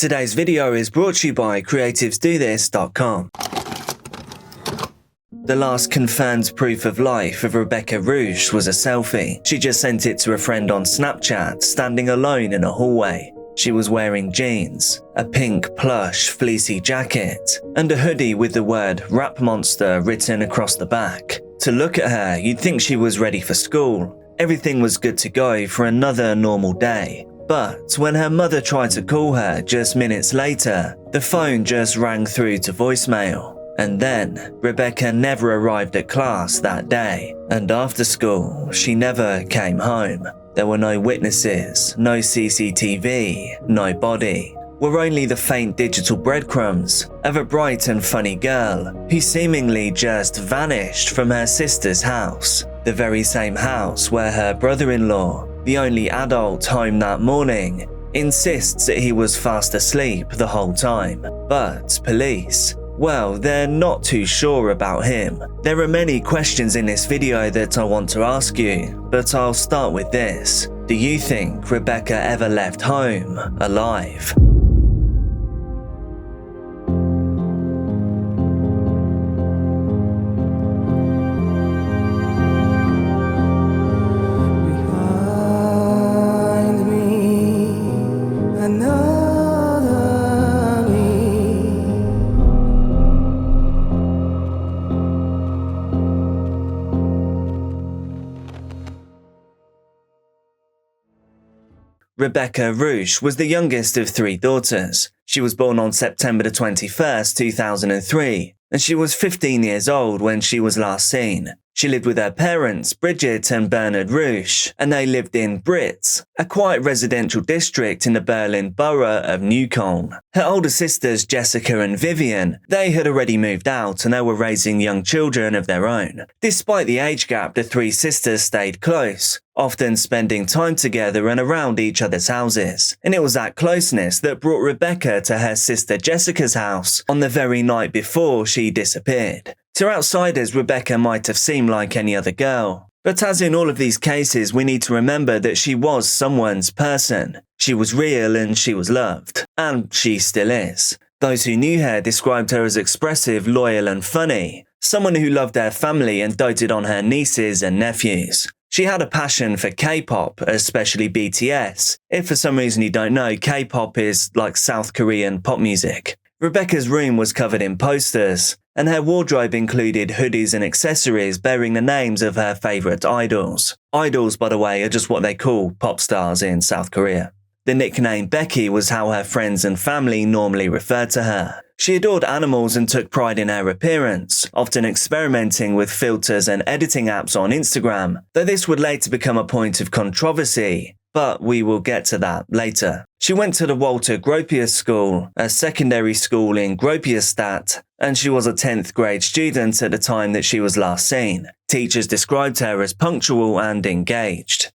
Today's video is brought to you by creativesdothis.com. The last confirmed proof of life of Rebecca Rusch was a selfie. She just sent it to a friend on Snapchat, standing alone in a hallway. She was wearing jeans, a pink plush fleecy jacket, and a hoodie with the word Rap Monster written across the back. To look at her, you'd think she was ready for school. Everything was good to go for another normal day. But when her mother tried to call her just minutes later, the phone just rang through to voicemail. And then, Rebecca never arrived at class that day. And after school, she never came home. There were no witnesses, no CCTV, no body. Were only the faint digital breadcrumbs of a bright and funny girl who seemingly just vanished from her sister's house. The very same house where her brother-in-law, the only adult home that morning, insists that he was fast asleep the whole time. But police, well, they're not too sure about him. There are many questions in this video that I want to ask you, but I'll start with this. Do you think Rebecca ever left home alive? Rebecca Rusch was the youngest of three daughters. She was born on September 21st, 2003, and she was 15 years old when she was last seen. She lived with her parents, Bridget and Bernard Rusch, and they lived in Brits, a quiet residential district in the Berlin borough of Neukölln. Her older sisters, Jessica and Vivian, they had already moved out and they were raising young children of their own. Despite the age gap, the three sisters stayed close, often spending time together and around each other's houses. And it was that closeness that brought Rebecca to her sister Jessica's house on the very night before she disappeared. To outsiders, Rebecca might have seemed like any other girl. But as in all of these cases, we need to remember that she was someone's person. She was real and she was loved. And she still is. Those who knew her described her as expressive, loyal and funny. Someone who loved her family and doted on her nieces and nephews. She had a passion for K-pop, especially BTS. If for some reason you don't know, K-pop is like South Korean pop music. Rebecca's room was covered in posters, and her wardrobe included hoodies and accessories bearing the names of her favourite idols. Idols, by the way, are just what they call pop stars in South Korea. The nickname Becky was how her friends and family normally referred to her. She adored animals and took pride in her appearance, often experimenting with filters and editing apps on Instagram, though this would later become a point of controversy. But we will get to that later. She went to the Walter Gropius School, a secondary school in Gropiusstadt, and she was a 10th grade student at the time that she was last seen. Teachers described her as punctual and engaged.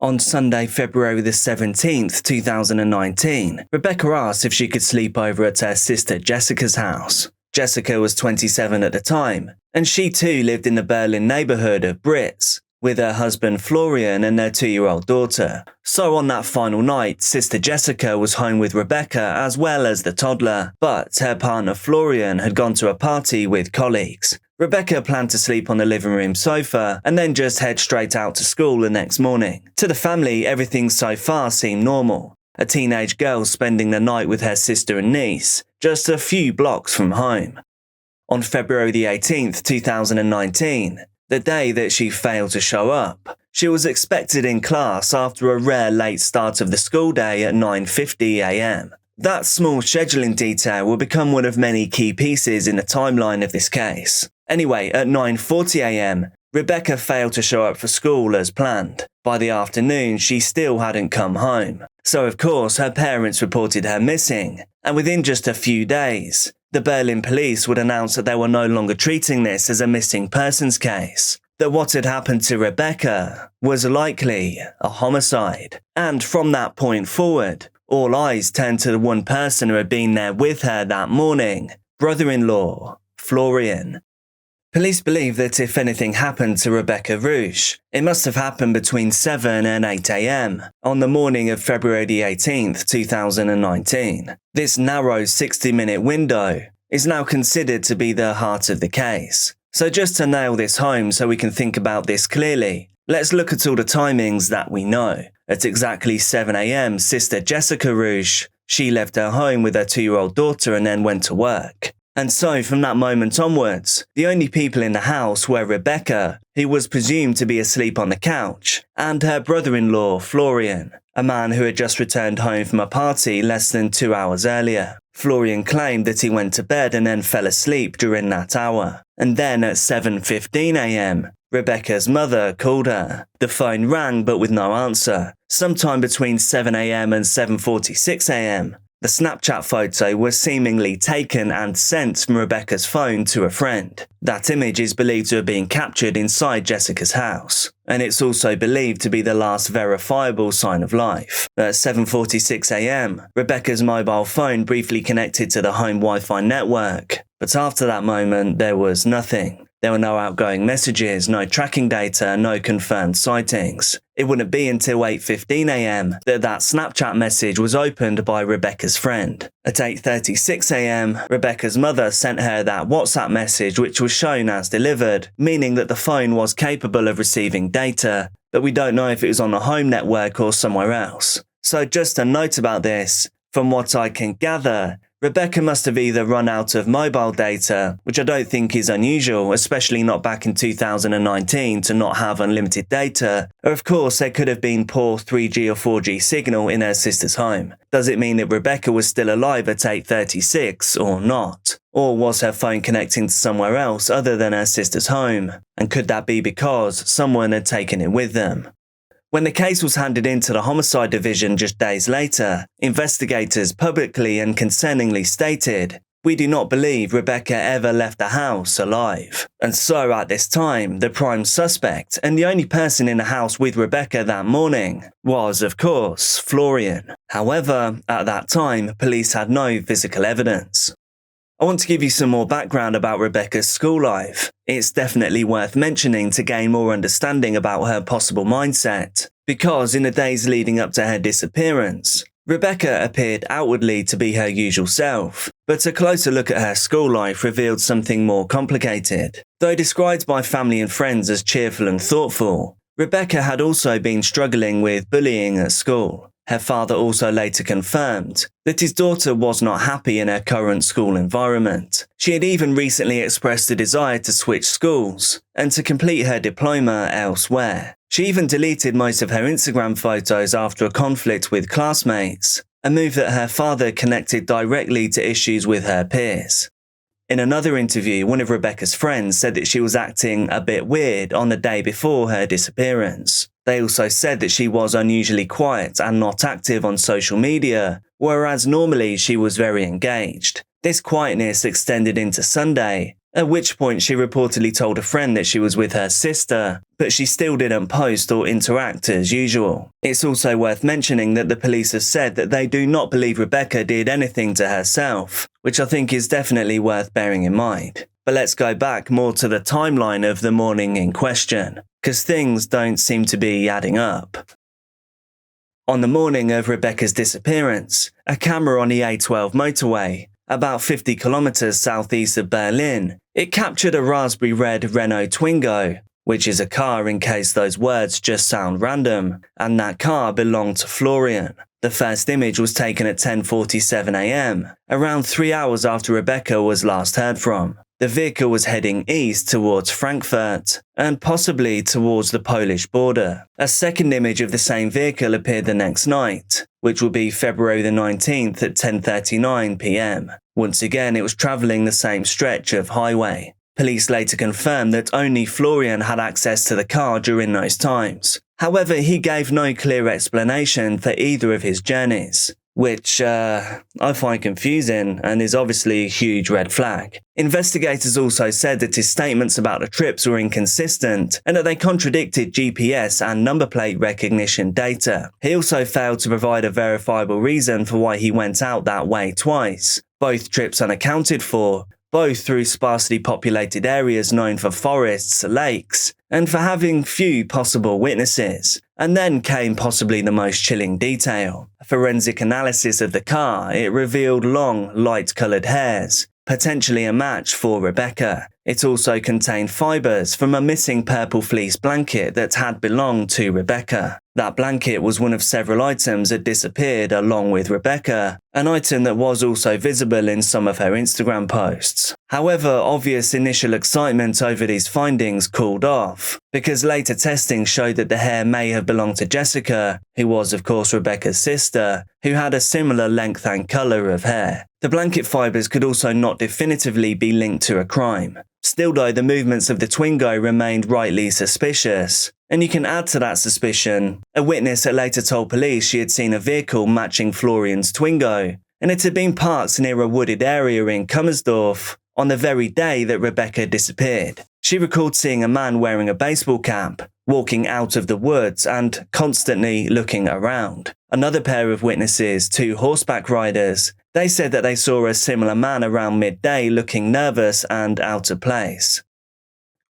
On Sunday, February the 17th, 2019, Rebecca asked if she could sleep over at her sister Jessica's house. Jessica was 27 at the time, and she too lived in the Berlin neighborhood of Brits, with her husband Florian and their 2-year-old daughter. So on that final night, Sister Jessica was home with Rebecca as well as the toddler, but her partner Florian had gone to a party with colleagues. Rebecca planned to sleep on the living room sofa and then just head straight out to school the next morning. To the family, everything so far seemed normal. A teenage girl spending the night with her sister and niece, just a few blocks from home. On February the 18th, 2019, the day that she failed to show up, she was expected in class after a rare late start of the school day at 9:50 a.m. That small scheduling detail will become one of many key pieces in the timeline of this case. Anyway, at 9:40 a.m., Rebecca failed to show up for school as planned. By the afternoon, she still hadn't come home. So of course, her parents reported her missing. And within just a few days, the Berlin police would announce that they were no longer treating this as a missing persons case. That what had happened to Rebecca was likely a homicide. And from that point forward, all eyes turned to the one person who had been there with her that morning, brother-in-law, Florian. Police believe that if anything happened to Rebecca Rouche, it must have happened between 7 and 8 a.m. on the morning of February 18th, 2019. This narrow 60-minute window is now considered to be the heart of the case. So just to nail this home so we can think about this clearly, let's look at all the timings that we know. At exactly 7 a.m, sister Jessica Rouche, she left her home with her 2-year-old daughter and then went to work. And so from that moment onwards, the only people in the house were Rebecca, who was presumed to be asleep on the couch, and her brother-in-law, Florian, a man who had just returned home from a party less than 2 hours earlier. Florian claimed that he went to bed and then fell asleep during that hour. And then at 7:15 a.m, Rebecca's mother called her. The phone rang but with no answer. Sometime between 7 a.m. and 7:46 a.m, the Snapchat photo was seemingly taken and sent from Rebecca's phone to a friend. That image is believed to have been captured inside Jessica's house, and it's also believed to be the last verifiable sign of life. At 7:46 a.m, Rebecca's mobile phone briefly connected to the home Wi-Fi network, but after that moment there was nothing. There were no outgoing messages, no tracking data, no confirmed sightings. It wouldn't be until 8:15 a.m. that Snapchat message was opened by Rebecca's friend. At 8:36 a.m, Rebecca's mother sent her that WhatsApp message which was shown as delivered, meaning that the phone was capable of receiving data, but we don't know if it was on the home network or somewhere else. So just a note about this, from what I can gather, Rebecca must have either run out of mobile data, which I don't think is unusual, especially not back in 2019 to not have unlimited data, or of course there could have been poor 3G or 4G signal in her sister's home. Does it mean that Rebecca was still alive at 8:36 or not? Or was her phone connecting to somewhere else other than her sister's home? And could that be because someone had taken it with them? When the case was handed in to the Homicide Division just days later, investigators publicly and concerningly stated, "We do not believe Rebecca ever left the house alive." And so at this time, the prime suspect and the only person in the house with Rebecca that morning was, of course, Florian. However, at that time, police had no physical evidence. I want to give you some more background about Rebecca's school life. It's definitely worth mentioning to gain more understanding about her possible mindset, because in the days leading up to her disappearance, Rebecca appeared outwardly to be her usual self, but a closer look at her school life revealed something more complicated. Though described by family and friends as cheerful and thoughtful, Rebecca had also been struggling with bullying at school. Her father also later confirmed that his daughter was not happy in her current school environment. She had even recently expressed a desire to switch schools and to complete her diploma elsewhere. She even deleted most of her Instagram photos after a conflict with classmates, a move that her father connected directly to issues with her peers. In another interview, one of Rebecca's friends said that she was acting a bit weird on the day before her disappearance. They also said that she was unusually quiet and not active on social media, whereas normally she was very engaged. This quietness extended into Sunday, at which point she reportedly told a friend that she was with her sister, but she still didn't post or interact as usual. It's also worth mentioning that the police have said that they do not believe Rebecca did anything to herself, which I think is definitely worth bearing in mind. But let's go back more to the timeline of the morning in question, because things don't seem to be adding up. On the morning of Rebecca's disappearance, a camera on the A12 motorway, about 50 kilometers southeast of Berlin, it captured a raspberry red Renault Twingo, which is a car in case those words just sound random, and that car belonged to Florian. The first image was taken at 10:47 a.m, around 3 hours after Rebecca was last heard from. The vehicle was heading east towards Frankfurt, and possibly towards the Polish border. A second image of the same vehicle appeared the next night, which would be February the 19th at 10:39 p.m. Once again, it was travelling the same stretch of highway. Police later confirmed that only Florian had access to the car during those times. However, he gave no clear explanation for either of his journeys, which I find confusing and is obviously a huge red flag. Investigators also said that his statements about the trips were inconsistent and that they contradicted GPS and number plate recognition data. He also failed to provide a verifiable reason for why he went out that way twice, both trips unaccounted for, both through sparsely populated areas known for forests, lakes, and for having few possible witnesses. And then came possibly the most chilling detail. A forensic analysis of the car, it revealed long, light-coloured hairs, potentially a match for Rebecca. It also contained fibres from a missing purple fleece blanket that had belonged to Rebecca. That blanket was one of several items that disappeared along with Rebecca, an item that was also visible in some of her Instagram posts. However, obvious initial excitement over these findings cooled off, because later testing showed that the hair may have belonged to Jessica, who was of course Rebecca's sister, who had a similar length and colour of hair. The blanket fibres could also not definitively be linked to a crime. Still though, the movements of the Twingo remained rightly suspicious. And you can add to that suspicion, a witness that later told police she had seen a vehicle matching Florian's Twingo, and it had been parked near a wooded area in Kummersdorf on the very day that Rebecca disappeared. She recalled seeing a man wearing a baseball cap, walking out of the woods and constantly looking around. Another pair of witnesses, two horseback riders, they said that they saw a similar man around midday looking nervous and out of place.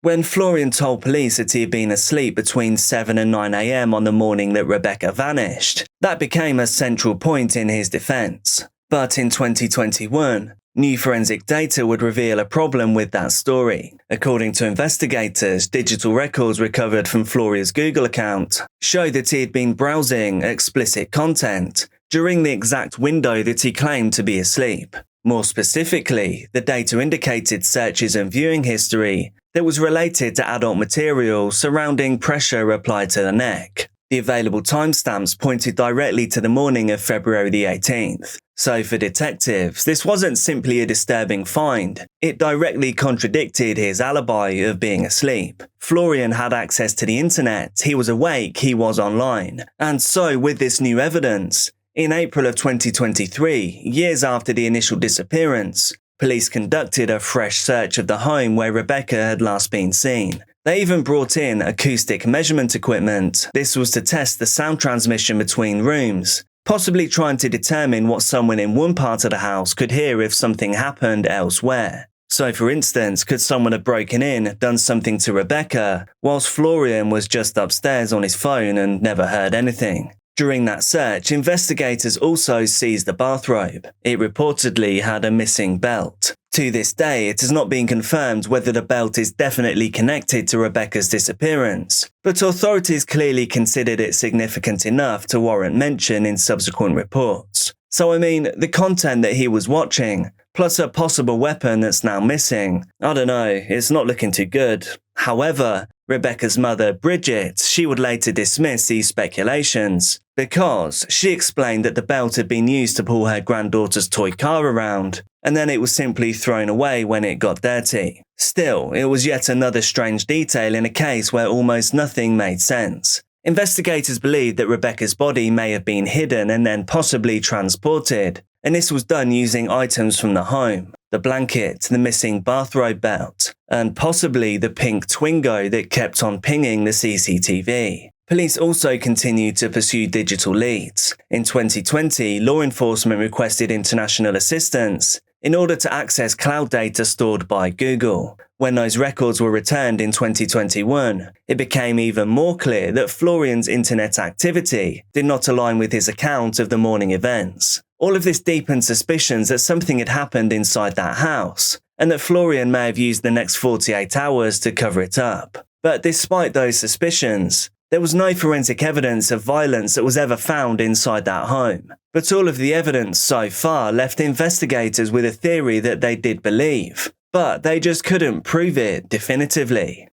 When Florian told police that he had been asleep between 7 and 9 a.m. on the morning that Rebecca vanished, that became a central point in his defense. But in 2021, new forensic data would reveal a problem with that story. According to investigators, digital records recovered from Florian's Google account showed that he had been browsing explicit content during the exact window that he claimed to be asleep. More specifically, the data indicated searches and viewing history that was related to adult material surrounding pressure applied to the neck. The available timestamps pointed directly to the morning of February the 18th. So for detectives, this wasn't simply a disturbing find. It directly contradicted his alibi of being asleep. Florian had access to the internet, he was awake, he was online. And so with this new evidence, in April of 2023, years after the initial disappearance, police conducted a fresh search of the home where Rebecca had last been seen. They even brought in acoustic measurement equipment. This was to test the sound transmission between rooms, possibly trying to determine what someone in one part of the house could hear if something happened elsewhere. So for instance, could someone have broken in, done something to Rebecca, whilst Florian was just upstairs on his phone and never heard anything? During that search, investigators also seized the bathrobe. It reportedly had a missing belt. To this day, it has not been confirmed whether the belt is definitely connected to Rebecca's disappearance, but authorities clearly considered it significant enough to warrant mention in subsequent reports. So I mean, the content that he was watching, plus a possible weapon that's now missing, I don't know, it's not looking too good. However, Rebecca's mother, Bridget, she would later dismiss these speculations because she explained that the belt had been used to pull her granddaughter's toy car around, and then it was simply thrown away when it got dirty. Still, it was yet another strange detail in a case where almost nothing made sense. Investigators believed that Rebecca's body may have been hidden and then possibly transported, and this was done using items from the home. The blanket, the missing bathrobe belt, and possibly the pink Twingo that kept on pinging the CCTV. Police also continued to pursue digital leads. In 2020, law enforcement requested international assistance in order to access cloud data stored by Google. When those records were returned in 2021, it became even more clear that Florian's internet activity did not align with his account of the morning events. All of this deepened suspicions that something had happened inside that house, and that Florian may have used the next 48 hours to cover it up. But despite those suspicions, there was no forensic evidence of violence that was ever found inside that home. But all of the evidence so far left investigators with a theory that they did believe, but they just couldn't prove it definitively.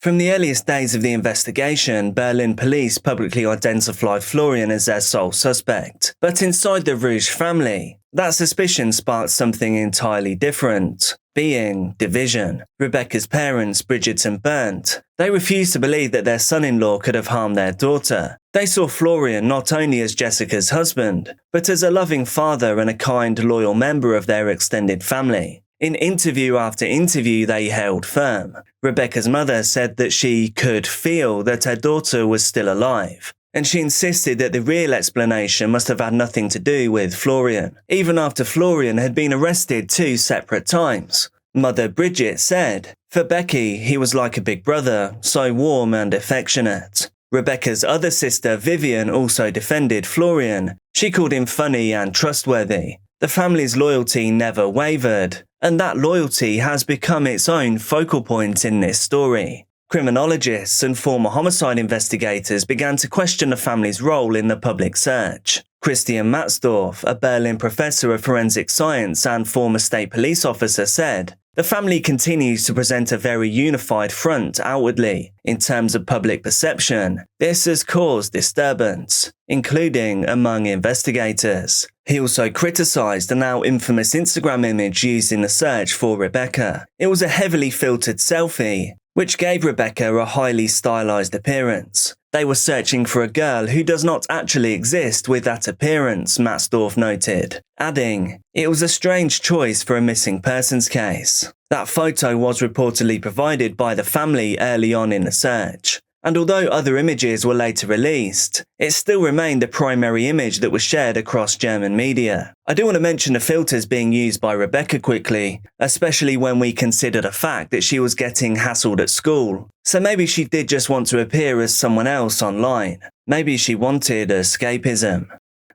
From the earliest days of the investigation, Berlin police publicly identified Florian as their sole suspect. But inside the Rouge family, that suspicion sparked something entirely different, being division. Rebecca's parents, Bridget and Bernd, they refused to believe that their son-in-law could have harmed their daughter. They saw Florian not only as Jessica's husband, but as a loving father and a kind, loyal member of their extended family. In interview after interview, they held firm. Rebecca's mother said that she could feel that her daughter was still alive. and she insisted that the real explanation must have had nothing to do with Florian, even after Florian had been arrested 2 separate times. Mother Bridget said, "For Becky, he was like a big brother, so warm and affectionate." Rebecca's other sister, Vivian, also defended Florian. She called him funny and trustworthy. The family's loyalty never wavered, and that loyalty has become its own focal point in this story. Criminologists and former homicide investigators began to question the family's role in the public search. Christian Matzdorf, a Berlin professor of forensic science and former state police officer, said, "The family continues to present a very unified front outwardly. In terms of public perception, this has caused disturbance, including among investigators." He also criticized the now infamous Instagram image used in the search for Rebecca. It was a heavily filtered selfie, which gave Rebecca a highly stylized appearance. They were searching for a girl who does not actually exist with that appearance, Matzdorf noted, adding, "It was a strange choice for a missing persons case." That photo was reportedly provided by the family early on in the search, and although other images were later released, it still remained the primary image that was shared across German media. I do want to mention the filters being used by Rebecca quickly, especially when we consider the fact that she was getting hassled at school. So maybe she did just want to appear as someone else online. Maybe she wanted escapism.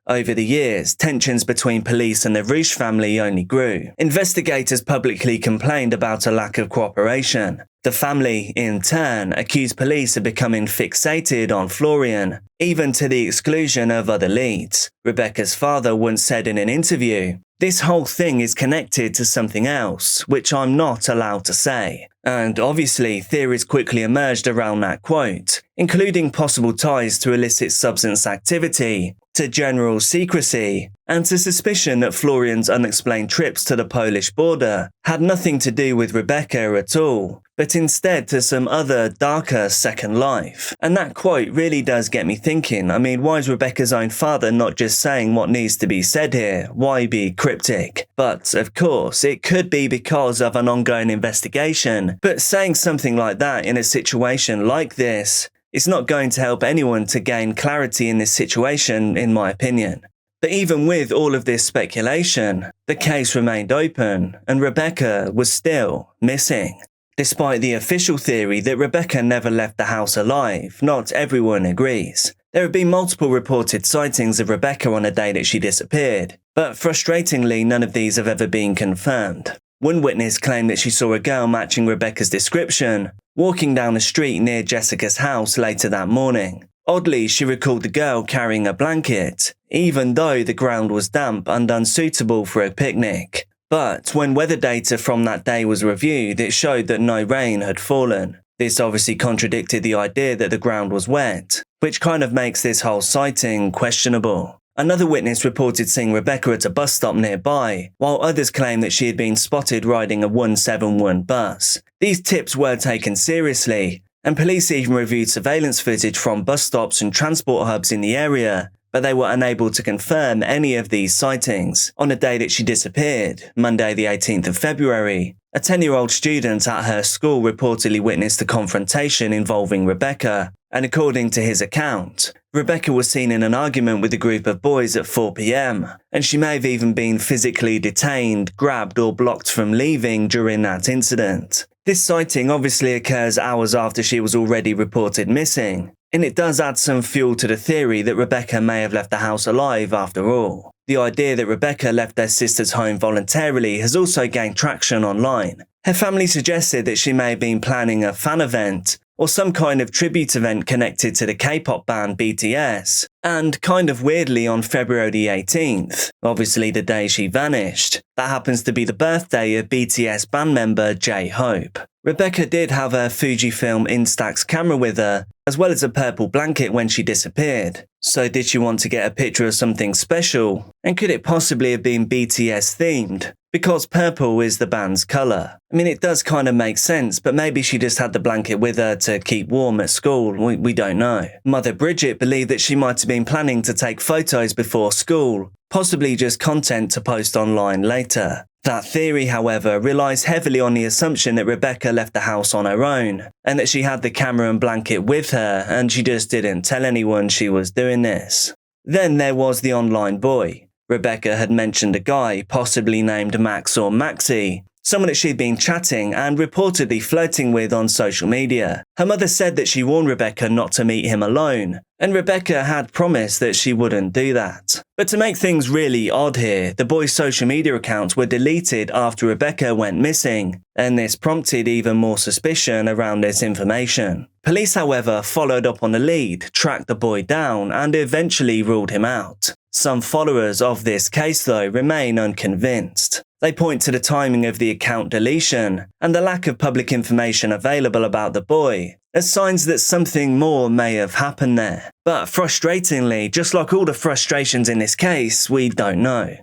Over the years, tensions between police and the Rusch family only grew. Investigators publicly complained about a lack of cooperation. The family, in turn, accused police of becoming fixated on Florian, even to the exclusion of other leads. Rebecca's father once said in an interview, "This whole thing is connected to something else, which I'm not allowed to say." And obviously, theories quickly emerged around that quote, including possible ties to illicit substance activity, to general secrecy, and to suspicion that Florian's unexplained trips to the Polish border had nothing to do with Rebecca at all, but instead to some other darker second life. And that quote really does get me thinking. I mean, why is Rebecca's own father not just saying what needs to be said here? Why be cryptic? But, of course, it could be because of an ongoing investigation, but saying something like that in a situation like this is not going to help anyone to gain clarity in this situation, in my opinion. But even with all of this speculation, the case remained open, and Rebecca was still missing. Despite the official theory that Rebecca never left the house alive, not everyone agrees. There have been multiple reported sightings of Rebecca on the day that she disappeared, but frustratingly none of these have ever been confirmed. One witness claimed that she saw a girl matching Rebecca's description, walking down the street near Jessica's house later that morning. Oddly, she recalled the girl carrying a blanket, even though the ground was damp and unsuitable for a picnic. But when weather data from that day was reviewed, it showed that no rain had fallen. This obviously contradicted the idea that the ground was wet, which kind of makes this whole sighting questionable. Another witness reported seeing Rebecca at a bus stop nearby, while others claimed that she had been spotted riding a 171 bus. These tips were taken seriously, and police even reviewed surveillance footage from bus stops and transport hubs in the area, but they were unable to confirm any of these sightings. On the day that she disappeared, Monday the 18th of February, a 10-year-old student at her school reportedly witnessed a confrontation involving Rebecca, and according to his account, Rebecca was seen in an argument with a group of boys at 4 p.m, and she may have even been physically detained, grabbed or blocked from leaving during that incident. This sighting obviously occurs hours after she was already reported missing, and it does add some fuel to the theory that Rebecca may have left the house alive after all. The idea that Rebecca left their sister's home voluntarily has also gained traction online. Her family suggested that she may have been planning a fan event, or some kind of tribute event connected to the K-pop band BTS, and kind of weirdly on February the 18th, obviously the day she vanished, that happens to be the birthday of BTS band member J-Hope. Rebecca did have her Fujifilm Instax camera with her, as well as a purple blanket when she disappeared. So did she want to get a picture of something special? And could it possibly have been BTS themed? Because purple is the band's colour. I mean, it does kind of make sense, but maybe she just had the blanket with her to keep warm at school. We don't know. Mother Bridget believed that she might have been planning to take photos before school, possibly just content to post online later. That theory, however, relies heavily on the assumption that Rebecca left the house on her own, and that she had the camera and blanket with her, and she just didn't tell anyone she was doing this. Then there was the online boy. Rebecca had mentioned a guy, possibly named Max or Maxie, someone that she'd been chatting and reportedly flirting with on social media. Her mother said that she warned Rebecca not to meet him alone, and Rebecca had promised that she wouldn't do that. But to make things really odd here, the boy's social media accounts were deleted after Rebecca went missing, and this prompted even more suspicion around this information. Police, however, followed up on the lead, tracked the boy down, and eventually ruled him out. Some followers of this case, though, remain unconvinced. They point to the timing of the account deletion and the lack of public information available about the boy as signs that something more may have happened there. But frustratingly, just like all the frustrations in this case, we don't know.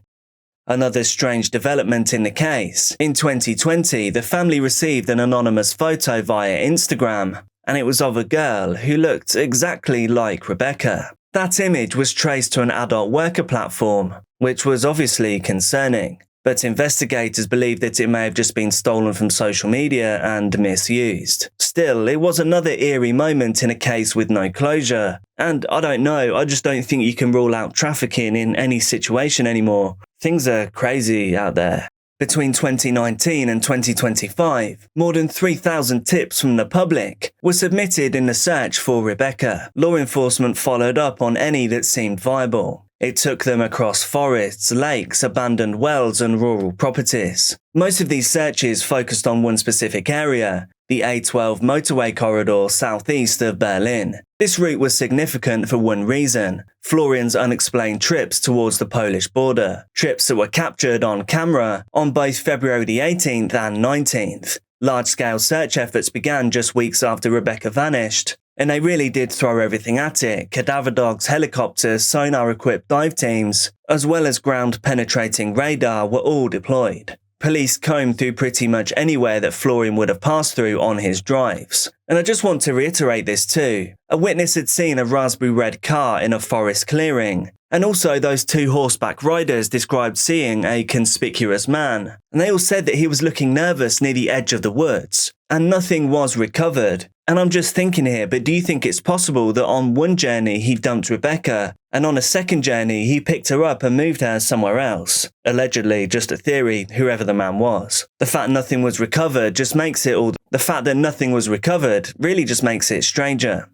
Another strange development in the case. In 2020, the family received an anonymous photo via Instagram, and it was of a girl who looked exactly like Rebecca. That image was traced to an adult worker platform, which was obviously concerning. But investigators believe that it may have just been stolen from social media and misused. Still, it was another eerie moment in a case with no closure. And I don't know, I just don't think you can rule out trafficking in any situation anymore. Things are crazy out there. Between 2019 and 2025, more than 3,000 tips from the public were submitted in the search for Rebecca. Law enforcement followed up on any that seemed viable. It took them across forests, lakes, abandoned wells, and rural properties. Most of these searches focused on one specific area, the A12 motorway corridor southeast of Berlin. This route was significant for one reason: Florian's unexplained trips towards the Polish border, trips that were captured on camera on both February the 18th and 19th. Large-scale search efforts began just weeks after Rebecca vanished, and they really did throw everything at it: cadaver dogs, helicopters, sonar-equipped dive teams, as well as ground-penetrating radar were all deployed. Police combed through pretty much anywhere that Florian would have passed through on his drives. And I just want to reiterate this too. A witness had seen a raspberry red car in a forest clearing, and also those two horseback riders described seeing a conspicuous man, and they all said that he was looking nervous near the edge of the woods, and nothing was recovered. And I'm just thinking here, but do you think it's possible that on one journey he dumped Rebecca, and on a second journey he picked her up and moved her somewhere else? Allegedly, just a theory, whoever the man was. The fact nothing was recovered just makes it all... The fact that nothing was recovered really just makes it stranger.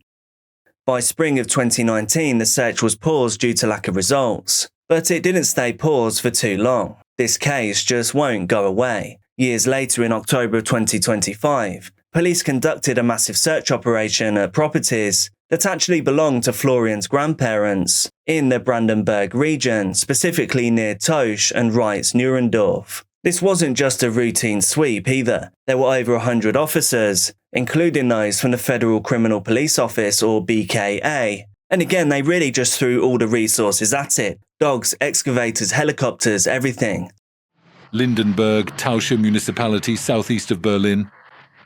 By spring of 2019, the search was paused due to lack of results. But it didn't stay paused for too long. This case just won't go away. Years later, in October of 2025, police conducted a massive search operation at properties that actually belonged to Florian's grandparents in the Brandenburg region, specifically near Tosch and Reitz-Nurendorf. This wasn't just a routine sweep either. There were over 100 officers, including those from the Federal Criminal Police Office, or BKA. And again, they really just threw all the resources at it. Dogs, excavators, helicopters, everything. Lindenberg, Tauscher municipality, southeast of Berlin.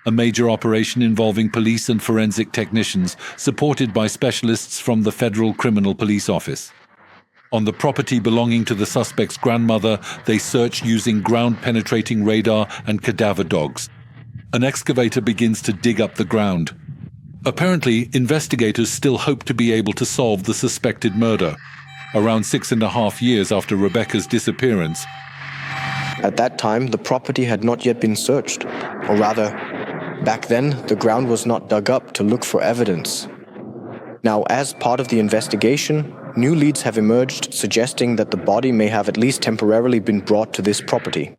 A major operation involving police and forensic technicians, supported by specialists from the Federal Criminal Police Office. On the property belonging to the suspect's grandmother, they search using ground-penetrating radar and cadaver dogs. An excavator begins to dig up the ground. Apparently, investigators still hope to be able to solve the suspected murder, around 6.5 years after Rebecca's disappearance. At that time, the property had not yet been searched, or rather, back then, the ground was not dug up to look for evidence. Now, as part of the investigation, new leads have emerged suggesting that the body may have at least temporarily been brought to this property.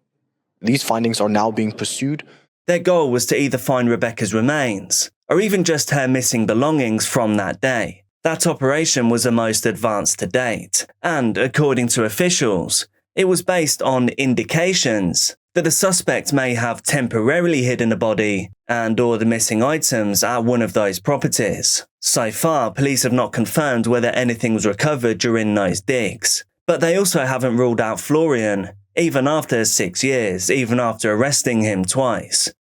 These findings are now being pursued. Their goal was to either find Rebecca's remains, or even just her missing belongings from that day. That operation was the most advanced to date, and according to officials, it was based on indications that the suspect may have temporarily hidden the body and or the missing items at one of those properties. So far, police have not confirmed whether anything was recovered during those digs, but they also haven't ruled out Florian, even after 6 years, even after arresting him twice.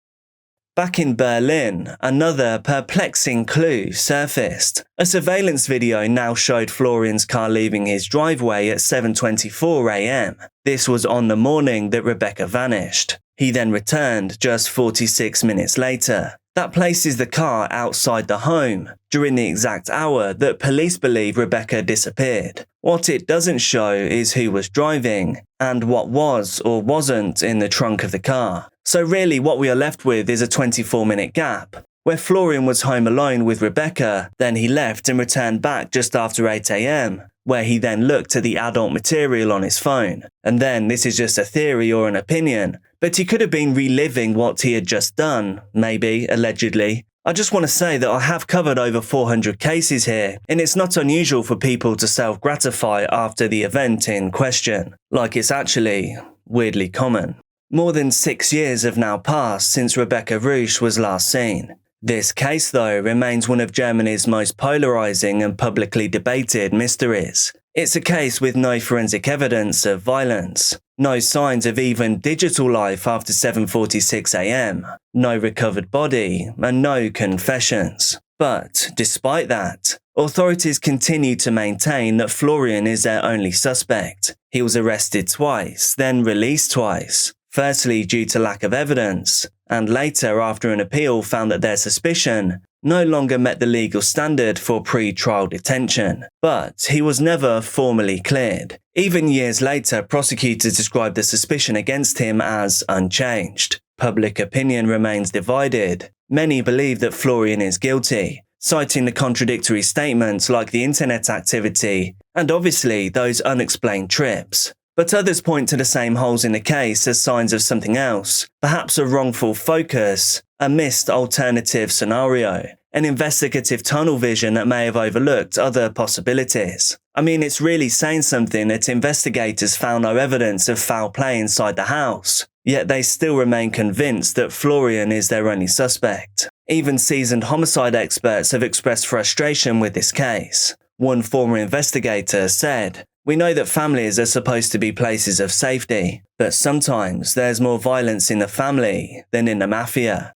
Back in Berlin, another perplexing clue surfaced. A surveillance video now showed Florian's car leaving his driveway at 7:24 a.m. This was on the morning that Rebecca vanished. He then returned just 46 minutes later. That places the car outside the home during the exact hour that police believe Rebecca disappeared. What it doesn't show is who was driving and what was or wasn't in the trunk of the car. So really what we are left with is a 24-minute gap, where Florian was home alone with Rebecca, then he left and returned back just after 8 a.m, where he then looked at the adult material on his phone. And then this is just a theory or an opinion, but he could have been reliving what he had just done, maybe, allegedly. I just want to say that I have covered over 400 cases here, and it's not unusual for people to self-gratify after the event in question, like it's actually weirdly common. More than 6 years have now passed since Rebecca Roosh was last seen. This case, though, remains one of Germany's most polarizing and publicly debated mysteries. It's a case with no forensic evidence of violence, no signs of even digital life after 7:46 a.m, no recovered body, and no confessions. But, despite that, authorities continue to maintain that Florian is their only suspect. He was arrested twice, then released twice. Firstly due to lack of evidence, and later after an appeal found that their suspicion no longer met the legal standard for pre-trial detention. But he was never formally cleared. Even years later, prosecutors described the suspicion against him as unchanged. Public opinion remains divided. Many believe that Florian is guilty, citing the contradictory statements like the internet activity and obviously those unexplained trips. But others point to the same holes in the case as signs of something else, perhaps a wrongful focus, a missed alternative scenario, an investigative tunnel vision that may have overlooked other possibilities. I mean, it's really saying something that investigators found no evidence of foul play inside the house, yet they still remain convinced that Florian is their only suspect. Even seasoned homicide experts have expressed frustration with this case. One former investigator said, "We know that families are supposed to be places of safety, but sometimes there's more violence in the family than in the mafia."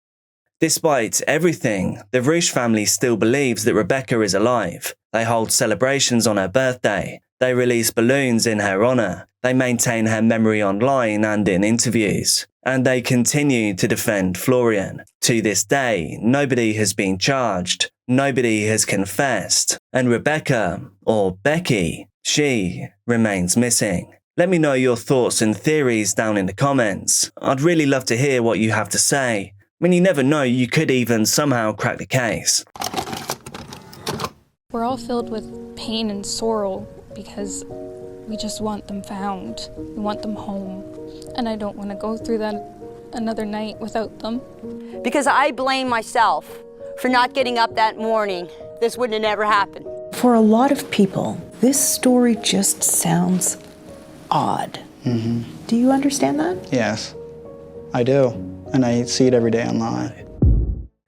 Despite everything, the Roosh family still believes that Rebecca is alive. They hold celebrations on her birthday. They release balloons in her honor. They maintain her memory online and in interviews. And they continue to defend Florian. To this day, nobody has been charged. Nobody has confessed. And Rebecca, or Becky, she remains missing. Let me know your thoughts and theories down in the comments. I'd really love to hear what you have to say. I mean, you never know, you could even somehow crack the case. We're all filled with pain and sorrow because we just want them found. We want them home. And I don't want to go through that another night without them. Because I blame myself for not getting up that morning. This wouldn't have never happened. For a lot of people, this story just sounds odd. Mm-hmm. Do you understand that? Yes, I do. And I see it every day online.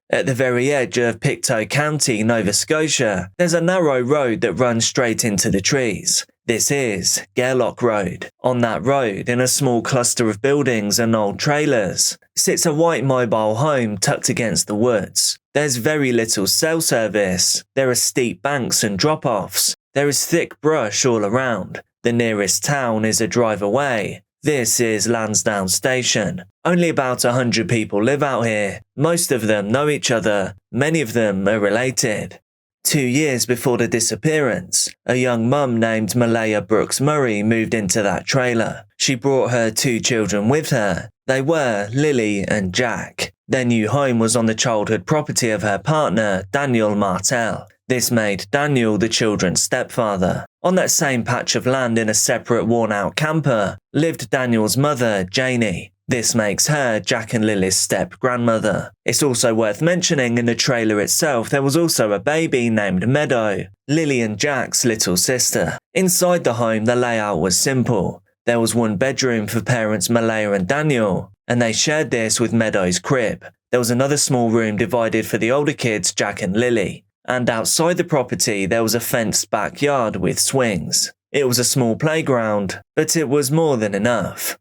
At the very edge of Pictou County, Nova Scotia, there's a narrow road that runs straight into the trees. This is Gairloch Road. On that road, in a small cluster of buildings and old trailers, sits a white mobile home tucked against the woods. There's very little cell service. There are steep banks and drop-offs. There is thick brush all around. The nearest town is a drive away. This is Lansdowne Station. Only about 100 people live out here. Most of them know each other. Many of them are related. 2 years before the disappearance, a young mum named Malaya Brooks Murray moved into that trailer. She brought her 2 children with her. They were Lily and Jack. Their new home was on the childhood property of her partner, Daniel Martel. This made Daniel the children's stepfather. On that same patch of land in a separate worn-out camper lived Daniel's mother, Janie. This makes her Jack and Lily's step-grandmother. It's also worth mentioning in the trailer itself there was also a baby named Meadow, Lily and Jack's little sister. Inside the home the layout was simple. There was one bedroom for parents Malaya and Daniel, and they shared this with Meadow's crib. There was another small room divided for the older kids, Jack and Lily. And outside the property there was a fenced backyard with swings. It was a small playground, but it was more than enough.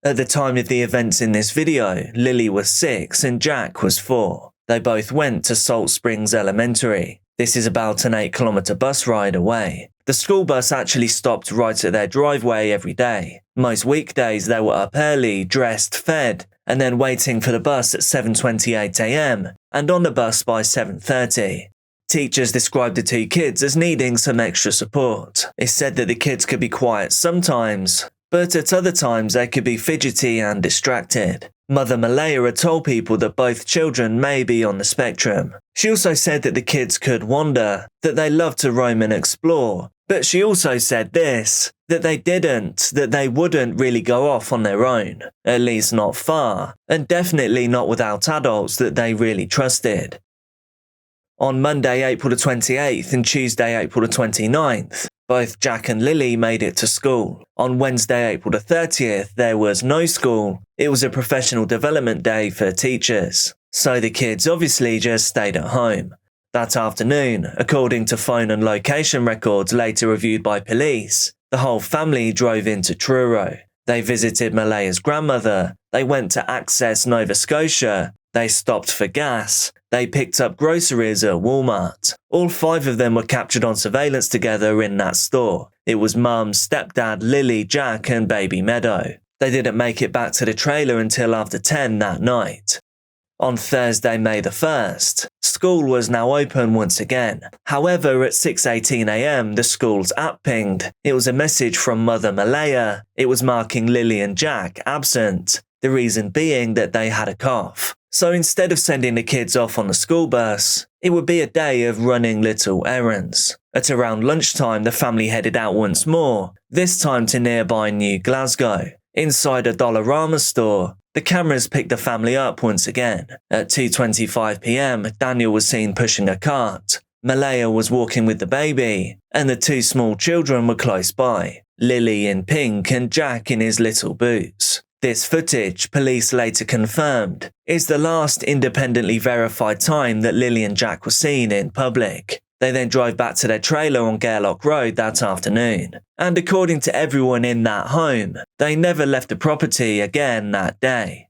At the time of the events in this video, Lily was 6 and Jack was 4. They both went to Salt Springs Elementary. This is about an 8-kilometer bus ride away. The school bus actually stopped right at their driveway every day. Most weekdays they were up early, dressed, fed, and then waiting for the bus at 7:28 a.m. and on the bus by 7:30. Teachers described the two kids as needing some extra support. It's said that the kids could be quiet sometimes, but at other times they could be fidgety and distracted. Mother Malaya had told people that both children may be on the spectrum. She also said that the kids could wander, that they loved to roam and explore, but she also said this, that they wouldn't really go off on their own, at least not far, and definitely not without adults that they really trusted. On Monday, April the 28th and Tuesday, April the 29th, both Jack and Lily made it to school. On Wednesday, April the 30th, there was no school. It was a professional development day for teachers. So the kids obviously just stayed at home. That afternoon, according to phone and location records later reviewed by police, the whole family drove into Truro. They visited Malaya's grandmother. They went to Access, Nova Scotia. They stopped for gas. They picked up groceries at Walmart. All 5 of them were captured on surveillance together in that store. It was Mum, Stepdad, Lily, Jack and baby Meadow. They didn't make it back to the trailer until after 10 that night. On Thursday, May the 1st, school was now open once again. However, at 6:18 a.m, the school's app pinged. It was a message from Mother Malaya. It was marking Lily and Jack absent. The reason being that they had a cough. So instead of sending the kids off on the school bus, it would be a day of running little errands. At around lunchtime, the family headed out once more, this time to nearby New Glasgow. Inside a Dollarama store, the cameras picked the family up once again. At 2:25 p.m, Daniel was seen pushing a cart. Malaya was walking with the baby, and the 2 small children were close by, Lily in pink and Jack in his little boots. This footage, police later confirmed, is the last independently verified time that Lily and Jack were seen in public. They then drove back to their trailer on Gairloch Road that afternoon, and according to everyone in that home, they never left the property again that day.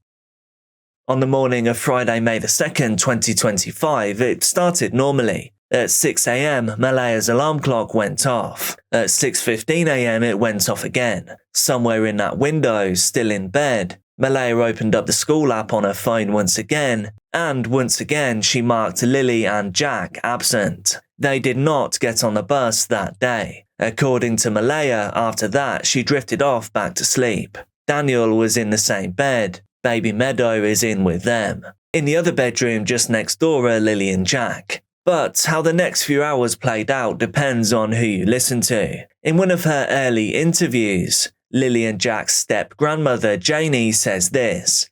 On the morning of Friday, May the 2nd, 2025, it started normally. At 6 a.m, Malaya's alarm clock went off. At 6:15 a.m, it went off again. Somewhere in that window, still in bed, Malaya opened up the school app on her phone once again, and once again she marked Lily and Jack absent. They did not get on the bus that day. According to Malaya, after that she drifted off back to sleep. Daniel was in the same bed. Baby Meadow is in with them. In the other bedroom just next door are Lily and Jack. But how the next few hours played out depends on who you listen to. In one of her early interviews, Lily and Jack's step-grandmother Janie says this.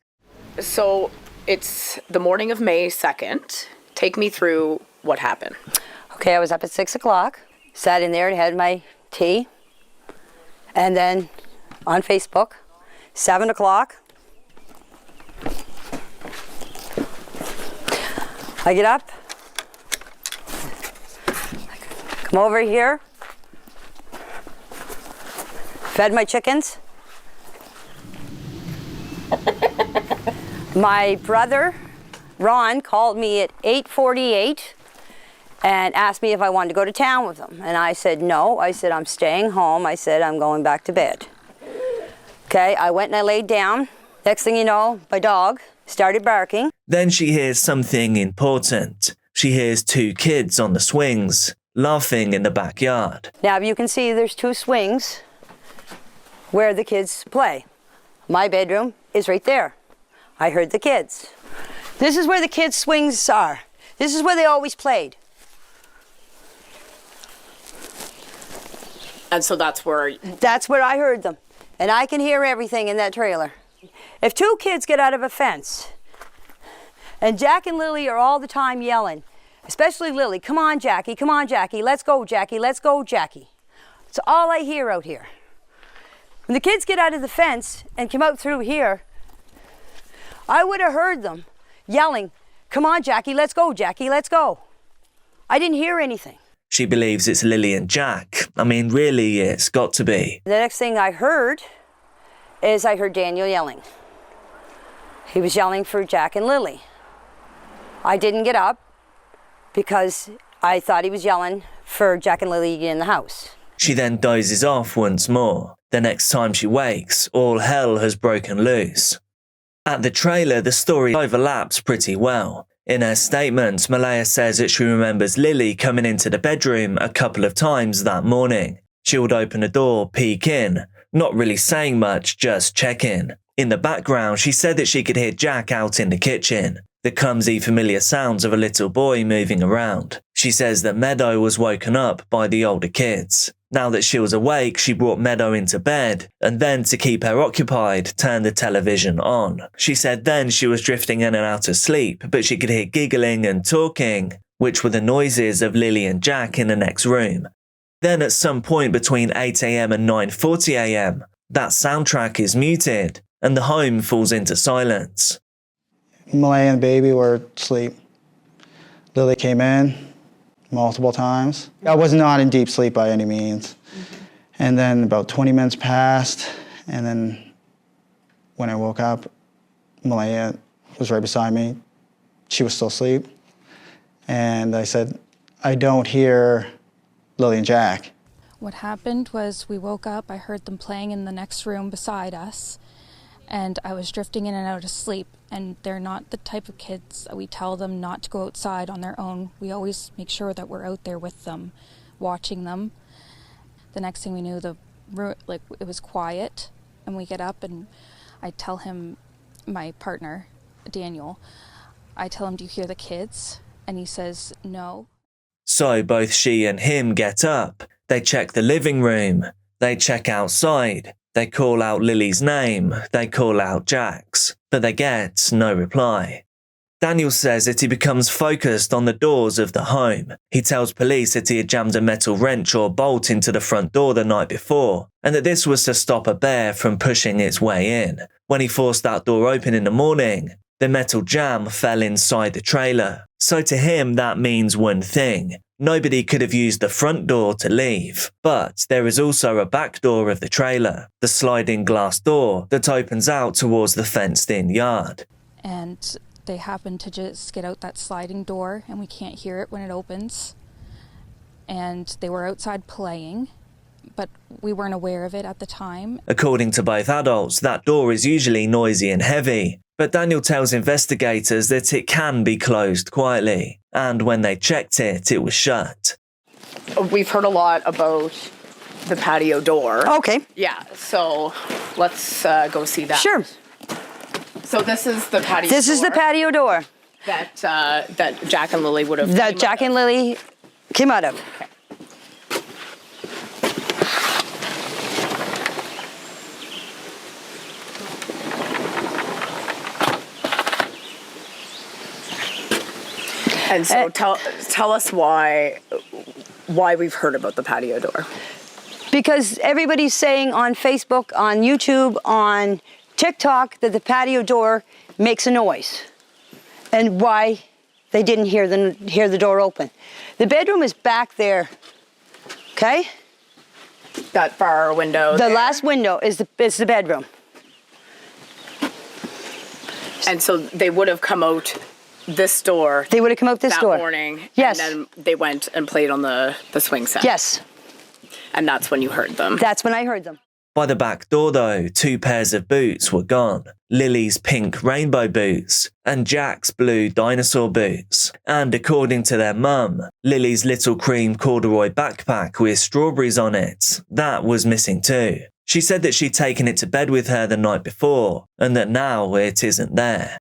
So it's the morning of May 2nd. Take me through what happened. Okay, I was up at 6 o'clock, sat in there and had my tea, and then on Facebook, 7 o'clock, I get up, come over here, fed my chickens. My brother, Ron, called me at 8:48 and asked me if I wanted to go to town with him. And I said no. I said, I'm staying home. I said, I'm going back to bed. Okay, I went and I laid down. Next thing you know, my dog started barking. Then she hears something important. She hears 2 kids on the swings, laughing in the backyard. Now, you can see there's 2 swings where the kids play. My bedroom is right there. I heard the kids. This is where the kids' swings are. This is where they always played. And so that's where I heard them. And I can hear everything in that trailer. If 2 kids get out of a fence, and Jack and Lily are all the time yelling, especially Lily, come on, Jackie, let's go, Jackie, let's go, Jackie. It's all I hear out here. When the kids get out of the fence and come out through here, I would have heard them yelling, come on, Jackie, let's go, Jackie, let's go. I didn't hear anything. She believes it's Lily and Jack. I mean, really, it's got to be. The next thing I heard is I heard Daniel yelling. He was yelling for Jack and Lily. I didn't get up because I thought he was yelling for Jack and Lily to get in the house. She then dozes off once more. The next time she wakes, all hell has broken loose. At the trailer, the story overlaps pretty well. In her statement, Malaya says that she remembers Lily coming into the bedroom a couple of times that morning. She would open the door, peek in, not really saying much, just checking. In the background, she said that she could hear Jack out in the kitchen. The clumsy, familiar sounds of a little boy moving around. She says that Meadow was woken up by the older kids. Now that she was awake, she brought Meadow into bed, and then to keep her occupied, turned the television on. She said then she was drifting in and out of sleep, but she could hear giggling and talking, which were the noises of Lily and Jack in the next room. Then at some point between 8 AM and 9:40 AM, that soundtrack is muted, and the home falls into silence. Malaya and the baby were asleep. Lily came in multiple times. I was not in deep sleep by any means. And then about 20 minutes passed, and then when I woke up, Malaya was right beside me. She was still asleep. And I said, I don't hear Lily and Jack. What happened was we woke up, I heard them playing in the next room beside us, and I was drifting in and out of sleep. And they're not the type of kids that we tell them not to go outside on their own. We always make sure that we're out there with them, watching them. The next thing we knew, it was quiet, and we get up and I tell him, my partner, Daniel, I tell him, do you hear the kids? And he says, no. So both she and him get up. They check the living room. They check outside. They call out Lily's name, they call out Jack's, but they get no reply. Daniel says that he becomes focused on the doors of the home. He tells police that he had jammed a metal wrench or bolt into the front door the night before, and that this was to stop a bear from pushing its way in. When he forced that door open in the morning, the metal jam fell inside the trailer. So to him, that means one thing. Nobody could have used the front door to leave, but there is also a back door of the trailer, the sliding glass door that opens out towards the fenced-in yard. And they happen to just get out that sliding door, and we can't hear it when it opens. And they were outside playing, but we weren't aware of it at the time. According to both adults, that door is usually noisy and heavy, but Daniel tells investigators that it can be closed quietly, and when they checked it, it was shut. We've heard a lot about the patio door. Okay. Yeah, so let's go see that. Sure. So this is the patio door. This is the patio door that Jack and Lily would have that Jack and Lily came out of. Okay. And so tell us why we've heard about the patio door. Because everybody's saying on Facebook, on YouTube, on TikTok that the patio door makes a noise, and why they didn't hear the door open. The bedroom is back there. Okay. That far window. The last window is the bedroom. And so they would have come out this door. They would have come out this door that morning. Yes. And then they went and played on the swing set. Yes. And that's when you heard them. That's when I heard them. By the back door, though, 2 pairs of boots were gone. Lily's pink rainbow boots and Jack's blue dinosaur boots. And according to their mum, Lily's little cream corduroy backpack with strawberries on it, that was missing too. She said that she'd taken it to bed with her the night before, and that now it isn't there.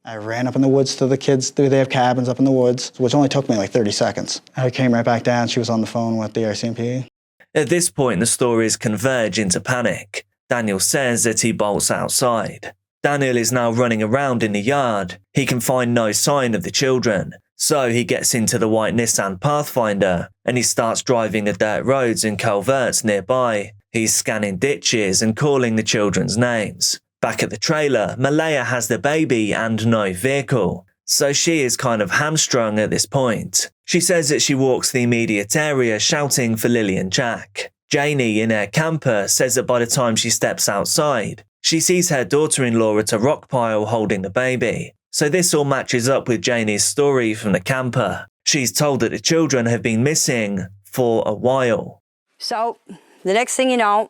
I ran up in the woods to the kids. They have cabins up in the woods, which only took me like 30 seconds. I came right back down. She was on the phone with the RCMP. At this point, the stories converge into panic. Daniel says that he bolts outside. Daniel is now running around in the yard. He can find no sign of the children. So he gets into the white Nissan Pathfinder and he starts driving the dirt roads and culverts nearby. He's scanning ditches and calling the children's names. Back at the trailer, Malaya has the baby and no vehicle. So she is kind of hamstrung at this point. She says that she walks the immediate area shouting for Lily and Jack. Janie in her camper says that by the time she steps outside, She sees her daughter-in-law at a rock pile holding the baby. So this all matches up with Janie's story from the camper. She's told that the children have been missing for a while. So the next thing you know,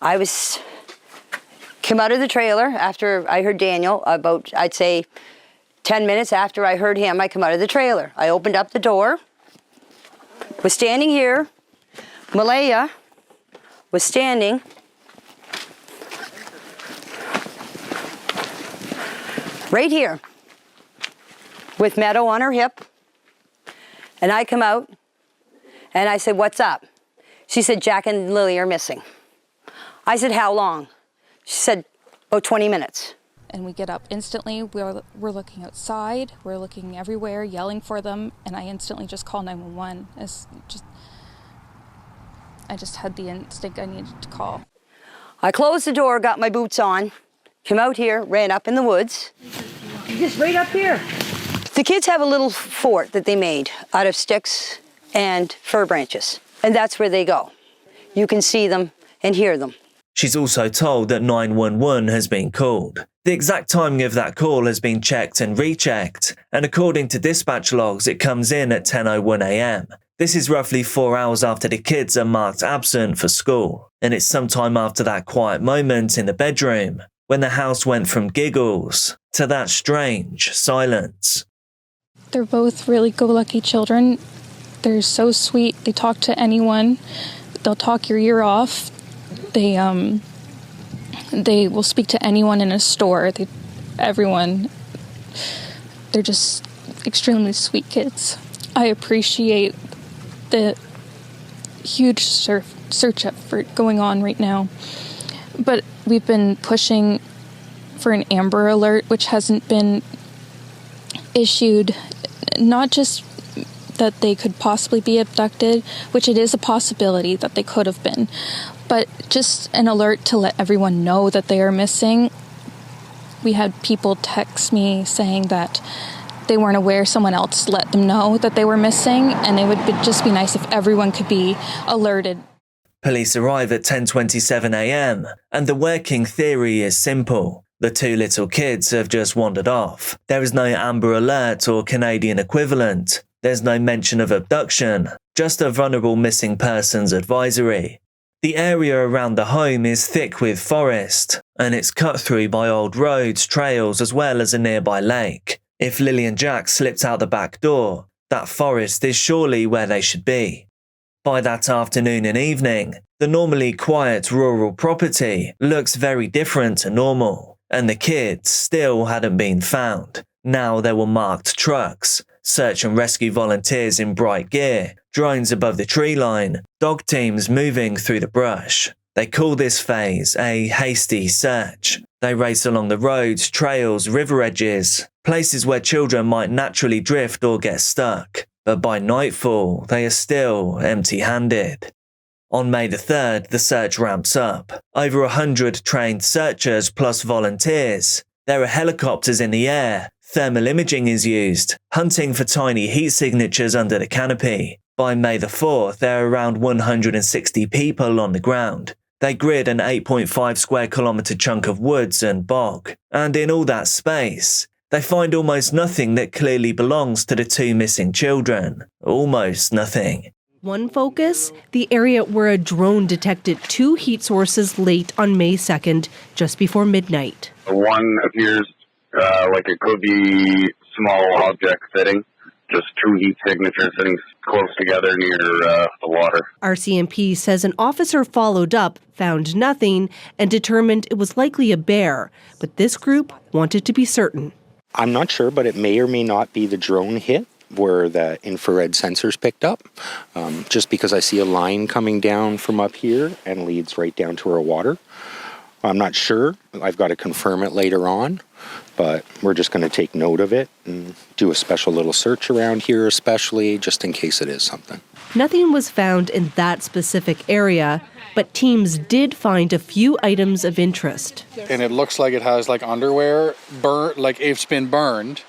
I came out of the trailer after I heard Daniel, about, I'd say, 10 minutes after I heard him, I come out of the trailer. I opened up the door, was standing here. Malaya was standing right here with Meadow on her hip. And I come out and I said, "What's up?" She said, "Jack and Lily are missing." I said, "How long?" She said, "About 20 minutes. And we get up instantly. We're looking outside. We're looking everywhere, yelling for them. And I instantly just call 911. I just had the instinct I needed to call. I closed the door, got my boots on, came out here, ran up in the woods. Just right up here. The kids have a little fort that they made out of sticks and fir branches. And that's where they go. You can see them and hear them. She's also told that 911 has been called. The exact timing of that call has been checked and rechecked, and according to dispatch logs, it comes in at 10:01 a.m. This is roughly 4 hours after the kids are marked absent for school, and it's sometime after that quiet moment in the bedroom when the house went from giggles to that strange silence. They're both really go-lucky children. They're so sweet. They talk to anyone. They'll talk your ear off. They will speak to anyone in a store. Everyone. They're just extremely sweet kids. I appreciate the huge search effort going on right now. But we've been pushing for an Amber Alert, which hasn't been issued. Not just that they could possibly be abducted, which it is a possibility that they could have been, but just an alert to let everyone know that they are missing. We had people text me saying that they weren't aware someone else let them know that they were missing, and it would just be nice if everyone could be alerted. Police arrive at 10:27 a.m, and the working theory is simple. The two little kids have just wandered off. There is no Amber Alert or Canadian equivalent. There's no mention of abduction, just a vulnerable missing persons advisory. The area around the home is thick with forest, and it's cut through by old roads, trails, as well as a nearby lake. If Lily and Jack slipped out the back door, that forest is surely where they should be. By that afternoon and evening, the normally quiet rural property looks very different to normal, and the kids still hadn't been found. Now there were marked trucks, search and rescue volunteers in bright gear, drones above the tree line, dog teams moving through the brush. They call this phase a hasty search. They race along the roads, trails, river edges, places where children might naturally drift or get stuck. But by nightfall, they are still empty-handed. On May the 3rd, the search ramps up. Over 100 trained searchers plus volunteers. There are helicopters in the air. Thermal imaging is used, hunting for tiny heat signatures under the canopy. By May the 4th, there are around 160 people on the ground. They grid an 8.5 square kilometre chunk of woods and bog. And in all that space, they find almost nothing that clearly belongs to the two missing children. Almost nothing. One focus, the area where a drone detected two heat sources late on May 2nd, just before midnight. One appears like it could be small object sitting, just two heat signatures sitting close together near the water. RCMP says an officer followed up, found nothing, and determined it was likely a bear. But this group wanted to be certain. I'm not sure, but it may or may not be the drone hit where the infrared sensors picked up, just because I see a line coming down from up here and leads right down to our water. I'm not sure. I've got to confirm it later on, but we're just going to take note of it and do a special little search around here, especially just in case it is something. Nothing was found in that specific area, but teams did find a few items of interest. And it looks like it has like underwear, like it's been burned,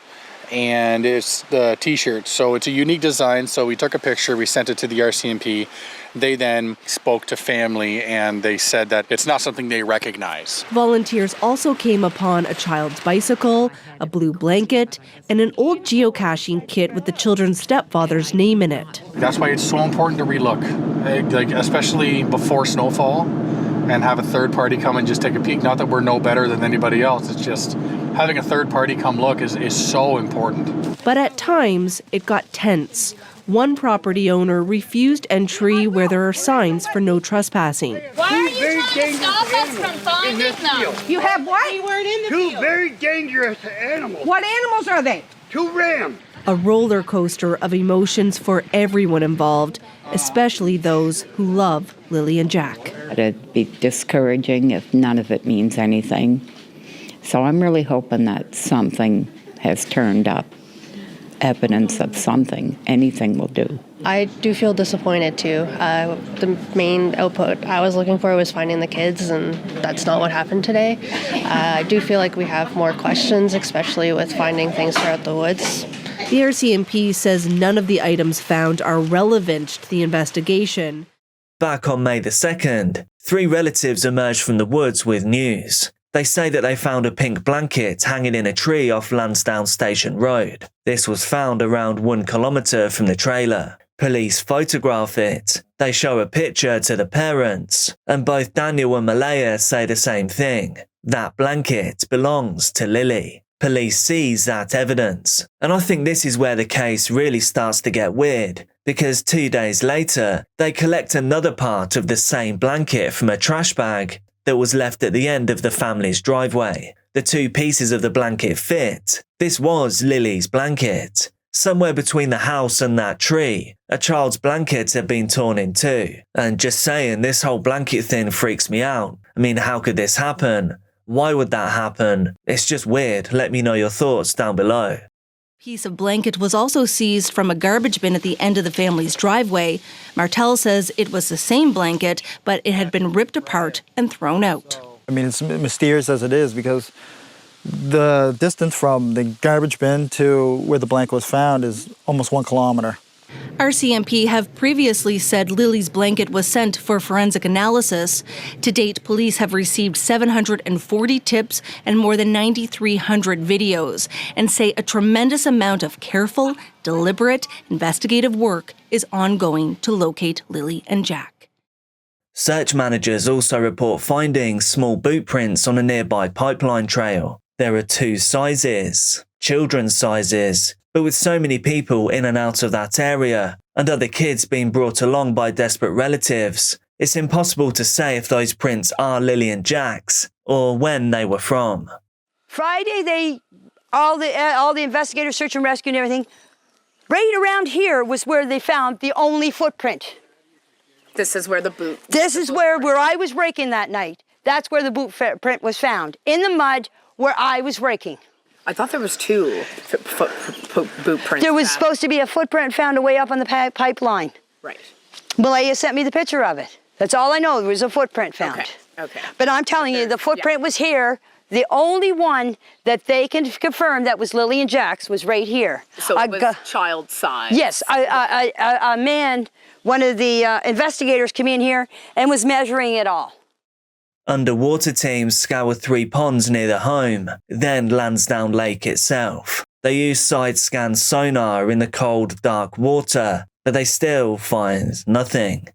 and it's the t-shirt. So it's a unique design. So we took a picture, we sent it to the RCMP. They then spoke to family and they said that it's not something they recognize. Volunteers also came upon a child's bicycle, a blue blanket, and an old geocaching kit with the children's stepfather's name in it. That's why it's so important to relook, like especially before snowfall, and have a third party come and just take a peek. Not that we're no better than anybody else, it's just having a third party come look is so important. But at times, it got tense. One property owner refused entry where there are signs for no trespassing. Why are you trying to stop us from finding them? You have what? We weren't in the Two field. very dangerous animals. What animals are they? Two rams. A roller coaster of emotions for everyone involved, especially those who love Lily and Jack. It'd be discouraging if none of it means anything. So I'm really hoping that something has turned up. Evidence of something, anything will do. I do feel disappointed too. The main output I was looking for was finding the kids, and that's not what happened today. I do feel like we have more questions, especially with finding things throughout the woods. The RCMP says none of the items found are relevant to the investigation. Back on May the 2nd, 3 relatives emerged from the woods with news. They say that they found a pink blanket hanging in a tree off Lansdowne Station Road. This was found around 1 kilometre from the trailer. Police photograph it. They show a picture to the parents, and both Daniel and Malaya say the same thing. That blanket belongs to Lily. Police seize that evidence. And I think this is where the case really starts to get weird, because 2 days later, they collect another part of the same blanket from a trash bag that was left at the end of the family's driveway. The 2 pieces of the blanket fit. This was Lily's blanket. Somewhere between the house and that tree, a child's blanket had been torn in 2. And just saying, this whole blanket thing freaks me out. I mean, how could this happen? Why would that happen? It's just weird. Let me know your thoughts down below. Piece of blanket was also seized from a garbage bin at the end of the family's driveway. Martel says it was the same blanket, but it had been ripped apart and thrown out. I mean, it's mysterious as it is because the distance from the garbage bin to where the blanket was found is almost 1 kilometer. RCMP have previously said Lily's blanket was sent for forensic analysis. To date, police have received 740 tips and more than 9,300 videos, and say a tremendous amount of careful, deliberate, investigative work is ongoing to locate Lily and Jack. Search managers also report finding small boot prints on a nearby pipeline trail. There are 2 sizes, children's sizes, but with so many people in and out of that area, and other kids being brought along by desperate relatives, it's impossible to say if those prints are Lily and Jack's, or when they were from. Friday, all the investigators, search and rescue and everything, right around here was where they found the only footprint. This is where the boot... This is where I was raking that night. That's where the boot print was found, in the mud where I was raking. I thought there was 2 boot prints. There was supposed to be a footprint found away up on the pipeline. Right. Malaya sent me the picture of it. That's all I know. There was a footprint found. Okay. But I'm telling you, the footprint was here. The only one that they can confirm that was Lily and Jack's was right here. So it was child size. Yes. A man, one of the investigators came in here and was measuring it all. Underwater teams scour 3 ponds near the home, then Lansdowne Lake itself. They use side-scan sonar in the cold, dark water, but they still find nothing.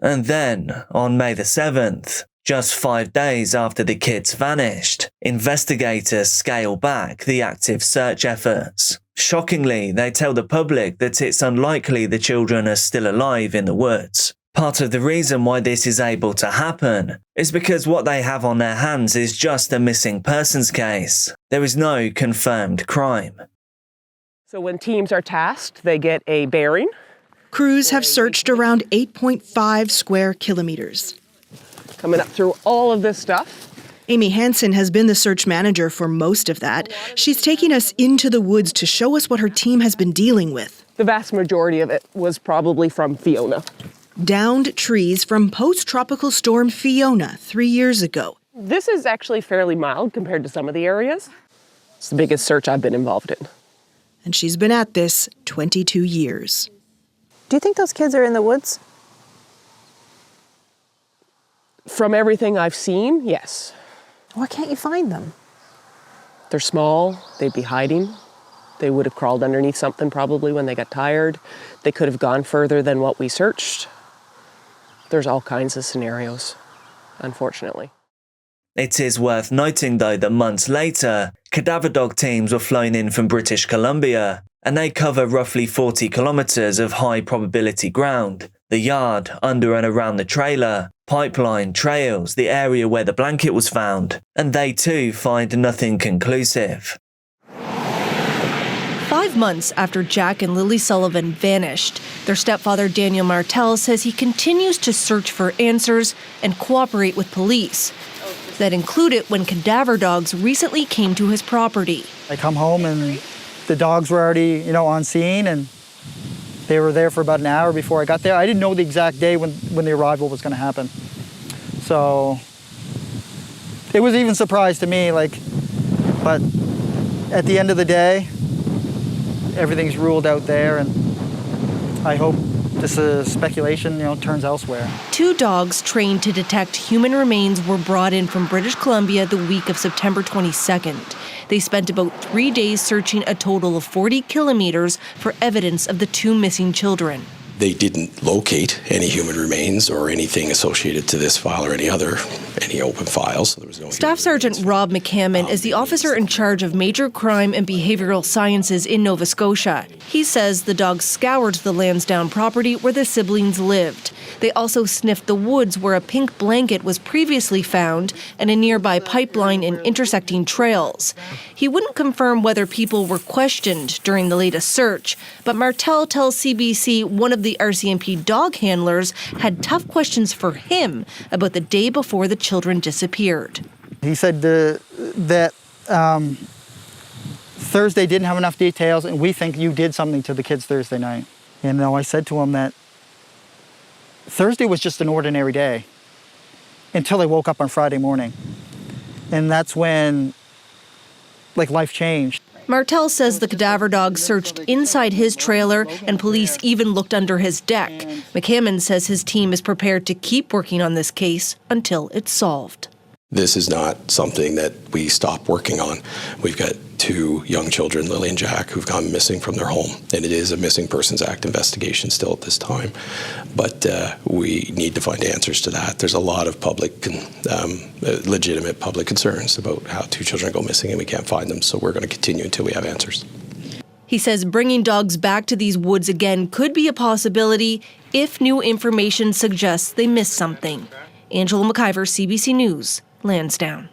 And then, on May the 7th, just 5 days after the kids vanished, investigators scale back the active search efforts. Shockingly, they tell the public that it's unlikely the children are still alive in the woods. Part of the reason why this is able to happen is because what they have on their hands is just a missing persons case. There is no confirmed crime. So when teams are tasked, they get a bearing. Crews have searched around 8.5 square kilometers. Coming up through all of this stuff. Amy Hansen has been the search manager for most of that. She's taking us into the woods to show us what her team has been dealing with. The vast majority of it was probably from Fiona. Downed trees from post-tropical storm Fiona 3 years ago. This is actually fairly mild compared to some of the areas. It's the biggest search I've been involved in. and she's been at this 22 years. Do you think those kids are in the woods? From everything I've seen, yes. Why can't you find them? They're small, they'd be hiding. They would have crawled underneath something probably when they got tired. They could have gone further than what we searched. There's all kinds of scenarios, unfortunately. It is worth noting, though, that months later, cadaver dog teams were flown in from British Columbia, and they cover roughly 40 kilometres of high-probability ground. The yard, under and around the trailer, pipeline, trails, the area where the blanket was found, and they too find nothing conclusive. 5 months after Jack and Lily Sullivan vanished, their stepfather Daniel Martel says he continues to search for answers and cooperate with police. That included when cadaver dogs recently came to his property. I come home and the dogs were already, on scene, and they were there for about an hour before I got there. I didn't know the exact day when the arrival was going to happen. So it was even a surprise to me, but at the end of the day, everything's ruled out there, and I hope this speculation, turns elsewhere. 2 dogs trained to detect human remains were brought in from British Columbia the week of September 22nd. They spent about 3 days searching a total of 40 kilometers for evidence of the 2 missing children. They didn't locate any human remains or anything associated to this file or any open files. So there was no Staff Sergeant Rob McCammon is the officer in charge of major crime and behavioral sciences in Nova Scotia. He says the dogs scoured the Lansdowne property where the siblings lived. They also sniffed the woods where a pink blanket was previously found and a nearby pipeline and intersecting trails. He wouldn't confirm whether people were questioned during the latest search, but Martel tells CBC one of the RCMP dog handlers had tough questions for him about the day before the children disappeared. He said that Thursday didn't have enough details, and we think you did something to the kids Thursday night. I said to him that Thursday was just an ordinary day until they woke up on Friday morning. And that's when, life changed. Martel says the cadaver dog searched inside his trailer and police even looked under his deck. McCammon says his team is prepared to keep working on this case until it's solved. This is not something that we stop working on. We've got 2 young children, Lily and Jack, who've gone missing from their home. And it is a Missing Persons Act investigation still at this time. But we need to find answers to that. There's a lot of legitimate public concerns about how 2 children go missing and we can't find them. So we're going to continue until we have answers. He says bringing dogs back to these woods again could be a possibility if new information suggests they missed something. Angela McIver, CBC News, Lansdowne.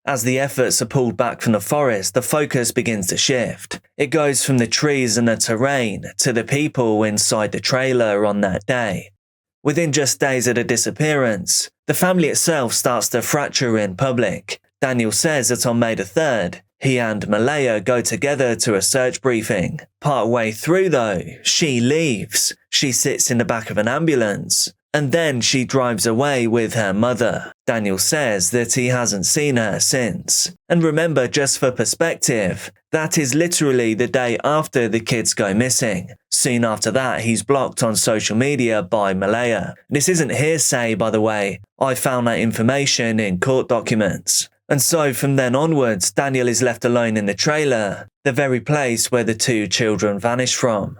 As the efforts are pulled back from the forest, the focus begins to shift. It goes from the trees and the terrain to the people inside the trailer on that day. Within just days of the disappearance, the family itself starts to fracture in public. Daniel says that on May the 3rd, he and Malaya go together to a search briefing. Partway through though, she leaves. She sits in the back of an ambulance. And then she drives away with her mother. Daniel says that he hasn't seen her since. And remember, just for perspective, that is literally the day after the kids go missing. Soon after that, he's blocked on social media by Malaya. This isn't hearsay, by the way. I found that information in court documents. And so from then onwards, Daniel is left alone in the trailer, the very place where the 2 children vanished from.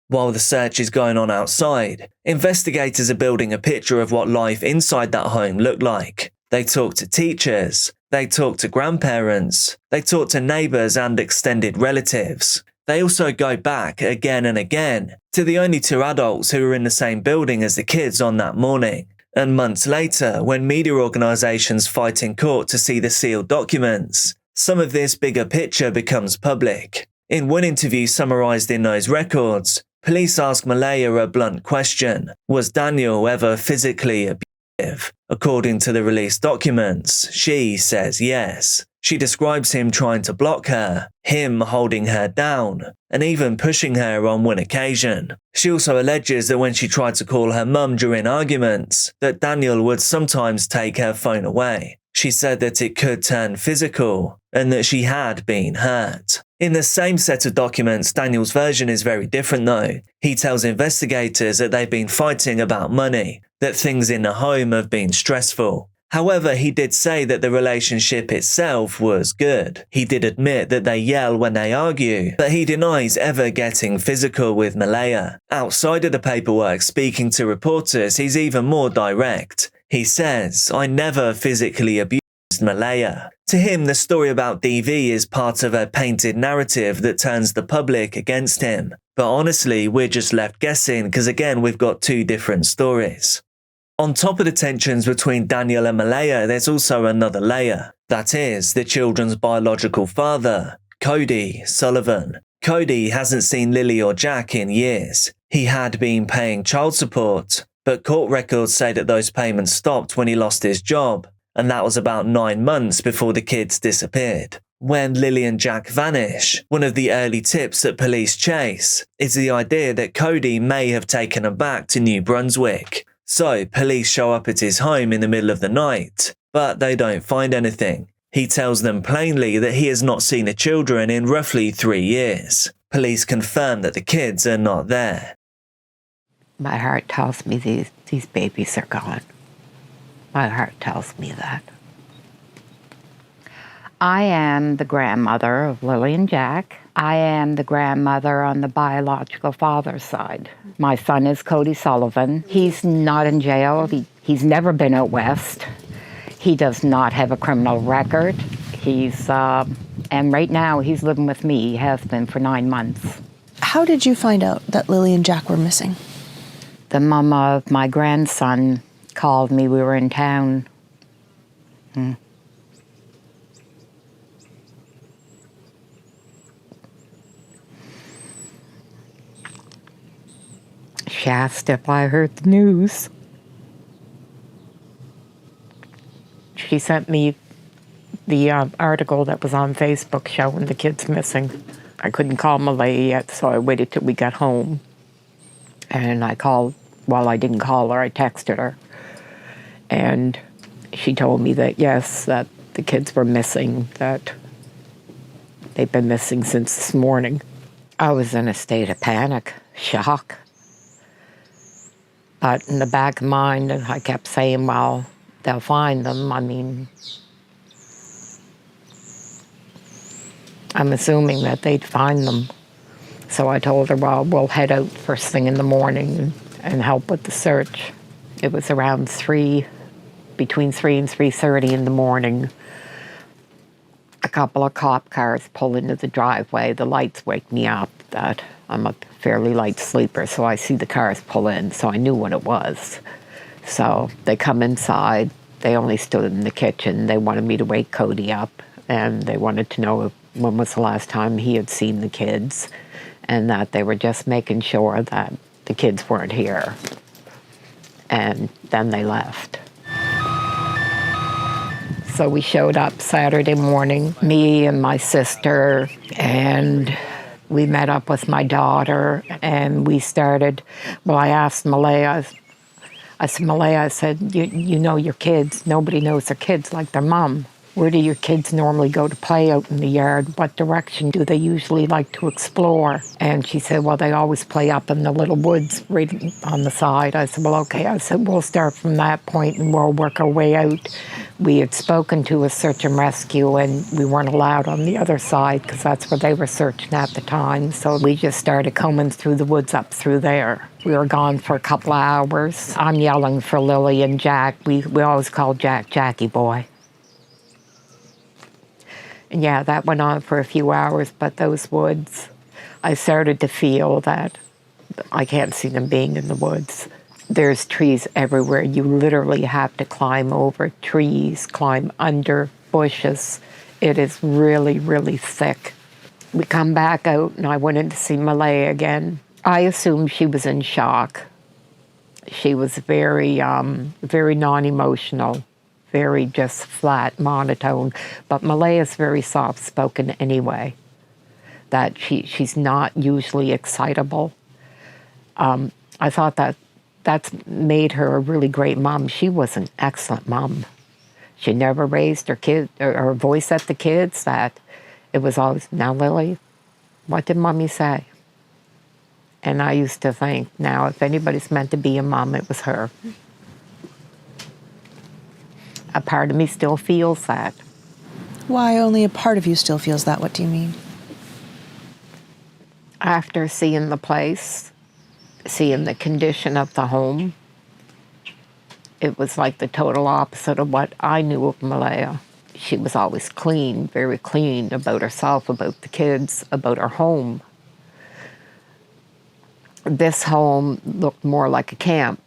While the search is going on outside, investigators are building a picture of what life inside that home looked like. They talk to teachers, they talk to grandparents, they talk to neighbours and extended relatives. They also go back again and again to the only 2 adults who were in the same building as the kids on that morning. And months later, when media organisations fight in court to see the sealed documents, some of this bigger picture becomes public. In one interview summarised in those records, police ask Malaya a blunt question. Was Daniel ever physically abusive? According to the released documents, she says yes. She describes him trying to block her, him holding her down, and even pushing her on one occasion. She also alleges that when she tried to call her mum during arguments, that Daniel would sometimes take her phone away. She said that it could turn physical, and that she had been hurt. In the same set of documents, Daniel's version is very different though. He tells investigators that they've been fighting about money, that things in the home have been stressful. However, he did say that the relationship itself was good. He did admit that they yell when they argue, but he denies ever getting physical with Malaya. Outside of the paperwork, speaking to reporters, he's even more direct. He says, "I never physically abused Malaya." To him, the story about DV is part of a painted narrative that turns the public against him. But honestly, we're just left guessing because again, we've got two different stories. On top of the tensions between Daniel and Malaya, there's also another layer. That is, the children's biological father, Cody Sullivan. Cody hasn't seen Lily or Jack in years. He had been paying child support, but court records say that those payments stopped when he lost his job, and that was about 9 months before the kids disappeared. When Lily and Jack vanish, one of the early tips that police chase is the idea that Cody may have taken them back to New Brunswick. So, police show up at his home in the middle of the night, but they don't find anything. He tells them plainly that he has not seen the children in roughly 3 years. Police confirm that the kids are not there. My heart tells me these babies are gone. My heart tells me that. I am the grandmother of Lily and Jack. I am the grandmother on the biological father's side. My son is Cody Sullivan. He's not in jail. He's never been out west. He does not have a criminal record. And right now he's living with me. He has been for 9 months. How did you find out that Lily and Jack were missing? The mom of my grandson called me. We were in town. She asked if I heard the news. She sent me the article that was on Facebook showing the kids missing. I couldn't call Malaya yet, so I waited till we got home. And I called, well, I didn't call her, I texted her. And she told me that, yes, that the kids were missing, that they've been missing since this morning. I was in a state of panic, shock. But in the back of my mind, I kept saying, well, they'll find them. I mean, I'm assuming that they'd find them. So I told her, well, we'll head out first thing in the morning and help with the search. It was around between 3 and 3:30 in the morning. A couple of cop cars pull into the driveway. The lights wake me up that I'm a fairly light sleeper, so I see the cars pull in, so I knew what it was. So they come inside. They only stood in the kitchen. They wanted me to wake Cody up, and they wanted to know when was the last time he had seen the kids, and that they were just making sure that the kids weren't here. And then they left. So we showed up Saturday morning, me and my sister, and we met up with my daughter, and we started, well, I asked Malaya, I said, Malaya, I said, you know your kids. Nobody knows their kids like their mom. Where do your kids normally go to play out in the yard? What direction do they usually like to explore? And she said, well, they always play up in the little woods right on the side. I said, well, okay. I said, we'll start from that point and we'll work our way out. We had spoken to a search and rescue, and we weren't allowed on the other side because that's where they were searching at the time. So we just started combing through the woods up through there. We were gone for a couple of hours. I'm yelling for Lily and Jack. We always called Jack Jackie Boy. And yeah, that went on for a few hours, but those woods, I started to feel that I can't see them being in the woods. There's trees everywhere. You literally have to climb over trees, climb under bushes. It is really, really thick. We come back out, and I went in to see Malaya again. I assumed she was in shock. She was very, very non-emotional. Very just flat, monotone. But Malaya's very soft-spoken anyway. That she's not usually excitable. I thought that's made her a really great mom. She was an excellent mom. She never raised her kid or voice at the kids. That it was always, now Lily, What did Mommy say? And I used to think, now, if anybody's meant to be a mom, it was her. A part of me still feels that. Why only a part of you still feels that? What do you mean? After seeing the place, seeing the condition of the home, it was like the total opposite of what I knew of Malaya. She was always clean, very clean about herself, about the kids, about her home. This home looked more like a camp.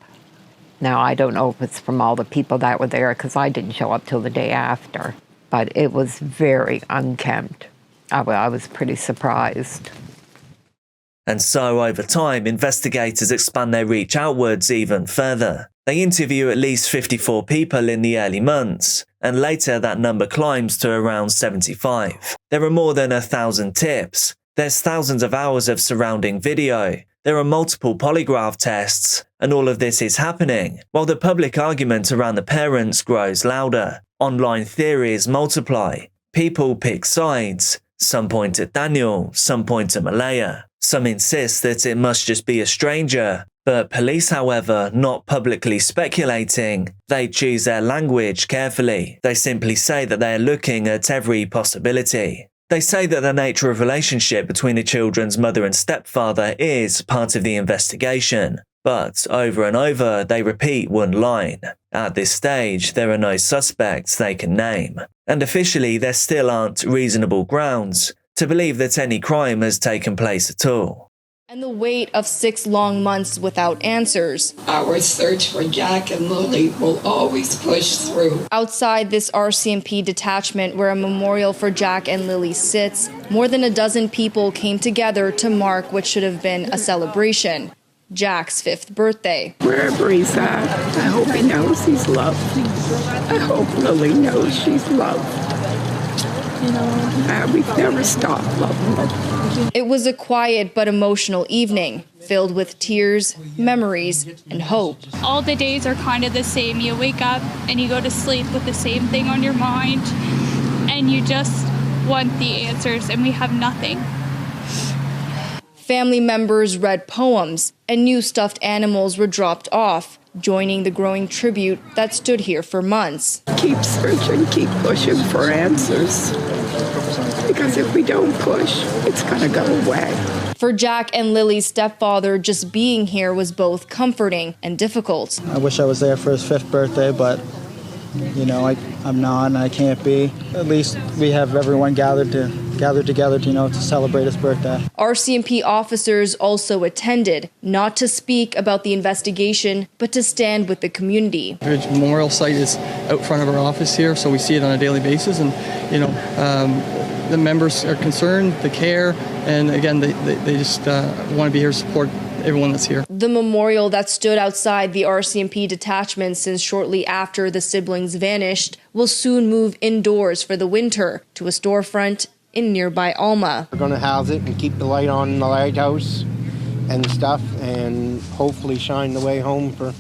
Now, I don't know if it's from all the people that were there, because I didn't show up till the day after, but it was very unkempt. I was pretty surprised. And so, over time, investigators expand their reach outwards even further. They interview at least 54 people in the early months, and later that number climbs to around 75. There are more than 1,000 tips. There's thousands of hours of surrounding video. There are multiple polygraph tests, and all of this is happening while the public argument around the parents grows louder. Online theories multiply. People pick sides. Some point at Daniel, some point at Malaya. Some insist that it must just be a stranger. But police, however, not publicly speculating, they choose their language carefully. They simply say that they are looking at every possibility. They say that the nature of relationship between the children's mother and stepfather is part of the investigation. But over and over, they repeat one line. At this stage, there are no suspects they can name. And officially, there still aren't reasonable grounds to believe that any crime has taken place at all. And the wait of 6 long months without answers. Our search for Jack and Lily will always push through. Outside this RCMP detachment where a memorial for Jack and Lily sits, more than a dozen people came together to mark what should have been a celebration. Jack's 5th birthday. Wherever he's at, I hope he knows he's loved. I hope Lily knows she's loved. We've never stopped loving her. It was a quiet but emotional evening, filled with tears, memories, and hope. All the days are kind of the same. You wake up and you go to sleep with the same thing on your mind, and you just want the answers, and we have nothing. Family members read poems, and new stuffed animals were dropped off, joining the growing tribute that stood here for months. Keep searching, keep pushing for answers. Because if we don't push, it's going to go away. For Jack and Lily's stepfather, just being here was both comforting and difficult. I wish I was there for his 5th birthday, but, I'm not and I can't be. At least we have everyone gathered together to celebrate his birthday. RCMP officers also attended, not to speak about the investigation, but to stand with the community. The memorial site is out front of our office here, so we see it on a daily basis, and, the members are concerned, the care, and again, they just want to be here to support everyone that's here. The memorial that stood outside the RCMP detachment since shortly after the siblings vanished will soon move indoors for the winter to a storefront in nearby Alma. We're going to house it and keep the light on in the lighthouse and stuff, and hopefully shine the way home for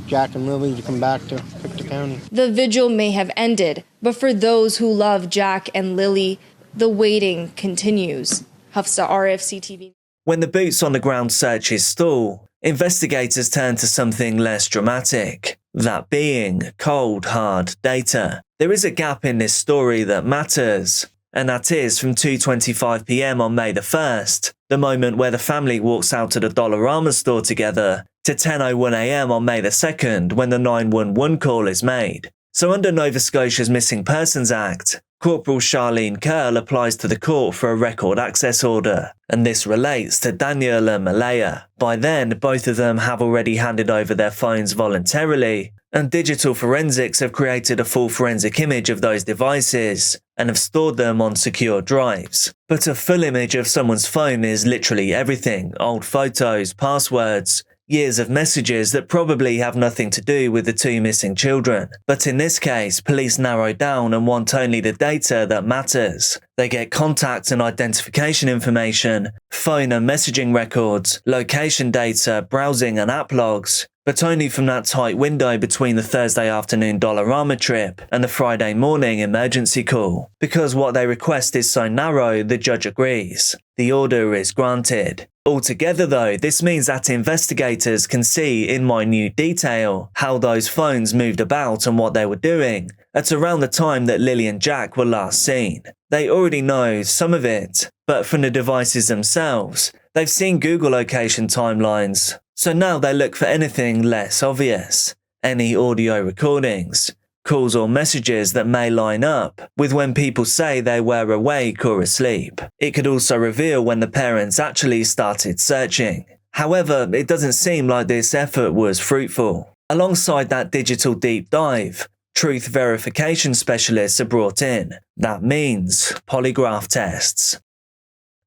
Jack and Lily to come back to Pictou County. The vigil may have ended, but for those who love Jack and Lily, the waiting continues. Hafsa, RFC-TV. When the boots on the ground searches stall, investigators turn to something less dramatic, that being cold, hard data. There is a gap in this story that matters, and that is from 2:25 p.m. on May the 1st, the moment where the family walks out to the Dollarama store together, to 10:01 a.m. on May the 2nd, when the 911 call is made. So under Nova Scotia's Missing Persons Act, Corporal Charlene Curl applies to the court for a record access order, and this relates to Daniel and Malaya. By then, both of them have already handed over their phones voluntarily, and digital forensics have created a full forensic image of those devices, and have stored them on secure drives. But a full image of someone's phone is literally everything: old photos, passwords, years of messages that probably have nothing to do with the 2 missing children. But in this case, police narrow down and want only the data that matters. They get contact and identification information, phone and messaging records, location data, browsing and app logs, but only from that tight window between the Thursday afternoon Dollarama trip and the Friday morning emergency call. Because what they request is so narrow, the judge agrees. The order is granted. Altogether though, this means that investigators can see in minute detail how those phones moved about and what they were doing at around the time that Lily and Jack were last seen. They already know some of it, but from the devices themselves, they've seen Google location timelines, so now they look for anything less obvious. Any audio recordings, calls or messages that may line up with when people say they were awake or asleep. It could also reveal when the parents actually started searching. However, it doesn't seem like this effort was fruitful. Alongside that digital deep dive, truth verification specialists are brought in. That means polygraph tests.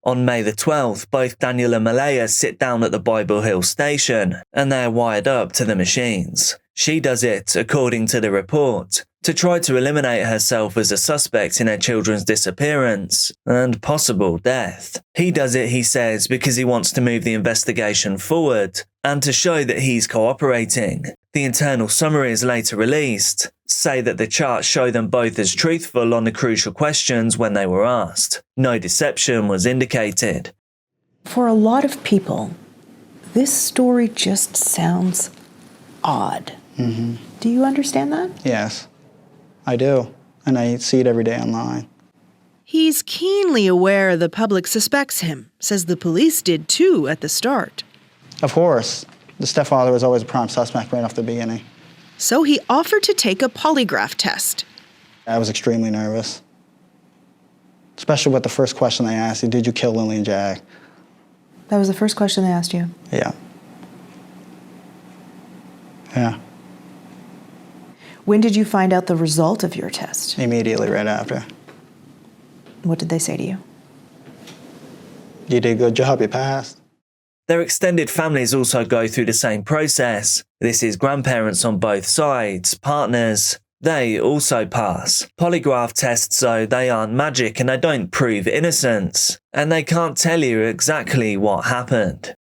On May the 12th, both Daniel and Malaya sit down at the Bible Hill station and they're wired up to the machines. She does it, according to the report, to try to eliminate herself as a suspect in her children's disappearance and possible death. He does it, he says, because he wants to move the investigation forward and to show that he's cooperating. The internal summaries later released say that the charts show them both as truthful on the crucial questions when they were asked. No deception was indicated. For a lot of people, this story just sounds odd. Mm-hmm. Do you understand that? Yes, I do. And I see it every day online. He's keenly aware the public suspects him, says the police did too at the start. Of course. The stepfather was always a prime suspect right off the beginning. So he offered to take a polygraph test. I was extremely nervous. Especially with the first question they asked you, did you kill Lily and Jack? That was the first question they asked you? Yeah. Yeah. When did you find out the result of your test? Immediately right after. What did they say to you? You did a good job, you passed. Their extended families also go through the same process. This is grandparents on both sides, partners. They also pass. Polygraph tests, though, they aren't magic and they don't prove innocence. And they can't tell you exactly what happened.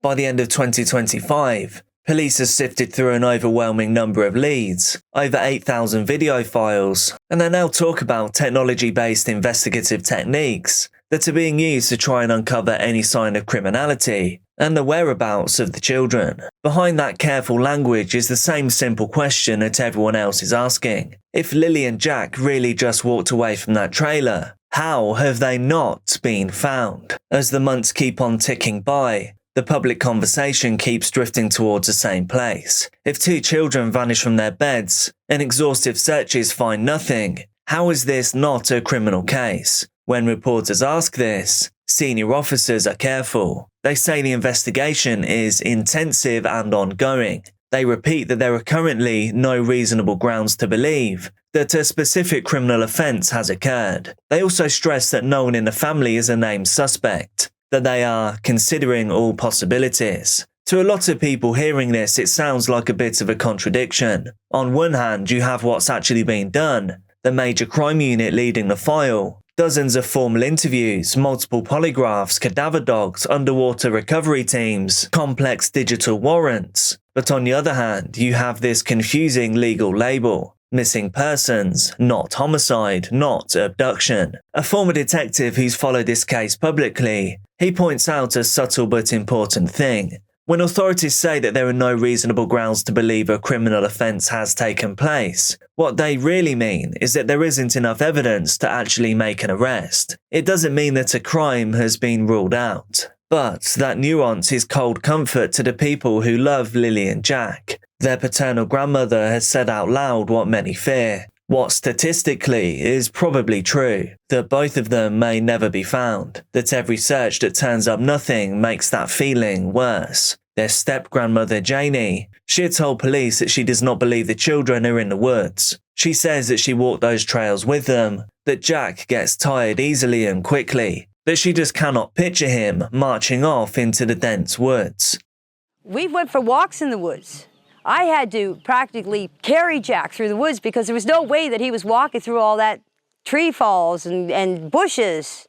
By the end of 2025, police have sifted through an overwhelming number of leads, over 8,000 video files, and they now talk about technology-based investigative techniques that are being used to try and uncover any sign of criminality and the whereabouts of the children. Behind that careful language is the same simple question that everyone else is asking. If Lily and Jack really just walked away from that trailer, how have they not been found? As the months keep on ticking by, the public conversation keeps drifting towards the same place. If two children vanish from their beds and exhaustive searches find nothing, how is this not a criminal case? When reporters ask this, senior officers are careful. They say the investigation is intensive and ongoing. They repeat that there are currently no reasonable grounds to believe that a specific criminal offence has occurred. They also stress that no one in the family is a named suspect, that they are considering all possibilities. To a lot of people hearing this, it sounds like a bit of a contradiction. On one hand, you have what's actually been done, the major crime unit leading the file, dozens of formal interviews, multiple polygraphs, cadaver dogs, underwater recovery teams, complex digital warrants. But on the other hand, you have this confusing legal label. Missing persons, not homicide, not abduction. A former detective who's followed this case publicly, he points out a subtle but important thing. When authorities say that there are no reasonable grounds to believe a criminal offence has taken place, what they really mean is that there isn't enough evidence to actually make an arrest. It doesn't mean that a crime has been ruled out. But that nuance is cold comfort to the people who love Lily and Jack. Their paternal grandmother has said out loud what many fear. What statistically is probably true, that both of them may never be found, that every search that turns up nothing makes that feeling worse. Their step-grandmother Janie, she had told police that she does not believe the children are in the woods. She says that she walked those trails with them, that Jack gets tired easily and quickly, that she just cannot picture him marching off into the dense woods. We went for walks in the woods. I had to practically carry Jack through the woods because there was no way that he was walking through all that tree falls and bushes.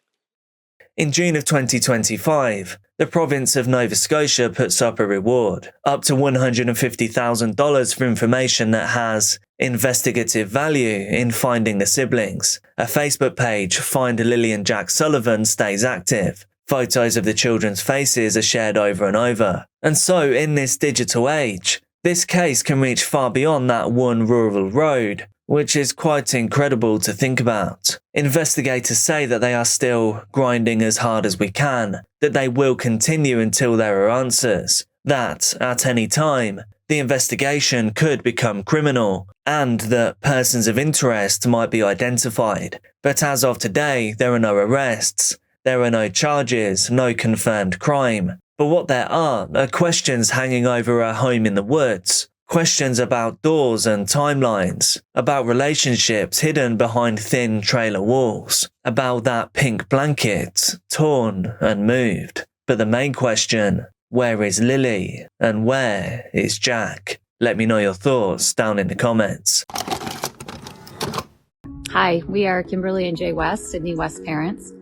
In June of 2025, The province of Nova Scotia puts up a reward, up to $150,000 for information that has investigative value in finding the siblings. A Facebook page, Find Lily and Jack Sullivan, stays active. Photos of the children's faces are shared over and over. And so, in this digital age, this case can reach far beyond that one rural road, which is quite incredible to think about. Investigators say that they are still grinding as hard as we can, that they will continue until there are answers, that, at any time, the investigation could become criminal, and that persons of interest might be identified. But as of today, there are no arrests, there are no charges, no confirmed crime. But what there are questions hanging over a home in the woods. Questions about doors and timelines, about relationships hidden behind thin trailer walls, about that pink blanket, torn and moved. But the main question, where is Lily and where is Jack? Let me know your thoughts down in the comments. Hi, we are Kimberly and Jay West, Sydney West parents.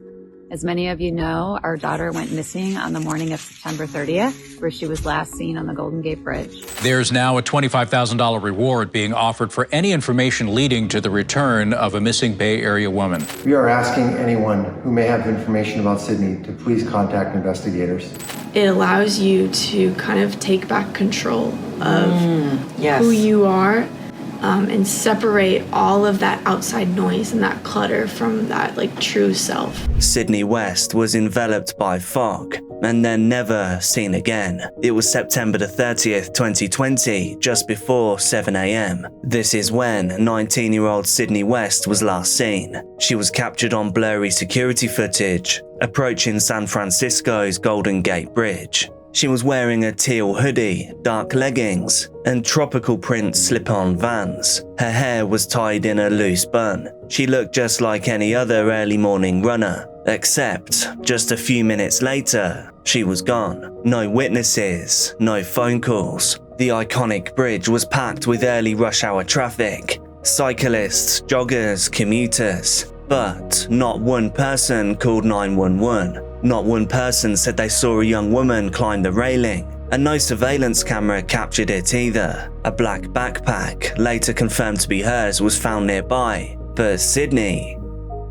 As many of you know, our daughter went missing on the morning of September 30th, where she was last seen on the Golden Gate Bridge. There's now a $25,000 reward being offered for any information leading to the return of a missing Bay Area woman. We are asking anyone who may have information about Sydney to please contact investigators. It allows you to kind of take back control of who you are. And separate all of that outside noise and that clutter from that true self. Sydney West was enveloped by fog and then never seen again. It was September the 30th, 2020, just before 7 a.m. This is when 19-year-old Sydney West was last seen. She was captured on blurry security footage approaching San Francisco's Golden Gate Bridge. She was wearing a teal hoodie, dark leggings, and tropical print slip-on Vans. Her hair was tied in a loose bun. She looked just like any other early morning runner, except just a few minutes later, she was gone. No witnesses, no phone calls. The iconic bridge was packed with early rush hour traffic, cyclists, joggers, commuters. But not one person called 911. Not one person said they saw a young woman climb the railing, and no surveillance camera captured it either. A black backpack, later confirmed to be hers, was found nearby, but Sydney,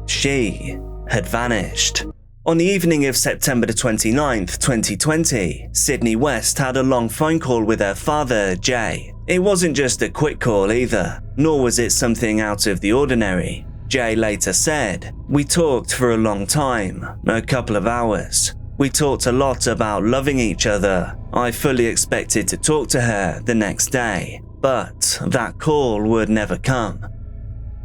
she had vanished. On the evening of September 29th, 2020, Sydney West had a long phone call with her father, Jay. It wasn't just a quick call either, nor was it something out of the ordinary. Jay later said, "We talked for a long time, a couple of hours. We talked a lot about loving each other. I fully expected to talk to her the next day, but that call would never come."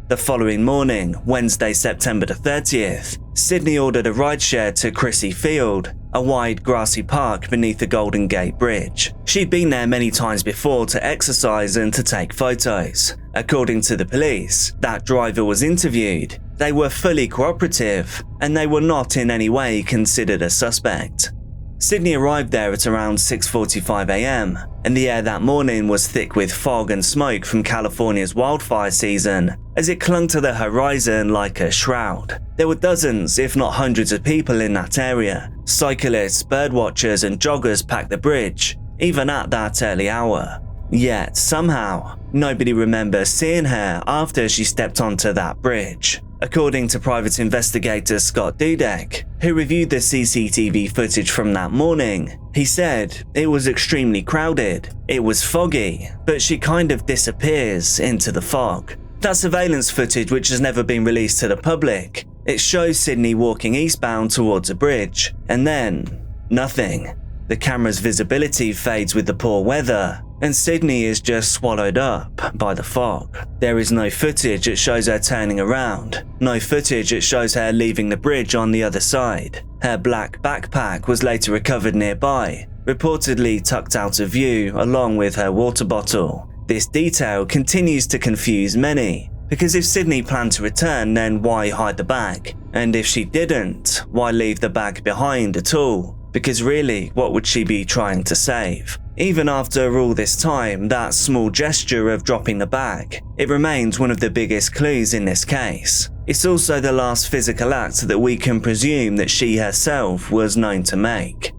The following morning, Wednesday, September the 30th, Sydney ordered a rideshare to Crissy Field, a wide grassy park beneath the Golden Gate Bridge. She'd been there many times before to exercise and to take photos. According to the police, that driver was interviewed. They were fully cooperative, and they were not in any way considered a suspect. Sydney arrived there at around 6:45 a.m, and the air that morning was thick with fog and smoke from California's wildfire season, as it clung to the horizon like a shroud. There were dozens, if not hundreds of people in that area. Cyclists, birdwatchers, and joggers packed the bridge, even at that early hour. Yet, somehow, nobody remembers seeing her after she stepped onto that bridge. According to private investigator Scott Dudek, who reviewed the CCTV footage from that morning, he said it was extremely crowded, it was foggy, but she kind of disappears into the fog. That surveillance footage, which has never been released to the public, it shows Sydney walking eastbound towards a bridge, and then nothing. The camera's visibility fades with the poor weather, and Sydney is just swallowed up by the fog. There is no footage that shows her turning around, no footage that shows her leaving the bridge on the other side. Her black backpack was later recovered nearby, reportedly tucked out of view along with her water bottle. This detail continues to confuse many, because if Sydney planned to return, then why hide the bag? And if she didn't, why leave the bag behind at all? Because really, what would she be trying to save? Even after all this time, that small gesture of dropping the bag, it remains one of the biggest clues in this case. It's also the last physical act that we can presume that she herself was known to make.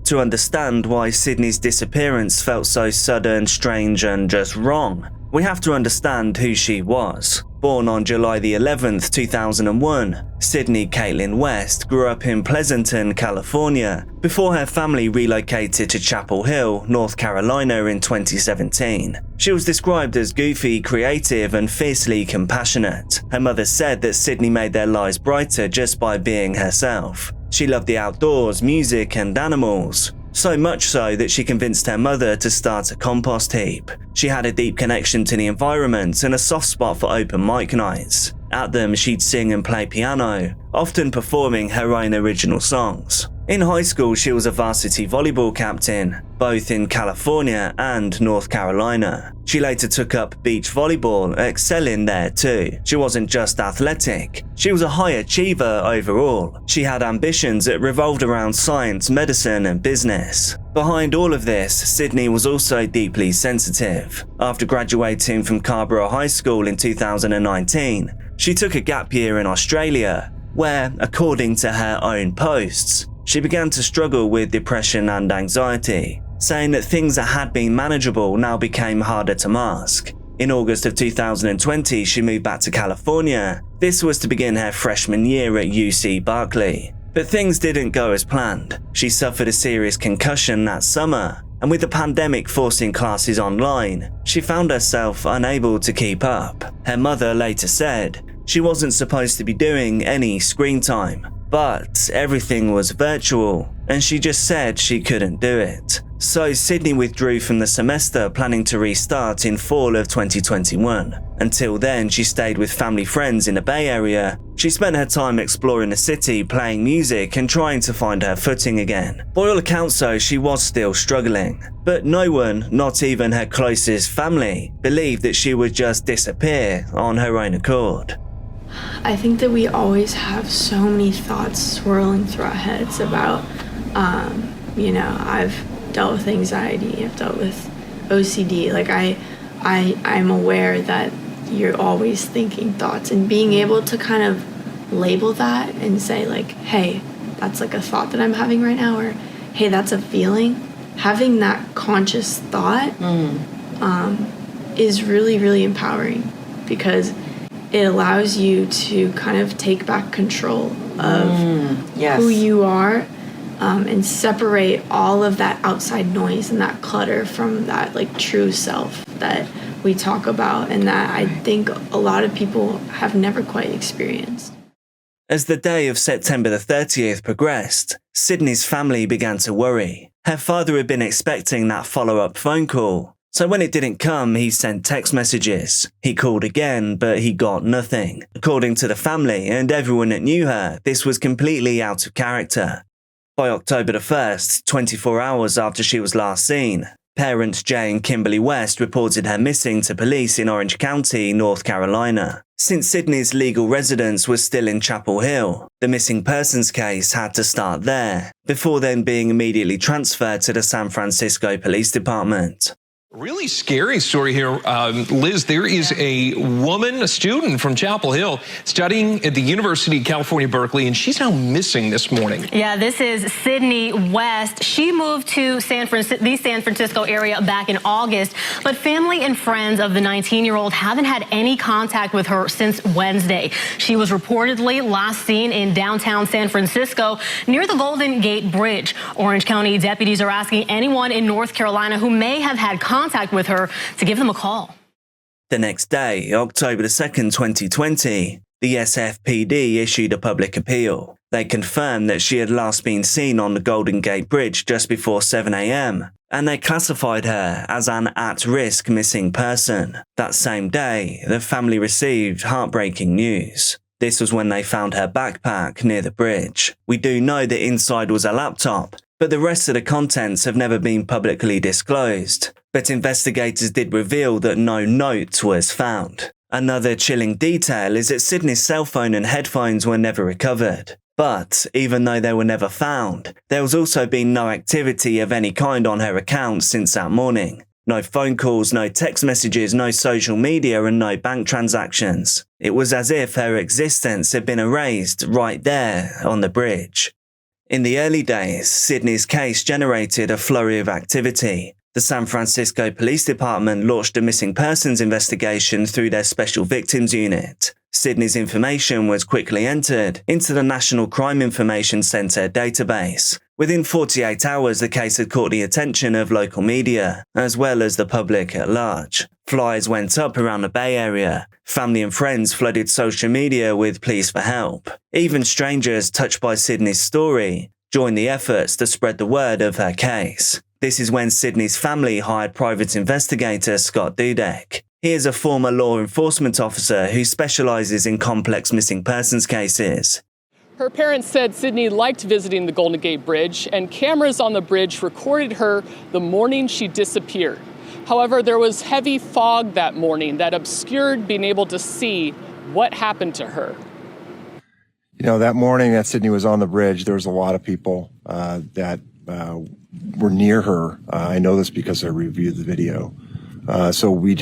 To understand why Sydney's disappearance felt so sudden, strange, and just wrong, we have to understand who she was. Born on July the 11th, 2001, Sydney Caitlin West grew up in Pleasanton, California, before her family relocated to Chapel Hill, North Carolina in 2017. She was described as goofy, creative, and fiercely compassionate. Her mother said that Sydney made their lives brighter just by being herself. She loved the outdoors, music, and animals. So much so that she convinced her mother to start a compost heap. She had a deep connection to the environment and a soft spot for open mic nights. At them, she'd sing and play piano, often performing her own original songs. In high school, she was a varsity volleyball captain, both in California and North Carolina. She later took up beach volleyball, excelling there too. She wasn't just athletic, she was a high achiever overall. She had ambitions that revolved around science, medicine, and business. Behind all of this, Sydney was also deeply sensitive. After graduating from Scarborough High School in 2019, she took a gap year in Australia, where, according to her own posts, she began to struggle with depression and anxiety, saying that things that had been manageable now became harder to mask. In August of 2020, she moved back to California. This was to begin her freshman year at UC Berkeley. But things didn't go as planned. She suffered a serious concussion that summer, and with the pandemic forcing classes online, she found herself unable to keep up. Her mother later said she wasn't supposed to be doing any screen time, but everything was virtual, and she just said she couldn't do it. So Sydney withdrew from the semester, planning to restart in fall of 2021. Until then, she stayed with family friends in the Bay Area. She spent her time exploring the city, playing music, and trying to find her footing again. By all accounts though, she was still struggling. But no one, not even her closest family, believed that she would just disappear on her own accord. I think that we always have so many thoughts swirling through our heads about, I've dealt with anxiety, I've dealt with OCD. Like I'm aware that you're always thinking thoughts, and being able to kind of label that and say like, hey, that's like a thought that I'm having right now, or hey, that's a feeling. Having that conscious thought is really, really empowering, because it allows you to kind of take back control of who you are, and separate all of that outside noise and that clutter from that like true self that we talk about, and that I think a lot of people have never quite experienced. As the day of September the 30th progressed, Sydney's family began to worry. Her father had been expecting that follow-up phone call. So when it didn't come, he sent text messages. He called again, but he got nothing. According to the family and everyone that knew her, this was completely out of character. By October the 1st, 24 hours after she was last seen, parents Jay and Kimberly West reported her missing to police in Orange County, North Carolina. Since Sydney's legal residence was still in Chapel Hill, the missing persons case had to start there, before then being immediately transferred to the San Francisco Police Department. Really scary story here, Liz. There is a woman, a student from Chapel Hill, studying at the University of California, Berkeley, and she's now missing this morning. Yeah, this is Sydney West. She moved to the San Francisco area back in August, but family and friends of the 19-year-old haven't had any contact with her since Wednesday. She was reportedly last seen in downtown San Francisco near the Golden Gate Bridge. Orange County deputies are asking anyone in North Carolina who may have had contact with her to give them a call. The next day, October 2nd, 2020, the SFPD issued a public appeal. They confirmed that she had last been seen on the Golden Gate Bridge just before 7 a.m, and they classified her as an at-risk missing person. That same day, the family received heartbreaking news. This was when they found her backpack near the bridge. We do know that inside was a laptop, but the rest of the contents have never been publicly disclosed. But investigators did reveal that no note was found. Another chilling detail is that Sydney's cell phone and headphones were never recovered. But even though they were never found, there was also been no activity of any kind on her account since that morning. No phone calls, no text messages, no social media, and no bank transactions. It was as if her existence had been erased right there on the bridge. In the early days, Sydney's case generated a flurry of activity. The San Francisco Police Department launched a missing persons investigation through their Special Victims Unit. Sydney's information was quickly entered into the National Crime Information Center database. Within 48 hours, the case had caught the attention of local media, as well as the public at large. Flyers went up around the Bay Area. Family and friends flooded social media with pleas for help. Even strangers touched by Sydney's story joined the efforts to spread the word of her case. This is when Sydney's family hired private investigator Scott Dudek. He is a former law enforcement officer who specializes in complex missing persons cases. Her parents said Sydney liked visiting the Golden Gate Bridge, and cameras on the bridge recorded her the morning she disappeared. However, there was heavy fog that morning that obscured being able to see what happened to her. You know, that morning that Sydney was on the bridge, there was a lot of people that were near her. I know this because I reviewed the video. So we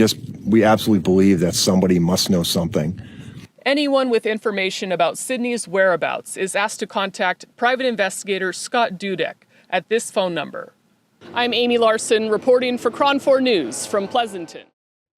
absolutely believe that somebody must know something. Anyone with information about Sydney's whereabouts is asked to contact private investigator Scott Dudek at this phone number. I'm Amy Larson reporting for Cron 4 News from Pleasanton.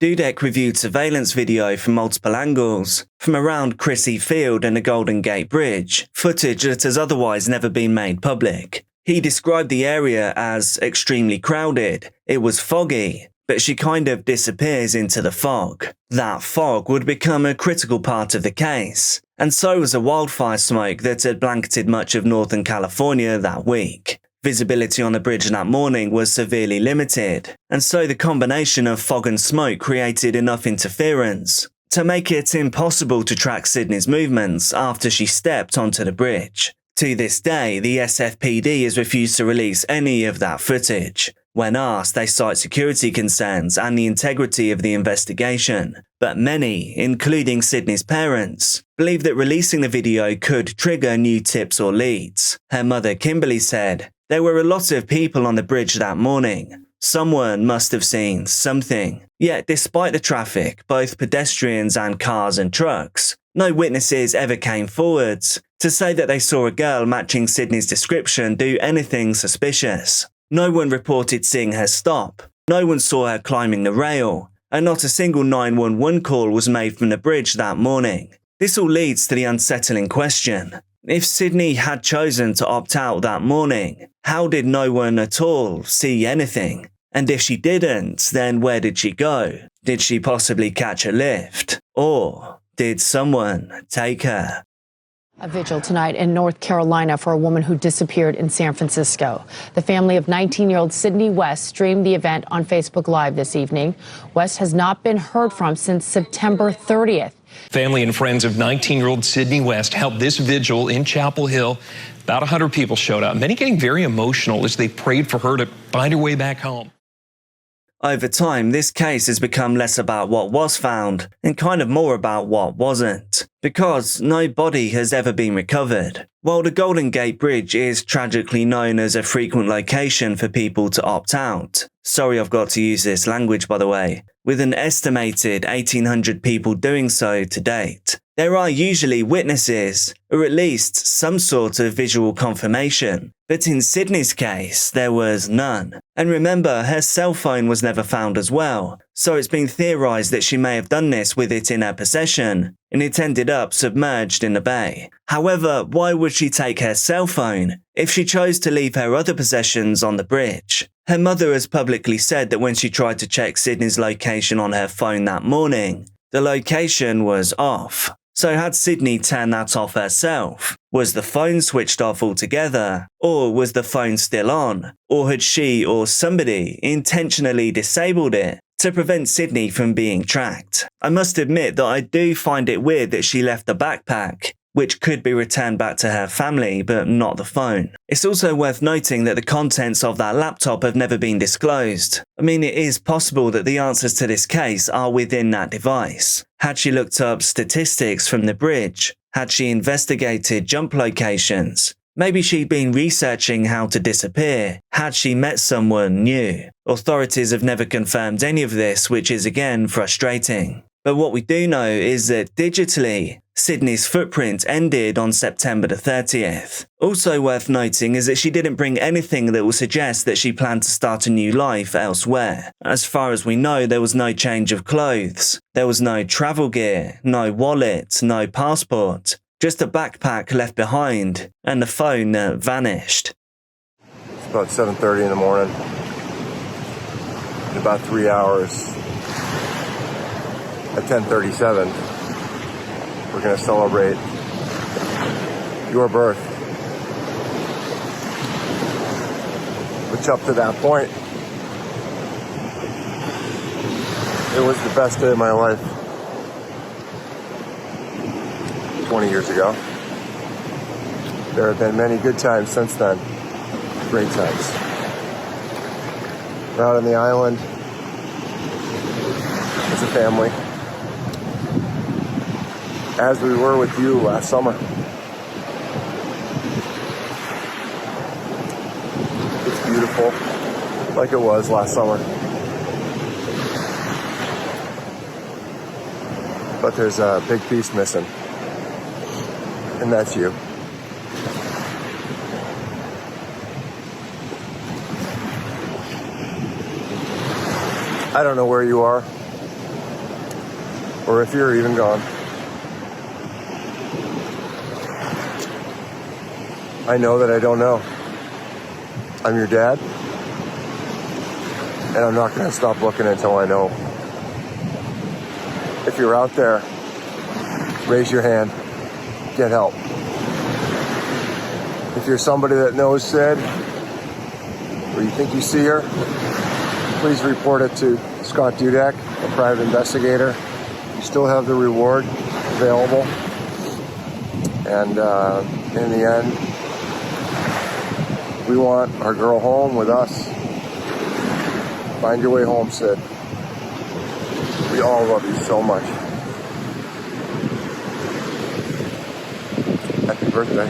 Dudek reviewed surveillance video from multiple angles, from around Crissy Field and the Golden Gate Bridge, footage that has otherwise never been made public. He described the area as extremely crowded. It was foggy, but she kind of disappears into the fog. That fog would become a critical part of the case, and so was a wildfire smoke that had blanketed much of Northern California that week. Visibility on the bridge that morning was severely limited, and so the combination of fog and smoke created enough interference to make it impossible to track Sydney's movements after she stepped onto the bridge. To this day, the SFPD has refused to release any of that footage. When asked, they cite security concerns and the integrity of the investigation. But many, including Sydney's parents, believe that releasing the video could trigger new tips or leads. Her mother, Kimberly, said, "There were a lot of people on the bridge that morning. Someone must have seen something. Yet, despite the traffic, both pedestrians and cars and trucks, no witnesses ever came forwards to say that they saw a girl matching Sydney's description do anything suspicious. No one reported seeing her stop. No one saw her climbing the rail, and not a single 911 call was made from the bridge that morning." This all leads to the unsettling question. If Sydney had chosen to opt out that morning, how did no one at all see anything? And if she didn't, then where did she go? Did she possibly catch a lift? Or did someone take her? A vigil tonight in North Carolina for a woman who disappeared in San Francisco. The family of 19-year-old Sydney West streamed the event on Facebook Live this evening. West has not been heard from since September 30th. Family and friends of 19-year-old Sydney West held this vigil in Chapel Hill. About 100 people showed up, many getting very emotional as they prayed for her to find her way back home. Over time, this case has become less about what was found and kind of more about what wasn't, because no body has ever been recovered. While the Golden Gate Bridge is tragically known as a frequent location for people to opt out, sorry I've got to use this language by the way, with an estimated 1,800 people doing so to date, there are usually witnesses, or at least some sort of visual confirmation. But in Sydney's case, there was none. And remember, her cell phone was never found as well, so it's been theorized that she may have done this with it in her possession, and it ended up submerged in the bay. However, why would she take her cell phone if she chose to leave her other possessions on the bridge? Her mother has publicly said that when she tried to check Sydney's location on her phone that morning, the location was off. So had Sydney turned that off herself? Was the phone switched off altogether? Or was the phone still on? Or had she or somebody intentionally disabled it to prevent Sydney from being tracked? I must admit that I do find it weird that she left the backpack, which could be returned back to her family, but not the phone. It's also worth noting that the contents of that laptop have never been disclosed. I mean, it is possible that the answers to this case are within that device. Had she looked up statistics from the bridge? Had she investigated jump locations? Maybe she'd been researching how to disappear. Had she met someone new? Authorities have never confirmed any of this, which is again frustrating. But what we do know is that digitally, Sydney's footprint ended on September the 30th. Also worth noting is that she didn't bring anything that will suggest that she planned to start a new life elsewhere. As far as we know, there was no change of clothes. There was no travel gear, no wallet, no passport. Just a backpack left behind, and the phone vanished. It's about 7:30 in the morning. In about 3 hours, at 10:37, we're going to celebrate your birth. Which up to that point, it was the best day of my life. 20 years ago. There have been many good times since then. Great times. We're out on the island as a family, as we were with you last summer. It's beautiful, like it was last summer. But there's a big piece missing, and that's you. I don't know where you are, or if you're even gone. I know that I don't know. I'm your dad, and I'm not going to stop looking until I know. If you're out there, raise your hand. Get help. If you're somebody that knows Sid, or you think you see her, please report it to Scott Dudek, a private investigator. You still have the reward available. And in the end, we want our girl home with us. Find your way home, Sid. We all love you so much. Happy birthday.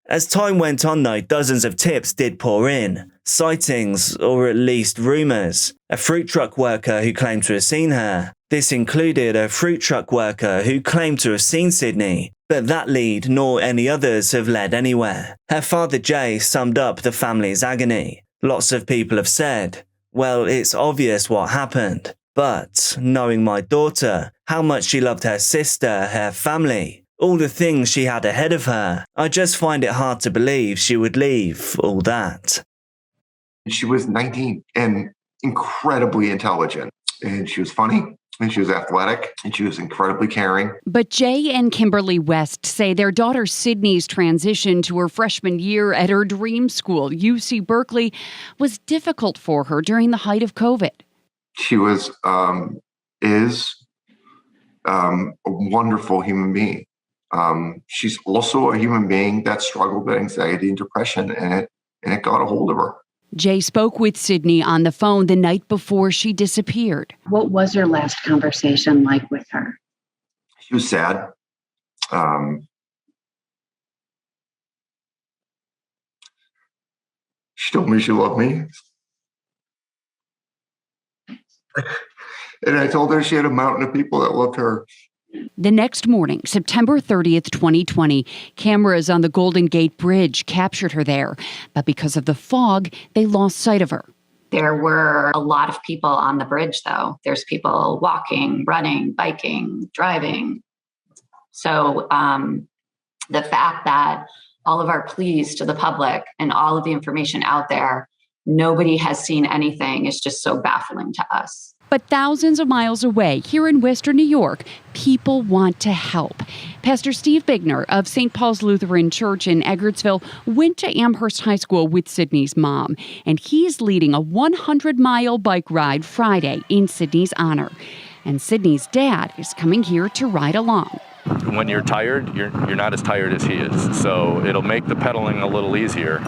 As time went on though, dozens of tips did pour in. Sightings, or at least rumours. A fruit truck worker who claimed to have seen her. This included a fruit truck worker who claimed to have seen Sydney, but that lead nor any others have led anywhere. Her father Jay summed up the family's agony. Lots of people have said, well, it's obvious what happened. But, knowing my daughter, how much she loved her sister, her family, all the things she had ahead of her, I just find it hard to believe she would leave all that. She was 19 and incredibly intelligent, and she was funny, and she was athletic, and she was incredibly caring. But Jay and Kimberly West say their daughter Sydney's transition to her freshman year at her dream school, UC Berkeley, was difficult for her during the height of COVID. She was, is a wonderful human being. She's also a human being that struggled with anxiety and depression, and it got a hold of her. Jay spoke with Sydney on the phone the night before she disappeared. What was your last conversation like with her? She was sad. She told me she loved me. And I told her she had a mountain of people that loved her. The next morning, September 30th, 2020, cameras on the Golden Gate Bridge captured her there. But because of the fog, they lost sight of her. There were a lot of people on the bridge, though. There's people walking, running, biking, driving. So the fact that all of our pleas to the public and all of the information out there, nobody has seen anything is just so baffling to us. But thousands of miles away, here in Western New York, people want to help. Pastor Steve Bigner of St. Paul's Lutheran Church in Eggertsville went to Amherst High School with Sydney's mom, and he's leading a 100-mile bike ride Friday in Sydney's honor. And Sydney's dad is coming here to ride along. When you're tired, you're not as tired as he is. So it'll make the pedaling a little easier,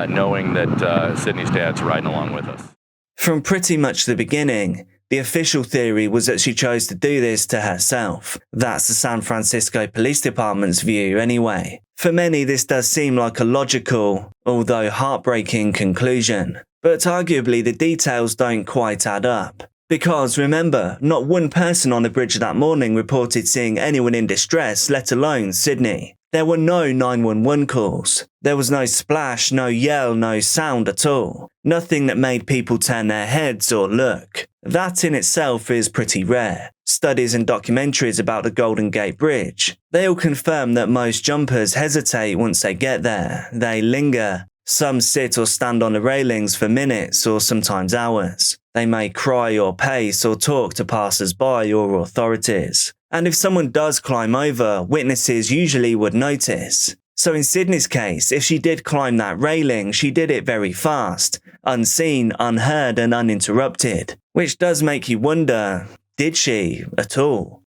knowing that Sydney's dad's riding along with us. From pretty much the beginning, the official theory was that she chose to do this to herself. That's the San Francisco Police Department's view anyway. For many, this does seem like a logical, although heartbreaking conclusion, but arguably the details don't quite add up. Because remember, not one person on the bridge that morning reported seeing anyone in distress, let alone Sydney. There were no 911 calls. There was no splash, no yell, no sound at all. Nothing that made people turn their heads or look. That in itself is pretty rare. Studies and documentaries about the Golden Gate Bridge, they all confirm that most jumpers hesitate once they get there. They linger. Some sit or stand on the railings for minutes or sometimes hours. They may cry or pace or talk to passers-by or authorities. And if someone does climb over, witnesses usually would notice. So in Sydney's case, if she did climb that railing, she did it very fast, unseen, unheard and uninterrupted. Which does make you wonder, did she at all?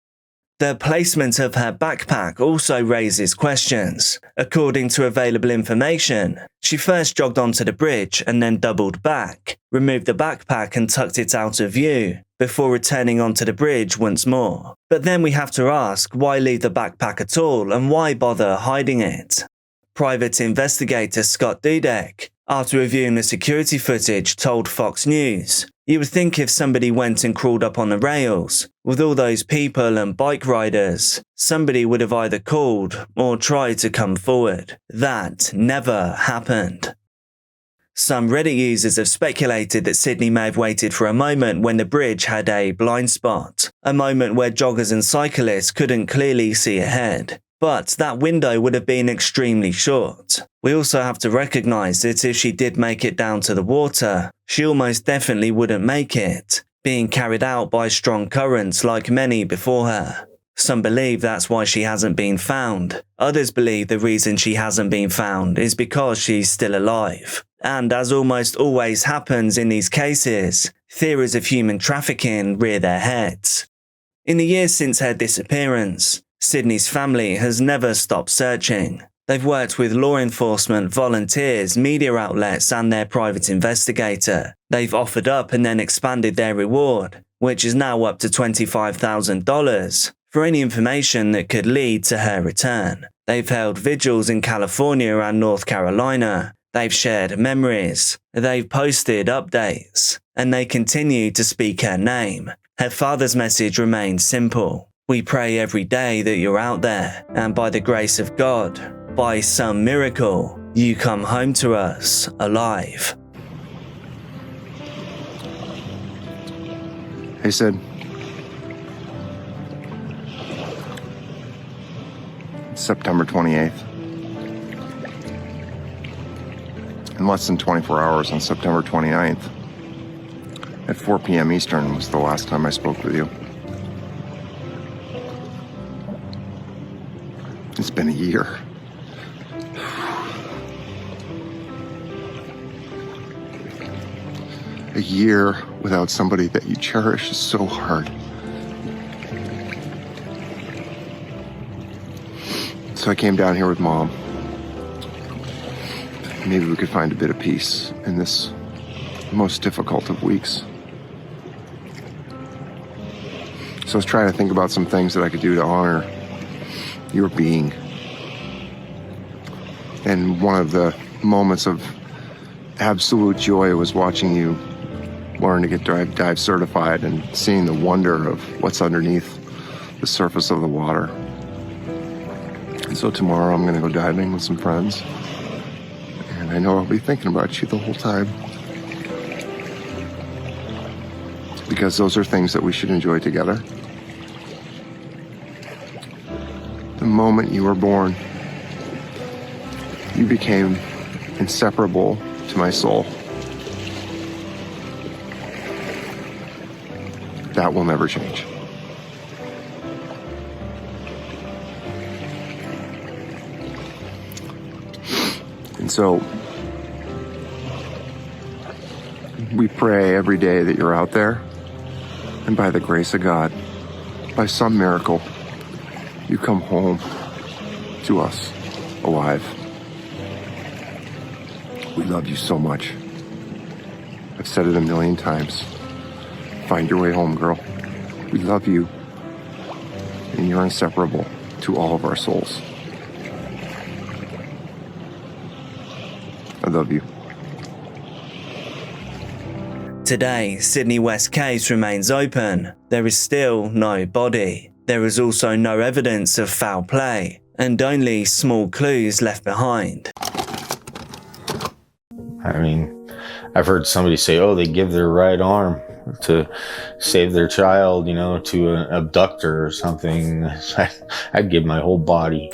The placement of her backpack also raises questions. According to available information, she first jogged onto the bridge and then doubled back, removed the backpack and tucked it out of view, before returning onto the bridge once more. But then we have to ask, why leave the backpack at all and why bother hiding it? Private investigator Scott Dudek, after reviewing the security footage, told Fox News, "You would think if somebody went and crawled up on the rails, with all those people and bike riders, somebody would have either called or tried to come forward. That never happened." Some Reddit users have speculated that Sydney may have waited for a moment when the bridge had a blind spot, a moment where joggers and cyclists couldn't clearly see ahead. But that window would have been extremely short. We also have to recognise that if she did make it down to the water, she almost definitely wouldn't make it, being carried out by strong currents like many before her. Some believe that's why she hasn't been found. Others believe the reason she hasn't been found is because she's still alive. And as almost always happens in these cases, theories of human trafficking rear their heads. In the years since her disappearance, Sydney's family has never stopped searching. They've worked with law enforcement, volunteers, media outlets and their private investigator. They've offered up and then expanded their reward, which is now up to $25,000, for any information that could lead to her return. They've held vigils in California and North Carolina. They've shared memories. They've posted updates. And they continue to speak her name. Her father's message remains simple. We pray every day that you're out there, and by the grace of God, by some miracle, you come home to us alive. Hey, Sid. It's September 28th. In less than 24 hours on September 29th, at 4 p.m. Eastern was the last time I spoke with you. It's been a year. A year without somebody that you cherish is so hard. So I came down here with Mom. Maybe we could find a bit of peace in this most difficult of weeks. So I was trying to think about some things that I could do to honor your being. And one of the moments of absolute joy was watching you learn to get dive certified and seeing the wonder of what's underneath the surface of the water. And so tomorrow I'm gonna go diving with some friends. And I know I'll be thinking about you the whole time. Because those are things that we should enjoy together. The moment you were born, you became inseparable to my soul. That will never change. And so, we pray every day that you're out there, and by the grace of God, by some miracle, you come home to us alive. We love you so much. I've said it a million times. Find your way home, girl. We love you, and you're inseparable to all of our souls. love you. Today, Sydney West case remains open. There is still no body. There is also no evidence of foul play, and only small clues left behind. I mean, I've heard somebody say, oh, they give their right arm to save their child, to an abductor or something. I'd give my whole body.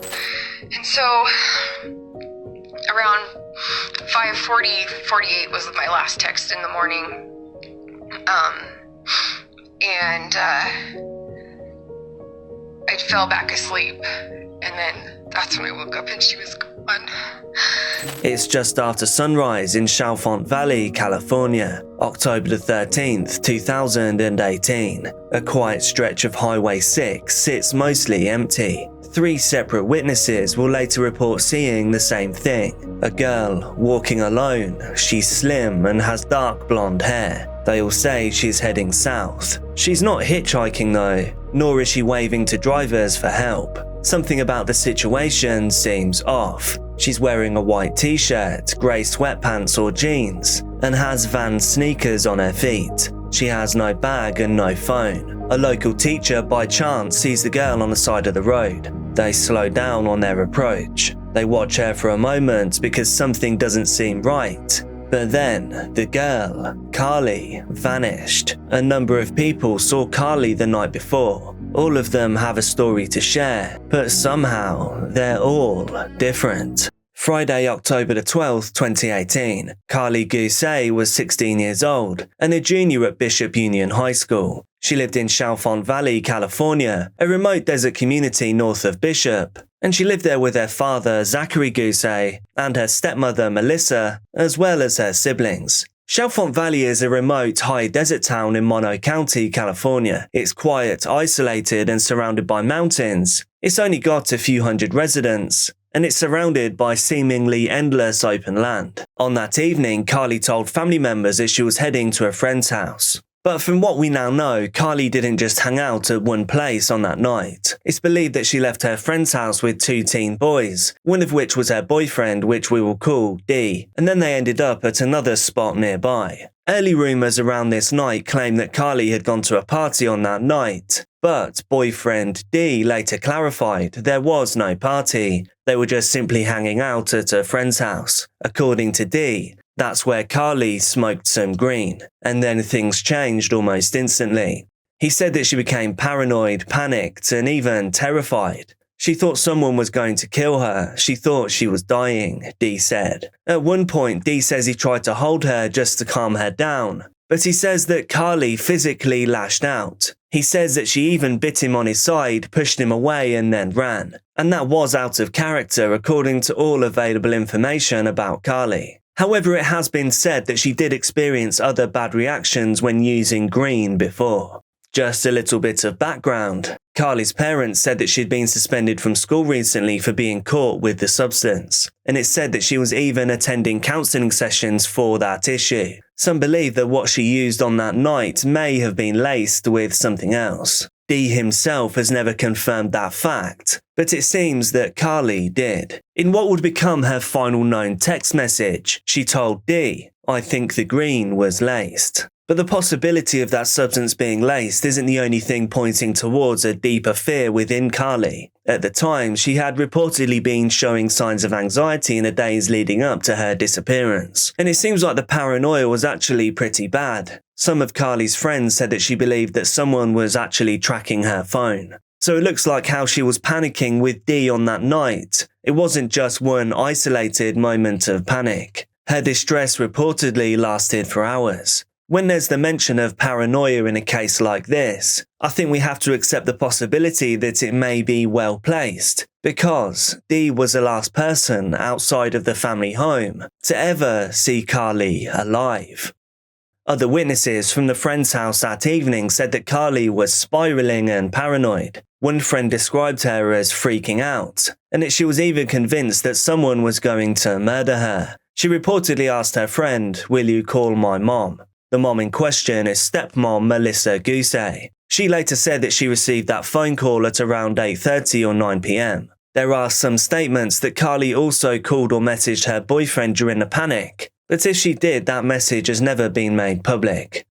And so, around 5:48 was my last text in the morning. And I fell back asleep, and then that's when I woke up and she was gone. It's just after sunrise in Chalfont Valley, California, October the 13th, 2018. A quiet stretch of Highway 6 sits mostly empty. 3 separate witnesses will later report seeing the same thing. A girl walking alone. She's slim and has dark blonde hair. They all say she's heading south. She's not hitchhiking though, nor is she waving to drivers for help. Something about the situation seems off. She's wearing a white t-shirt, grey sweatpants or jeans, and has Vans sneakers on her feet. She has no bag and no phone. A local teacher by chance sees the girl on the side of the road. They slow down on their approach. They watch her for a moment because something doesn't seem right. But then, the girl, Carly, vanished. A number of people saw Carly the night before. All of them have a story to share, but somehow they're all different. Friday, October the 12th, 2018, Carly Guusay was 16 years old and a junior at Bishop Union High School. She lived in Chalfont Valley, California, a remote desert community north of Bishop, and she lived there with her father, Zachary Guusay, and her stepmother, Melissa, as well as her siblings. Chalfont Valley is a remote, high desert town in Mono County, California. It's quiet, isolated, and surrounded by mountains. It's only got a few hundred residents, and it's surrounded by seemingly endless open land. On that evening, Carly told family members that she was heading to a friend's house. But from what we now know, Carly didn't just hang out at one place on that night. It's believed that she left her friend's house with 2 teen boys, one of which was her boyfriend, which we will call D, and then they ended up at another spot nearby. Early rumours around this night claim that Carly had gone to a party on that night, but boyfriend D later clarified there was no party. They were just simply hanging out at a friend's house. According to D, that's where Carly smoked some green, and then things changed almost instantly. He said that she became paranoid, panicked, and even terrified. She thought someone was going to kill her. She thought she was dying, D said. At one point, D says he tried to hold her just to calm her down, but he says that Carly physically lashed out. He says that she even bit him on his side, pushed him away, and then ran. And that was out of character according to all available information about Carly. However, it has been said that she did experience other bad reactions when using green before. Just a little bit of background. Carly's parents said that she'd been suspended from school recently for being caught with the substance, and it's said that she was even attending counselling sessions for that issue. Some believe that what she used on that night may have been laced with something else. D himself has never confirmed that fact, but it seems that Carly did. In what would become her final known text message, she told D, "I think the green was laced." But the possibility of that substance being laced isn't the only thing pointing towards a deeper fear within Carly. At the time, she had reportedly been showing signs of anxiety in the days leading up to her disappearance, and it seems like the paranoia was actually pretty bad. Some of Carly's friends said that she believed that someone was actually tracking her phone. So it looks like how she was panicking with D on that night. It wasn't just one isolated moment of panic. Her distress reportedly lasted for hours. When there's the mention of paranoia in a case like this, I think we have to accept the possibility that it may be well placed, because D was the last person outside of the family home to ever see Carly alive. Other witnesses from the friend's house that evening said that Carly was spiraling and paranoid. One friend described her as freaking out, and that she was even convinced that someone was going to murder her. She reportedly asked her friend, "Will you call my mom?" The mom in question is stepmom Melissa Guusay. She later said that she received that phone call at around 8:30 or 9 p.m. There are some statements that Carly also called or messaged her boyfriend during the panic, but if she did, that message has never been made public.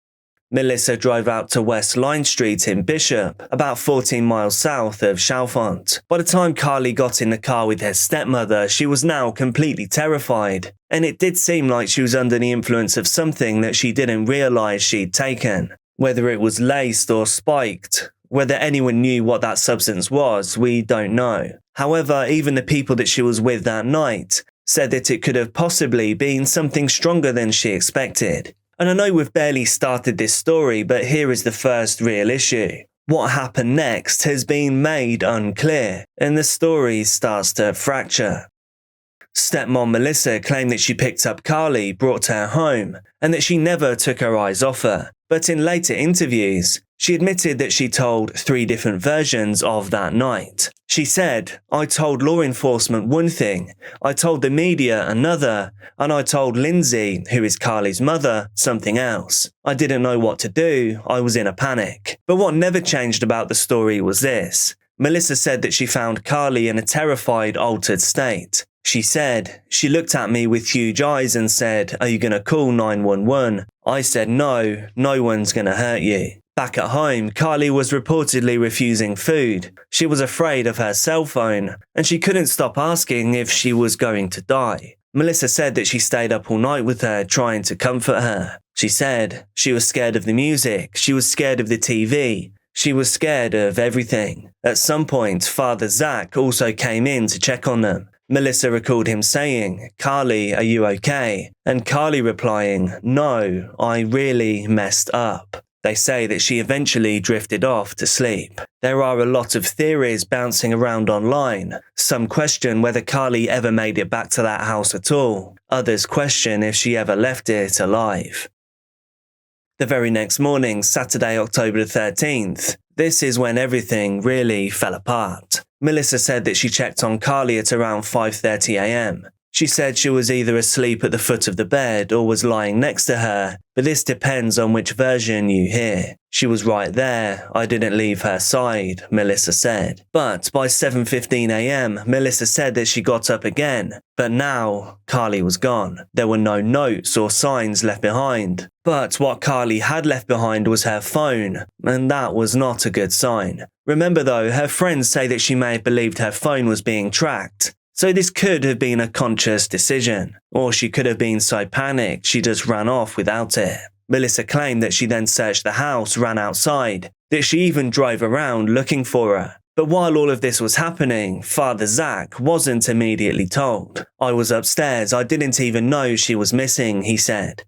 Melissa drove out to West Line Street in Bishop, about 14 miles south of Chalfont. By the time Carly got in the car with her stepmother, she was now completely terrified, and it did seem like she was under the influence of something that she didn't realise she'd taken. Whether it was laced or spiked, whether anyone knew what that substance was, we don't know. However, even the people that she was with that night said that it could have possibly been something stronger than she expected. And I know we've barely started this story, but here is the first real issue. What happened next has been made unclear, and the story starts to fracture. Stepmom Melissa claimed that she picked up Carly, brought her home, and that she never took her eyes off her. But in later interviews, she admitted that she told 3 different versions of that night. She said, "I told law enforcement one thing, I told the media another, and I told Lindsay, who is Carly's mother, something else. I didn't know what to do, I was in a panic." But what never changed about the story was this. Melissa said that she found Carly in a terrified, altered state. She said, "She looked at me with huge eyes and said, 'Are you going to call 911? I said, "No, no one's going to hurt you." Back at home, Carly was reportedly refusing food. She was afraid of her cell phone, and she couldn't stop asking if she was going to die. Melissa said that she stayed up all night with her, trying to comfort her. She said she was scared of the music, she was scared of the TV, she was scared of everything. At some point, Father Zach also came in to check on them. Melissa recalled him saying, "Carly, are you okay?" And Carly replying, "No, I really messed up." They say that she eventually drifted off to sleep. There are a lot of theories bouncing around online. Some question whether Carly ever made it back to that house at all. Others question if she ever left it alive. The very next morning, Saturday, October 13th, this is when everything really fell apart. Melissa said that she checked on Carly at around 5:30 a.m. She said she was either asleep at the foot of the bed or was lying next to her, but this depends on which version you hear. She was right there, I didn't leave her side, Melissa said. But by 7:15 a.m, Melissa said that she got up again, but now Carly was gone. There were no notes or signs left behind. But what Carly had left behind was her phone, and that was not a good sign. Remember though, her friends say that she may have believed her phone was being tracked. So this could have been a conscious decision, or she could have been so panicked she just ran off without it. Melissa claimed that she then searched the house, ran outside, that she even drove around looking for her. But while all of this was happening, Father Zach wasn't immediately told. "I was upstairs, I didn't even know she was missing," he said.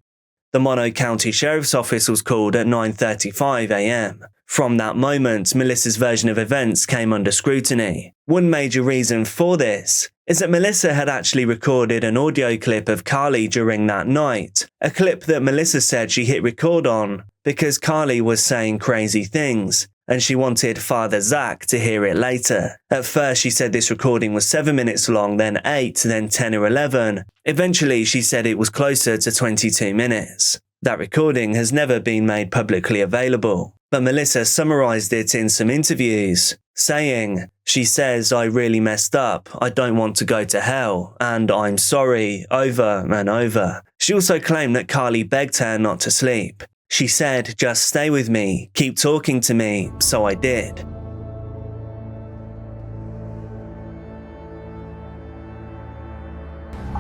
The Mono County Sheriff's Office was called at 9:35 a.m. From that moment, Melissa's version of events came under scrutiny. One major reason for this is that Melissa had actually recorded an audio clip of Carly during that night, a clip that Melissa said she hit record on because Carly was saying crazy things, and she wanted Father Zach to hear it later. At first she said this recording was 7 minutes long, then 8, then 10 or 11. Eventually she said it was closer to 22 minutes. That recording has never been made publicly available, but Melissa summarized it in some interviews, saying, "She says, 'I really messed up, I don't want to go to hell, and I'm sorry,' over and over." She also claimed that Carly begged her not to sleep. She said, "Just stay with me, keep talking to me," so I did.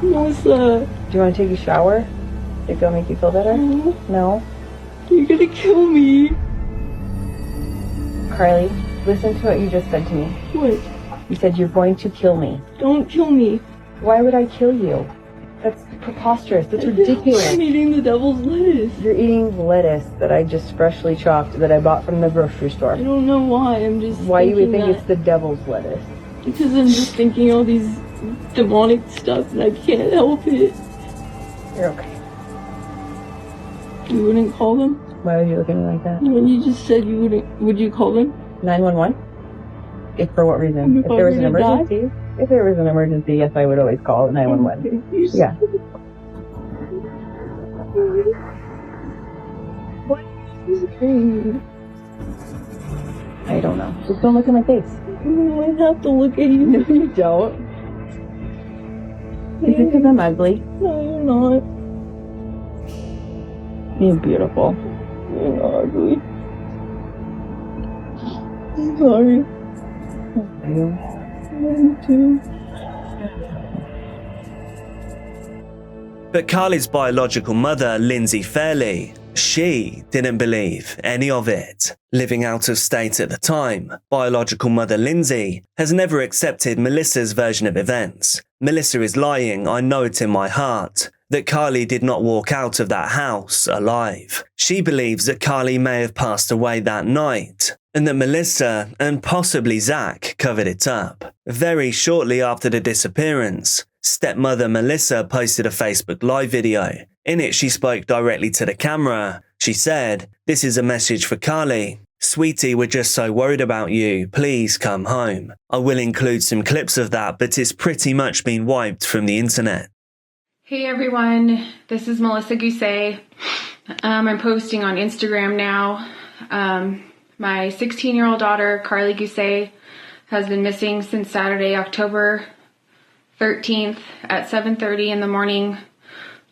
Melissa. Do you want to take a shower? Think it'll make you feel better? No? You're gonna kill me. Carly, listen to what you just said to me. What? You said you're going to kill me. Don't kill me. Why would I kill you? That's preposterous. That's ridiculous. I'm eating the devil's lettuce. You're eating lettuce that I just freshly chopped that I bought from the grocery store. I don't know why. I'm just why you would think it's the devil's lettuce. Because I'm just thinking all these demonic stuff and I can't help it. You're okay. You wouldn't call them? Why would you look at me like that? When you just said you wouldn't, would you call them? 911? If for what reason? If there was an emergency? If there was an emergency, yes, I would always call 911. Yeah. What is this? I don't know. Just don't look at my face. I have to look at you. No, you don't. Is it because I'm ugly? No, you're not. You're beautiful. You're not ugly. I'm sorry. Me too. But Carly's biological mother, Lindsay Fairley, she didn't believe any of it. Living out of state at the time, biological mother Lindsay has never accepted Melissa's version of events. Melissa is lying, I know it in my heart, that Carly did not walk out of that house alive. She believes that Carly may have passed away that night, and that Melissa and possibly Zach covered it up. Very shortly after the disappearance, stepmother Melissa posted a Facebook Live video. In it, she spoke directly to the camera. She said, "This is a message for Carly. Sweetie, we're just so worried about you. Please come home." I will include some clips of that, but it's pretty much been wiped from the internet. Hey everyone, this is Melissa Guusay. I'm posting on Instagram now. My 16-year-old daughter, Carly Guusay, has been missing since Saturday, October 13th at 7:30 in the morning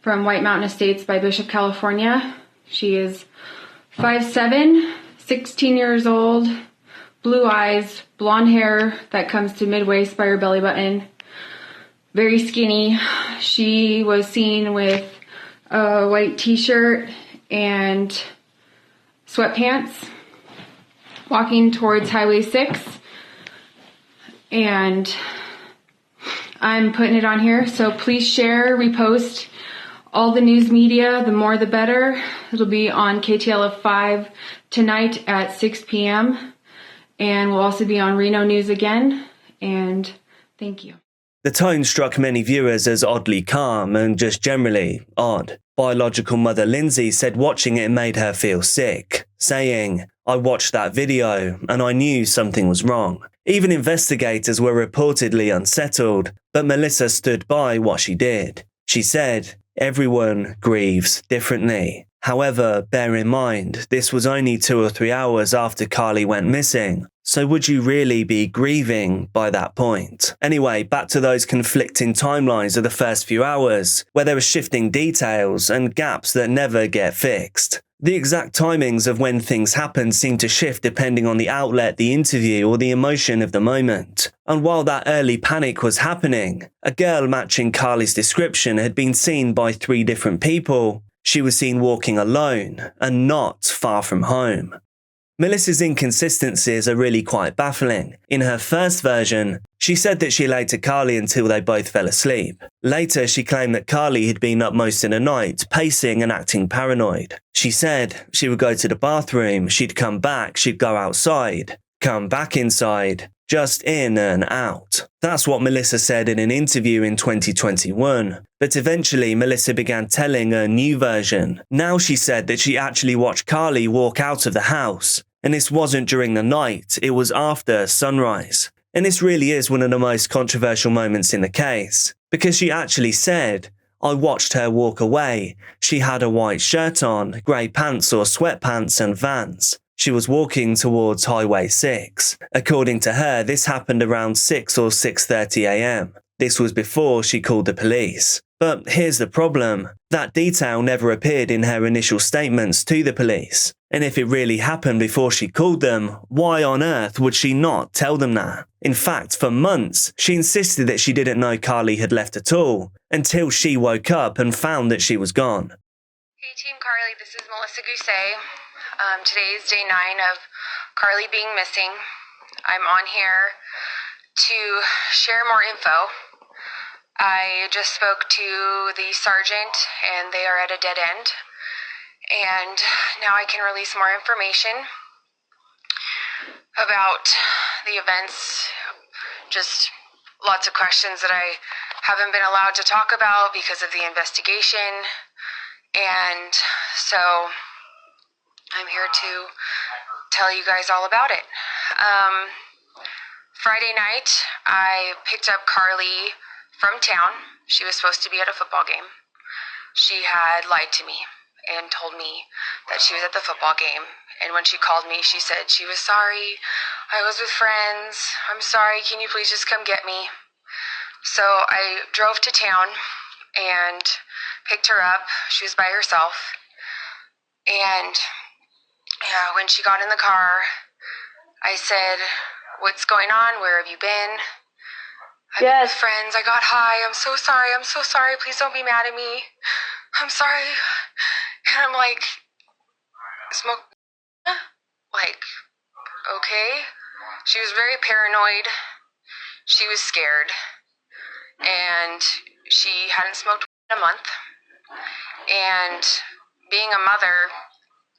from White Mountain Estates by Bishop, California. She is 5'7", 16 years old, blue eyes, blonde hair that comes to mid-waist by her belly button, very skinny. She was seen with a white t-shirt and sweatpants walking towards Highway 6, and I'm putting it on here, so please share, repost all the news media, the more the better. It'll be on KTLF 5 tonight at 6 p.m. and we'll also be on Reno News again, and thank you. The tone struck many viewers as oddly calm and just generally odd. Biological mother Lindsay said watching it made her feel sick, saying, "I watched that video and I knew something was wrong." Even investigators were reportedly unsettled, but Melissa stood by what she did. She said, "Everyone grieves differently. However, bear in mind, this was only 2 or 3 hours after Carly went missing. So would you really be grieving by that point?" Anyway, back to those conflicting timelines of the first few hours, where there were shifting details and gaps that never get fixed. The exact timings of when things happen seem to shift depending on the outlet, the interview, or the emotion of the moment. And while that early panic was happening, a girl matching Carly's description had been seen by 3 different people. She was seen walking alone and not far from home. Melissa's inconsistencies are really quite baffling. In her first version, she said that she lay to Carly until they both fell asleep. Later, she claimed that Carly had been up most of the night, pacing and acting paranoid. She said she would go to the bathroom, she'd come back, she'd go outside, come back inside, just in and out. That's what Melissa said in an interview in 2021. But eventually, Melissa began telling a new version. Now she said that she actually watched Carly walk out of the house. And this wasn't during the night, it was after sunrise. And this really is one of the most controversial moments in the case, because she actually said, "I watched her walk away. She had a white shirt on, grey pants or sweatpants and Vans. She was walking towards Highway 6. According to her, this happened around 6 or 6:30 a.m. This was before she called the police. But here's the problem. That detail never appeared in her initial statements to the police. And if it really happened before she called them, why on earth would she not tell them that? In fact, for months, she insisted that she didn't know Carly had left at all, until she woke up and found that she was gone. Hey Team Carly, this is Melissa Guusay. Today is day 9 of Carly being missing. I'm on here to share more info. I just spoke to the sergeant and they are at a dead end. And now I can release more information about the events. Just lots of questions that I haven't been allowed to talk about because of the investigation. And so I'm here to tell you guys all about it. Friday night, I picked up Carly from town. She was supposed to be at a football game. She had lied to me and told me that she was at the football game. And when she called me, she said she was sorry. I was with friends. I'm sorry. Can you please just come get me? So I drove to town and picked her up. She was by herself. And when she got in the car, I said, "What's going on? Where have you been?" "I've been with friends. I got high. I'm so sorry. I'm so sorry. Please don't be mad at me. I'm sorry." And I'm like, "Smoke?" Like, okay. She was very paranoid. She was scared. And she hadn't smoked in a month. And being a mother,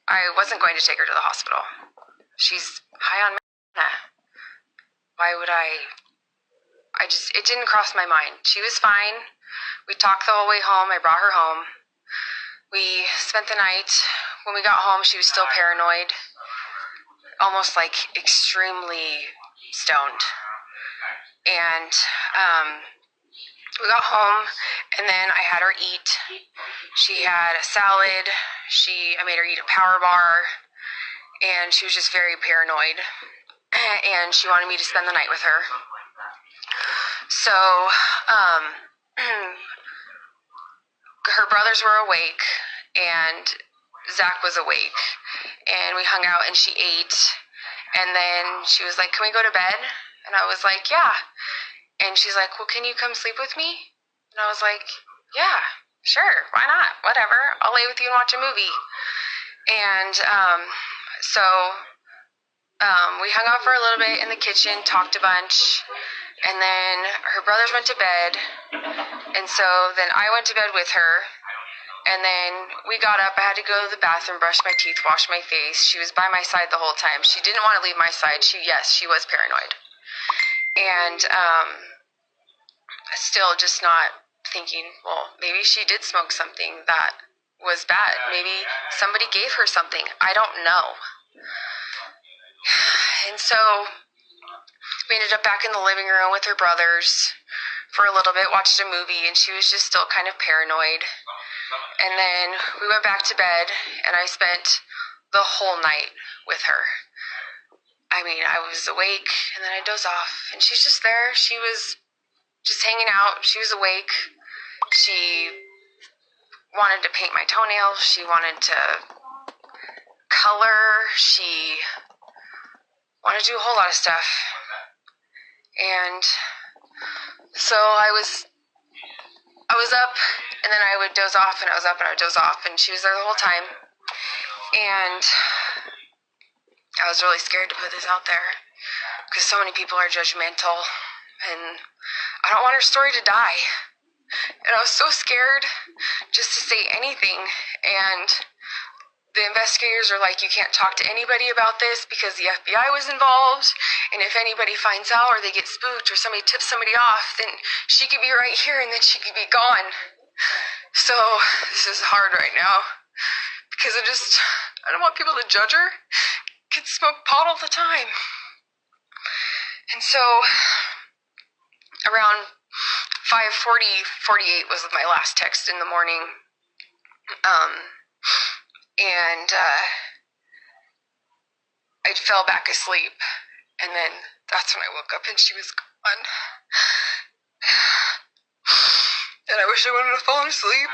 I wasn't going to take her to the hospital. She's high on marijuana. Why would it didn't cross my mind. She was fine. We talked the whole way home. I brought her home. We spent the night. When we got home, she was still paranoid, almost like extremely stoned. And we got home, and then I had her eat. She had a salad. I made her eat a power bar, and she was just very paranoid. And she wanted me to spend the night with her. So, her brothers were awake, and Zach was awake, and we hung out, and she ate, and then she was like, "Can we go to bed?" And I was like, "Yeah." And she's like, "Well, can you come sleep with me?" And I was like, "Yeah, sure, why not? Whatever, I'll lay with you and watch a movie." And so we hung out for a little bit in the kitchen, talked a bunch, and then her brothers went to bed, and so then I went to bed with her, and then we got up. I had to go to the bathroom, brush my teeth, wash my face. She was by my side the whole time. She didn't want to leave my side. She was paranoid. And still just not thinking, well, maybe she did smoke something that was bad. Maybe somebody gave her something. I don't know. And so we ended up back in the living room with her brothers for a little bit, watched a movie, and she was just still kind of paranoid. And then we went back to bed, and I spent the whole night with her. I mean, I was awake, and then I doze off, and she's just there. She was just hanging out. She was awake. She wanted to paint my toenails. She wanted to color. She wanted to do a whole lot of stuff. And so I was up, and then I would doze off, and I was up, and I would doze off, and she was there the whole time. And I was really scared to put this out there because so many people are judgmental, and I don't want her story to die. And I was so scared just to say anything. And the investigators are like, "You can't talk to anybody about this because the FBI was involved. And if anybody finds out or they get spooked or somebody tips somebody off, then she could be right here and then she could be gone." So this is hard right now because I don't want people to judge her. Kids smoke pot all the time. And so around 5:48 was my last text in the morning. And I fell back asleep, and then that's when I woke up and she was gone. And I wish I wouldn't have fallen asleep.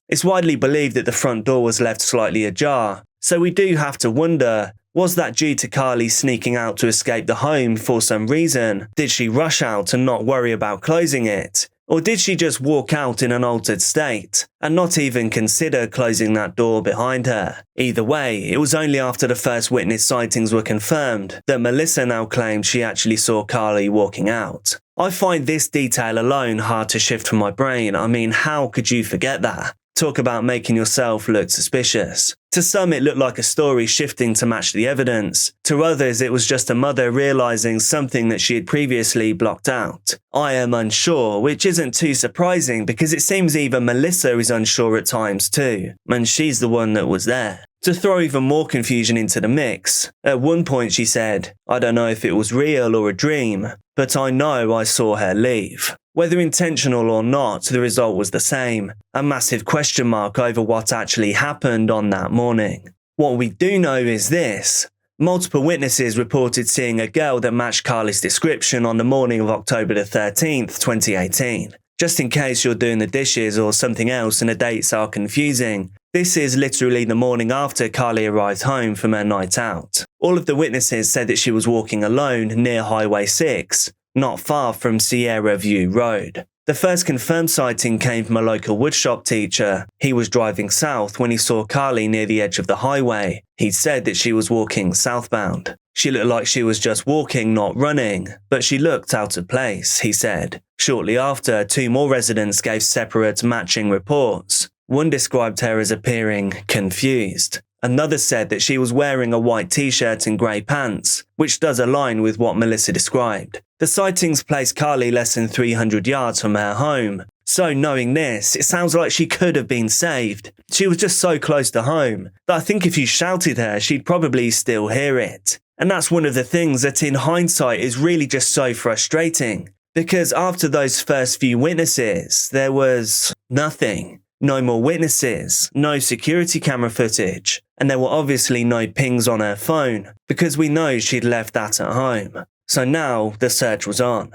It's widely believed that the front door was left slightly ajar, so we do have to wonder, was that due to Carly sneaking out to escape the home for some reason? Did she rush out and not worry about closing it? Or did she just walk out in an altered state and not even consider closing that door behind her? Either way, it was only after the first witness sightings were confirmed that Melissa now claimed she actually saw Carly walking out. I find this detail alone hard to shift from my brain. I mean, how could you forget that? Talk about making yourself look suspicious. To some, it looked like a story shifting to match the evidence. To others, it was just a mother realizing something that she had previously blocked out. I am unsure, which isn't too surprising because it seems even Melissa is unsure at times too, and she's the one that was there. To throw even more confusion into the mix, at one point she said, "I don't know if it was real or a dream, but I know I saw her leave." Whether intentional or not, the result was the same, a massive question mark over what actually happened on that morning. What we do know is this. Multiple witnesses reported seeing a girl that matched Carly's description on the morning of October the 13th, 2018. Just in case you're doing the dishes or something else and the dates are confusing, this is literally the morning after Carly arrived home from her night out. All of the witnesses said that she was walking alone near Highway 6, not far from Sierra View Road. The first confirmed sighting came from a local woodshop teacher. He was driving south when he saw Carly near the edge of the highway. He said that she was walking southbound. She looked like she was just walking, not running, but she looked out of place, he said. Shortly after, 2 more residents gave separate matching reports. One described her as appearing confused. Another said that she was wearing a white t-shirt and grey pants, which does align with what Melissa described. The sightings placed Carly less than 300 yards from her home. So knowing this, it sounds like she could have been saved. She was just so close to home that I think if you shouted her, she'd probably still hear it. And that's one of the things that in hindsight is really just so frustrating. Because after those first few witnesses, there was nothing. No more witnesses, no security camera footage, and there were obviously no pings on her phone, because we know she'd left that at home. So now the search was on.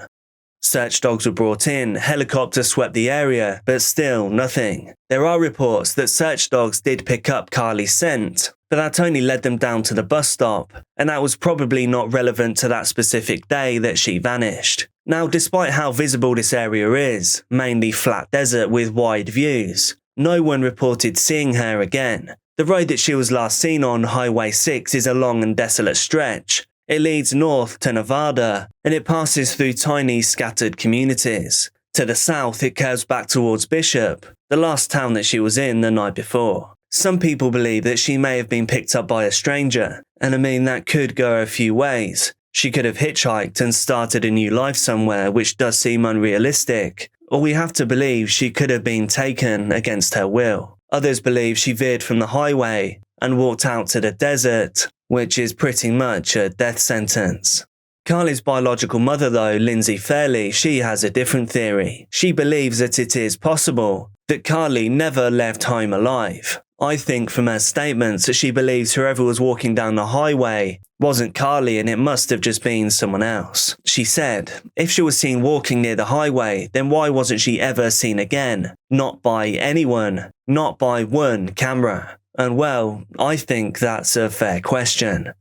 Search dogs were brought in, helicopters swept the area, but still nothing. There are reports that search dogs did pick up Carly's scent, but that only led them down to the bus stop, and that was probably not relevant to that specific day that she vanished. Now, despite how visible this area is, mainly flat desert with wide views, no one reported seeing her again. The road that she was last seen on, Highway 6, is a long and desolate stretch. It leads north to Nevada, and it passes through tiny scattered communities. To the south, it curves back towards Bishop, the last town that she was in the night before. Some people believe that she may have been picked up by a stranger, and I mean that could go a few ways. She could have hitchhiked and started a new life somewhere, which does seem unrealistic. Or we have to believe she could have been taken against her will. Others believe she veered from the highway and walked out to the desert, which is pretty much a death sentence. Carly's biological mother though, Lindsay Fairley, she has a different theory. She believes that it is possible that Carly never left home alive. I think from her statements that she believes whoever was walking down the highway wasn't Carly and it must have just been someone else. She said, if she was seen walking near the highway, then why wasn't she ever seen again? Not by anyone, not by one camera. And well, I think that's a fair question.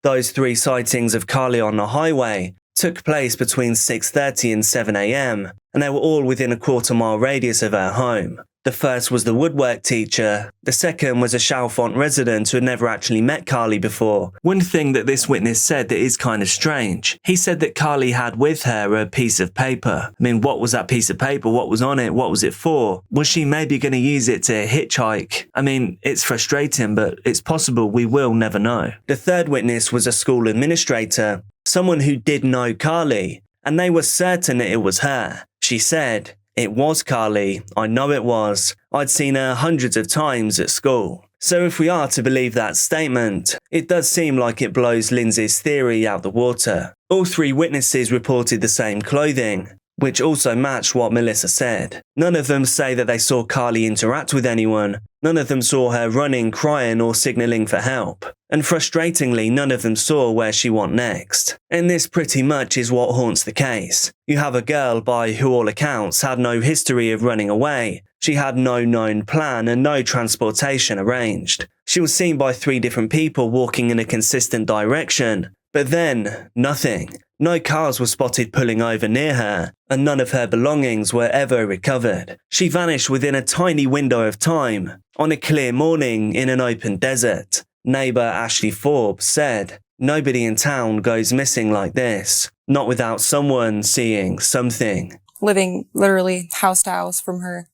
Those 3 sightings of Carly on the highway took place between 6:30 and 7 a.m, and they were all within a quarter-mile radius of her home. The first was the woodwork teacher. The second was a Chalfont resident who had never actually met Carly before. One thing that this witness said that is kind of strange. He said that Carly had with her a piece of paper. I mean, what was that piece of paper? What was on it? What was it for? Was she maybe going to use it to hitchhike? I mean, it's frustrating, but it's possible we will never know. The third witness was a school administrator, someone who did know Carly, and they were certain that it was her. She said, "It was Carly. I know it was. I'd seen her hundreds of times at school." So if we are to believe that statement, it does seem like it blows Lindsay's theory out the water. All 3 witnesses reported the same clothing, which also matched what Melissa said. None of them say that they saw Carly interact with anyone. None of them saw her running, crying, or signalling for help. And frustratingly, none of them saw where she went next. And this pretty much is what haunts the case. You have a girl by who all accounts had no history of running away. She had no known plan and no transportation arranged. She was seen by 3 different people walking in a consistent direction. But then, nothing. No cars were spotted pulling over near her, and none of her belongings were ever recovered. She vanished within a tiny window of time, on a clear morning in an open desert. Neighbour Ashley Forbes said, "Nobody in town goes missing like this, not without someone seeing something." Living literally house to house from her,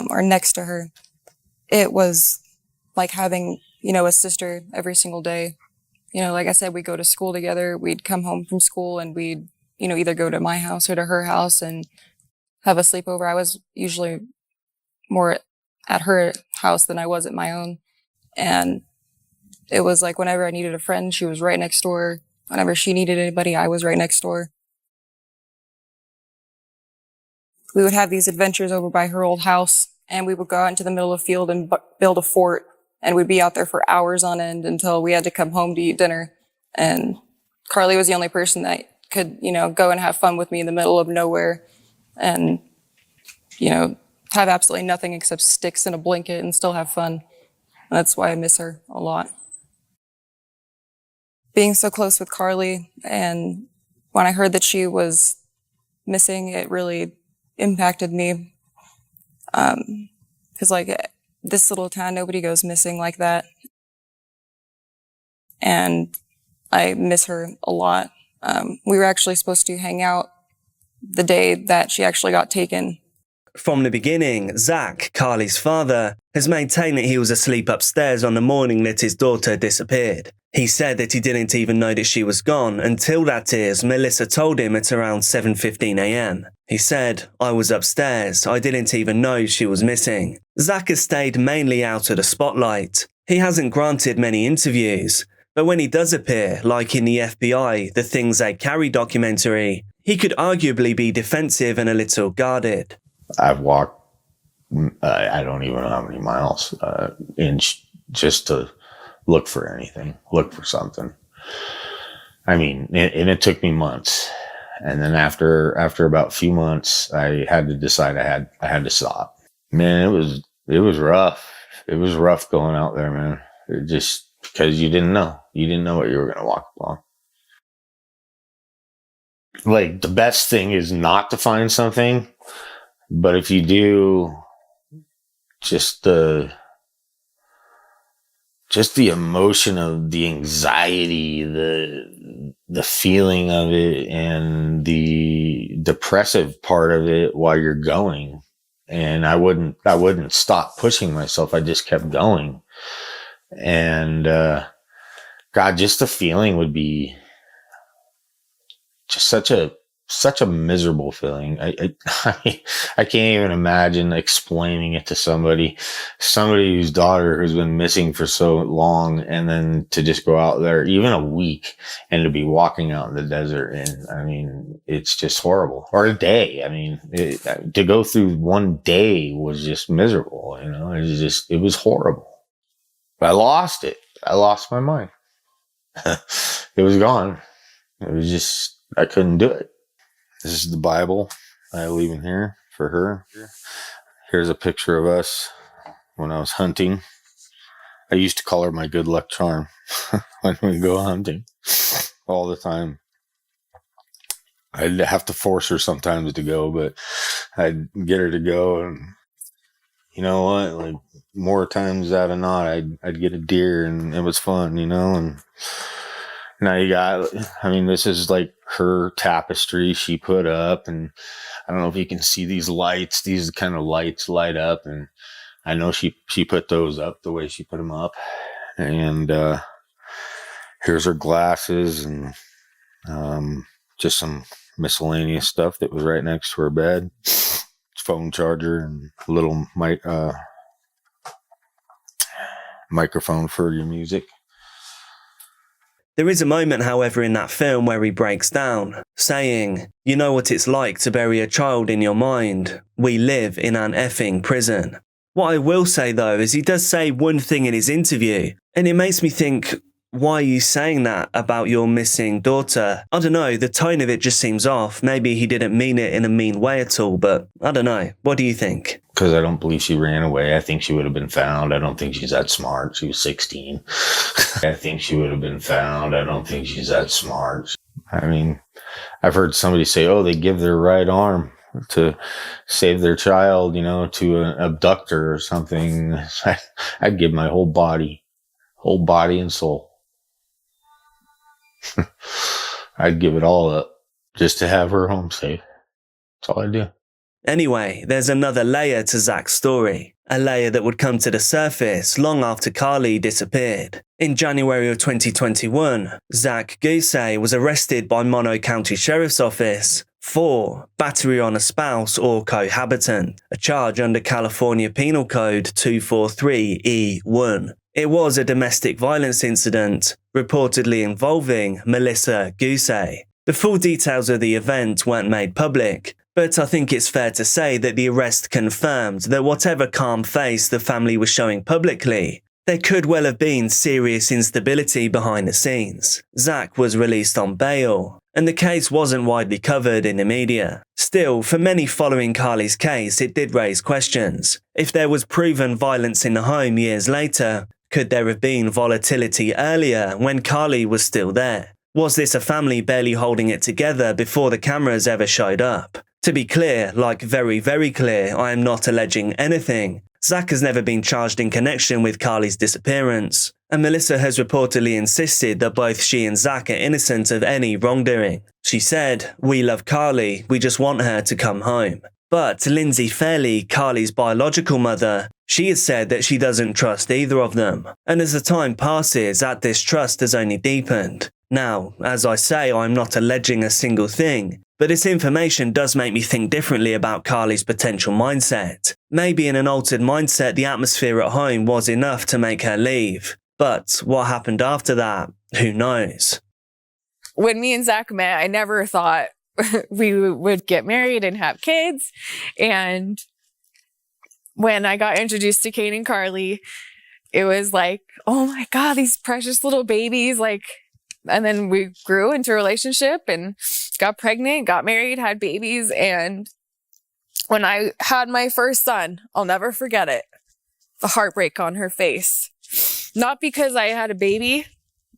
or next to her, it was like having, a sister every single day. Like I said, we'd go to school together, we'd come home from school and we'd, either go to my house or to her house and have a sleepover. I was usually more at her house than I was at my own. And it was like whenever I needed a friend, she was right next door. Whenever she needed anybody, I was right next door. we would have these adventures over by her old house, and we would go out into the middle of the field and build a fort, and we'd be out there for hours on end until we had to come home to eat dinner. And Carly was the only person that could, go and have fun with me in the middle of nowhere and, have absolutely nothing except sticks and a blanket and still have fun. And that's why I miss her a lot. Being so close with Carly, and when I heard that she was missing, it really impacted me. Because this little town, nobody goes missing like that. And I miss her a lot. We were actually supposed to hang out the day that she actually got taken. From the beginning, Zach, Carly's father, has maintained that he was asleep upstairs on the morning that his daughter disappeared. He said that he didn't even know that she was gone until, that is, Melissa told him at around 7:15 a.m. He said, "I was upstairs. I didn't even know she was missing." Zach has stayed mainly out of the spotlight. He hasn't granted many interviews, but when he does appear, like in the FBI, The Things They Carry documentary, he could arguably be defensive and a little guarded. I've walked, I don't even know how many miles, just to look for anything, look for something. I mean, and it took me months. And then after about a few months, I had to decide I had to stop. Man, it was rough. It was rough going out there, man. It just because you didn't know what you were going to walk along. Like, the best thing is not to find something. But if you do, just the emotion of the anxiety, the feeling of it, and the depressive part of it while you're going. And I wouldn't stop pushing myself. I just kept going. And, God, just the feeling would be just such a miserable feeling. I can't even imagine explaining it to somebody whose daughter who's been missing for so long, and then to just go out there even a week and to be walking out in the desert. And I mean, it's just horrible. Or a day. I mean, to go through one day was just miserable. It was horrible. I lost it. I lost my mind. It was gone. It was just, I couldn't do it. This is the Bible I leave in here for her. Here's a picture of us when I was hunting. I used to call her my good luck charm when we go hunting all the time. I'd have to force her sometimes to go, but I'd get her to go. And you know what? Like, more times out of not, I'd get a deer, and it was fun, And now this is like her tapestry she put up, and I don't know if you can see these lights. These kind of lights light up, and I know she put those up the way she put them up. And here's her glasses, and just some miscellaneous stuff that was right next to her bed. Phone charger and a little microphone for your music. There is a moment, however, in that film where he breaks down, saying, "You know what it's like to bury a child in your mind. We live in an effing prison." What I will say, though, is he does say one thing in his interview, and it makes me think, why are you saying that about your missing daughter? I don't know, the tone of it just seems off. Maybe he didn't mean it in a mean way at all, but I don't know. What do you think? Because I don't believe she ran away. I think she would have been found. I don't think she's that smart. She was 16. I think she would have been found. I don't think she's that smart. I mean, I've heard somebody say, oh, they give their right arm to save their child, to an abductor or something. I'd give my whole body and soul. I'd give it all up just to have her home safe. That's all I do. Anyway, there's another layer to Zach's story, a layer that would come to the surface long after Carly disappeared. In January of 2021, Zach Guusay was arrested by Mono County Sheriff's Office for battery on a spouse or cohabitant, a charge under California Penal Code 243E1. It was a domestic violence incident, reportedly involving Melissa Guusay. The full details of the event weren't made public, But I think it's fair to say that the arrest confirmed that whatever calm face the family was showing publicly, there could well have been serious instability behind the scenes. Zach was released on bail, and the case wasn't widely covered in the media. Still, for many following Carly's case, it did raise questions. If there was proven violence in the home years later, could there have been volatility earlier when Carly was still there? Was this a family barely holding it together before the cameras ever showed up? To be clear, like very, very clear, I am not alleging anything. Zach has never been charged in connection with Carly's disappearance, and Melissa has reportedly insisted that both she and Zach are innocent of any wrongdoing. She said, "We love Carly, we just want her to come home." But Lindsay Fairley, Carly's biological mother, she has said that she doesn't trust either of them. And as the time passes, that distrust has only deepened. Now, as I say, I'm not alleging a single thing, but this information does make me think differently about Carly's potential mindset. Maybe in an altered mindset, the atmosphere at home was enough to make her leave. But what happened after that, who knows? When me and Zach met, I never thought we would get married and have kids. And when I got introduced to Kate and Carly, it was like, oh my God, these precious little babies. And then we grew into a relationship and got pregnant, got married, had babies. And when I had my first son, I'll never forget it. The heartbreak on her face. Not because I had a baby,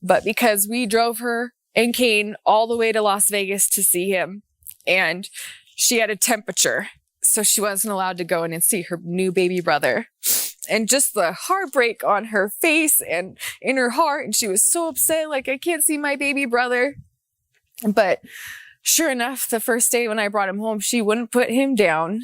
but because we drove her and Kane all the way to Las Vegas to see him. And she had a temperature, so she wasn't allowed to go in and see her new baby brother. And just the heartbreak on her face and in her heart. And she was so upset, like, I can't see my baby brother. But sure enough, the first day when I brought him home, she wouldn't put him down.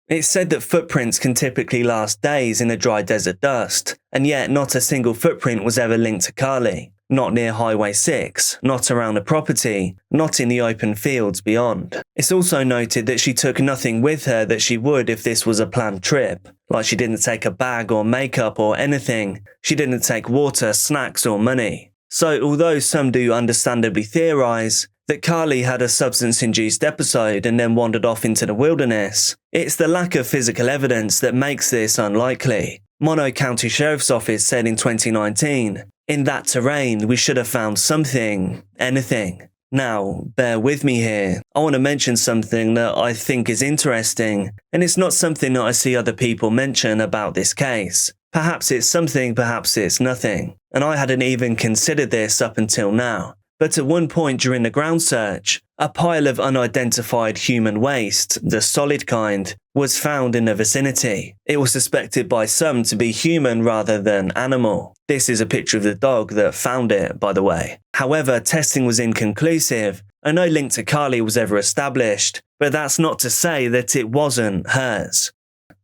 It's said that footprints can typically last days in the dry desert dust, and yet not a single footprint was ever linked to Carly. Not near Highway 6, not around the property, not in the open fields beyond. It's also noted that she took nothing with her that she would if this was a planned trip. Like she didn't take a bag or makeup or anything. She didn't take water, snacks or money. So although some do understandably theorise that Carly had a substance-induced episode and then wandered off into the wilderness, it's the lack of physical evidence that makes this unlikely. Mono County Sheriff's Office said in 2019, "In that terrain, we should have found something, anything." Now, bear with me here. I want to mention something that I think is interesting, and it's not something that I see other people mention about this case. Perhaps it's something, perhaps it's nothing, and I hadn't even considered this up until now. But at one point during the ground search, a pile of unidentified human waste, the solid kind, was found in the vicinity. It was suspected by some to be human rather than animal. This is a picture of the dog that found it, by the way. However, testing was inconclusive, and no link to Carly was ever established, but that's not to say that it wasn't hers.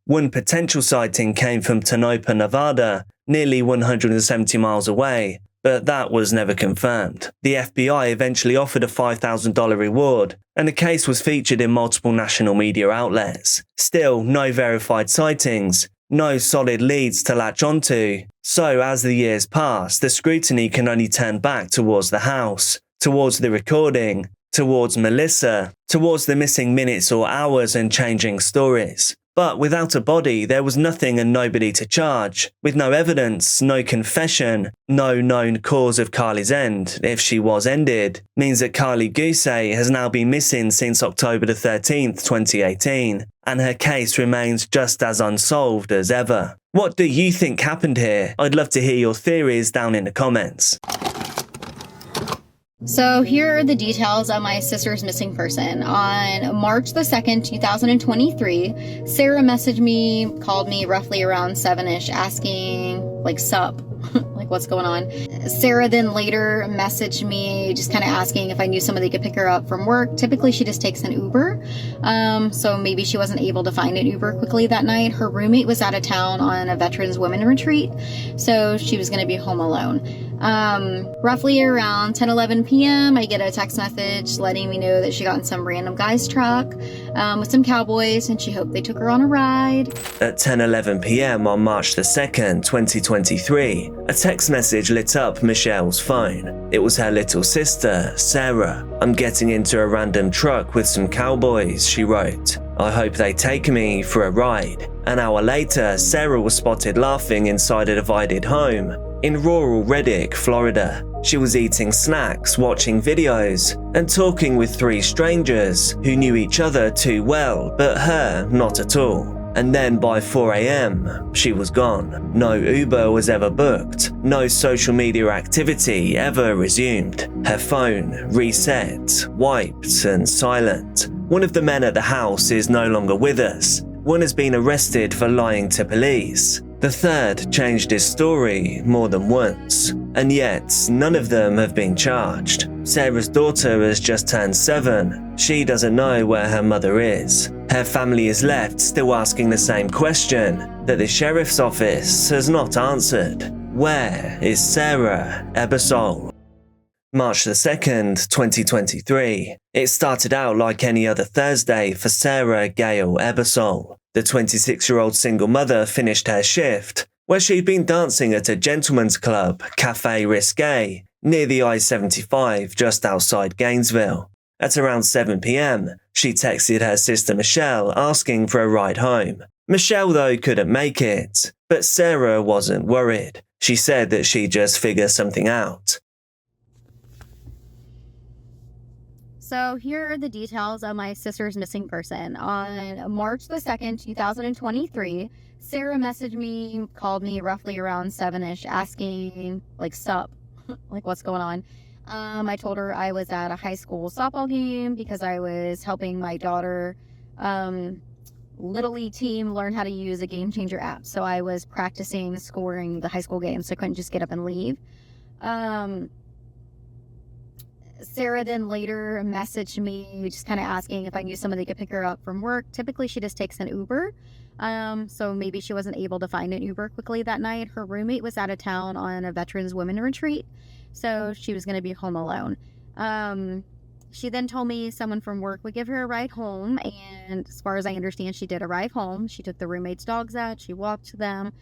One potential sighting came from Tonopah, Nevada, nearly 170 miles away, but that was never confirmed. The FBI eventually offered a $5,000 reward, and the case was featured in multiple national media outlets. Still, no verified sightings, no solid leads to latch onto. So as the years pass, the scrutiny can only turn back towards the house, towards the recording, towards Melissa, towards the missing minutes or hours and changing stories. But without a body, there was nothing and nobody to charge. With no evidence, no confession, no known cause of Carly's end, if she was ended, means that Carly Guusay has now been missing since October the 13th, 2018, and her case remains just as unsolved as ever. What do you think happened here? I'd love to hear your theories down in the comments. So here are the details of my sister's missing person. On March the 2nd, 2023, Sarah messaged me, called me roughly around 7-ish, asking, like, sup, like, what's going on? Sarah then later messaged me, just kind of asking if I knew somebody could pick her up from work. Typically, she just takes an Uber, so maybe she wasn't able to find an Uber quickly that night. Her roommate was out of town on a Veterans Women Retreat, so she was going to be home alone. Roughly around 10-11 p.m. I get a text message letting me know that she got in some random guy's truck with some cowboys, and she hoped they took her on a ride. At 10:11 p.m. on March the 2nd, 2023, a text message lit up up Michelle's phone. It was her little sister, Sarah. "I'm getting into a random truck with some cowboys," she wrote. "I hope they take me for a ride." An hour later, Sarah was spotted laughing inside a divided home in rural Reddick, Florida. She was eating snacks, watching videos, and talking with 3 strangers who knew each other too well, but her not at all. And then by 4 a.m., she was gone. No Uber was ever booked. No social media activity ever resumed. Her phone reset, wiped, and silent. One of the men at the house is no longer with us. One has been arrested for lying to police. The third changed his story more than once, and yet none of them have been charged. Sarah's daughter has just turned 7. She doesn't know where her mother is. Her family is left still asking the same question that the sheriff's office has not answered. Where is Sarah Ebisol? March the 2nd, 2023. It started out like any other Thursday for Sarah Gail Ebisol. The 26-year-old single mother finished her shift, where she'd been dancing at a gentleman's club, Café Risqué, near the I-75 just outside Gainesville. At around 7 p.m, she texted her sister Michelle asking for a ride home. Michelle, though, couldn't make it, but Sarah wasn't worried. She said that she'd just figure something out. So here are the details of my sister's missing person. On March the 2nd, 2023, Sarah messaged me, called me roughly around 7ish, asking, like, sup, like, what's going on? I told her I was at a high school softball game because I was helping my daughter, Little League team learn how to use a Game Changer app. So I was practicing scoring the high school game, so I couldn't just get up and leave. Sarah then later messaged me just kind of asking if I knew somebody could pick her up from work. Typically, she just takes an Uber. So maybe she wasn't able to find an Uber quickly that night. Her roommate was out of town on a veterans women retreat, so she was going to be home alone. She then told me someone from work would give her a ride home, and as far as I understand, she did arrive home. She took the roommate's dogs out. She walked to them.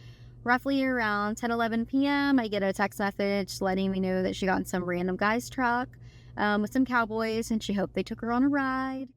Roughly around 10-11 p.m., I get a text message letting me know that she got in some random guy's truck with some cowboys, and she hoped they took her on a ride.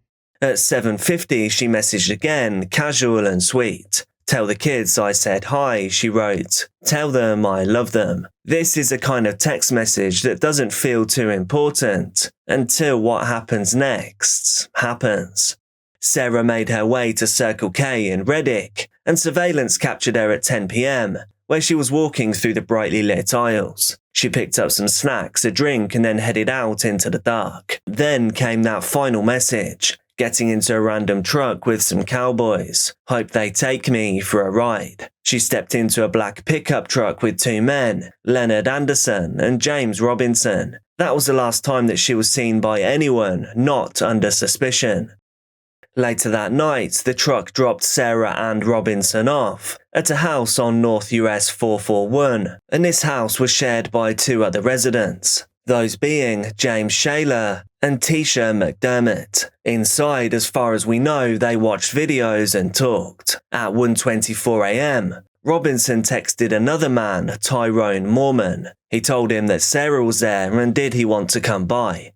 At 7:50, she messaged again, casual and sweet. "Tell the kids I said hi," she wrote. "Tell them I love them." This is a kind of text message that doesn't feel too important until what happens next happens. Sarah made her way to Circle K in Reddick, and surveillance captured her at 10 p.m, where she was walking through the brightly lit aisles. She picked up some snacks, a drink, and then headed out into the dark. Then came that final message. "Getting into a random truck with some cowboys. Hope they take me for a ride." She stepped into a black pickup truck with 2 men, Leonard Anderson and James Robinson. That was the last time that she was seen by anyone not under suspicion. Later that night, the truck dropped Sarah and Robinson off at a house on North US 441, and this house was shared by 2 other residents, those being James Shaler and Tisha McDermott. Inside, as far as we know, they watched videos and talked. At 1:24 a.m, Robinson texted another man, Tyrone Mormon. He told him that Sarah was there and did he want to come by.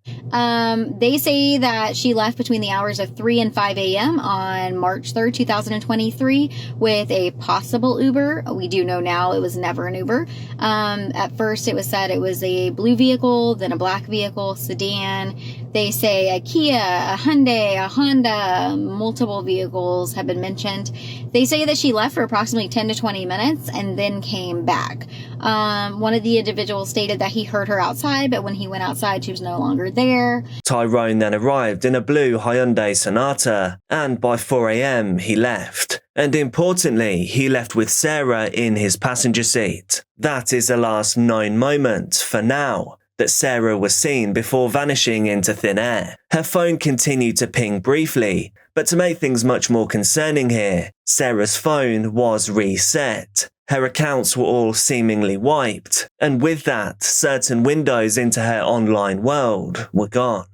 They say that she left between the hours of 3 and 5 a.m. on March 3rd, 2023 with a possible Uber. We do know now it was never an Uber. At first it was said it was a blue vehicle, then a black vehicle, sedan. They say a Kia, a Hyundai, a Honda, multiple vehicles have been mentioned. They say that she left for approximately 10 to 20 minutes and then came back. One of the individuals stated that he heard her outside, but when he went outside, she was no longer there. Tyrone then arrived in a blue Hyundai Sonata, and by 4 a.m. he left. And importantly, he left with Sarah in his passenger seat. That is the last known moment, for now, that Sarah was seen before vanishing into thin air. Her phone continued to ping briefly, but to make things much more concerning here, Sarah's phone was reset. Her accounts were all seemingly wiped, and with that, certain windows into her online world were gone.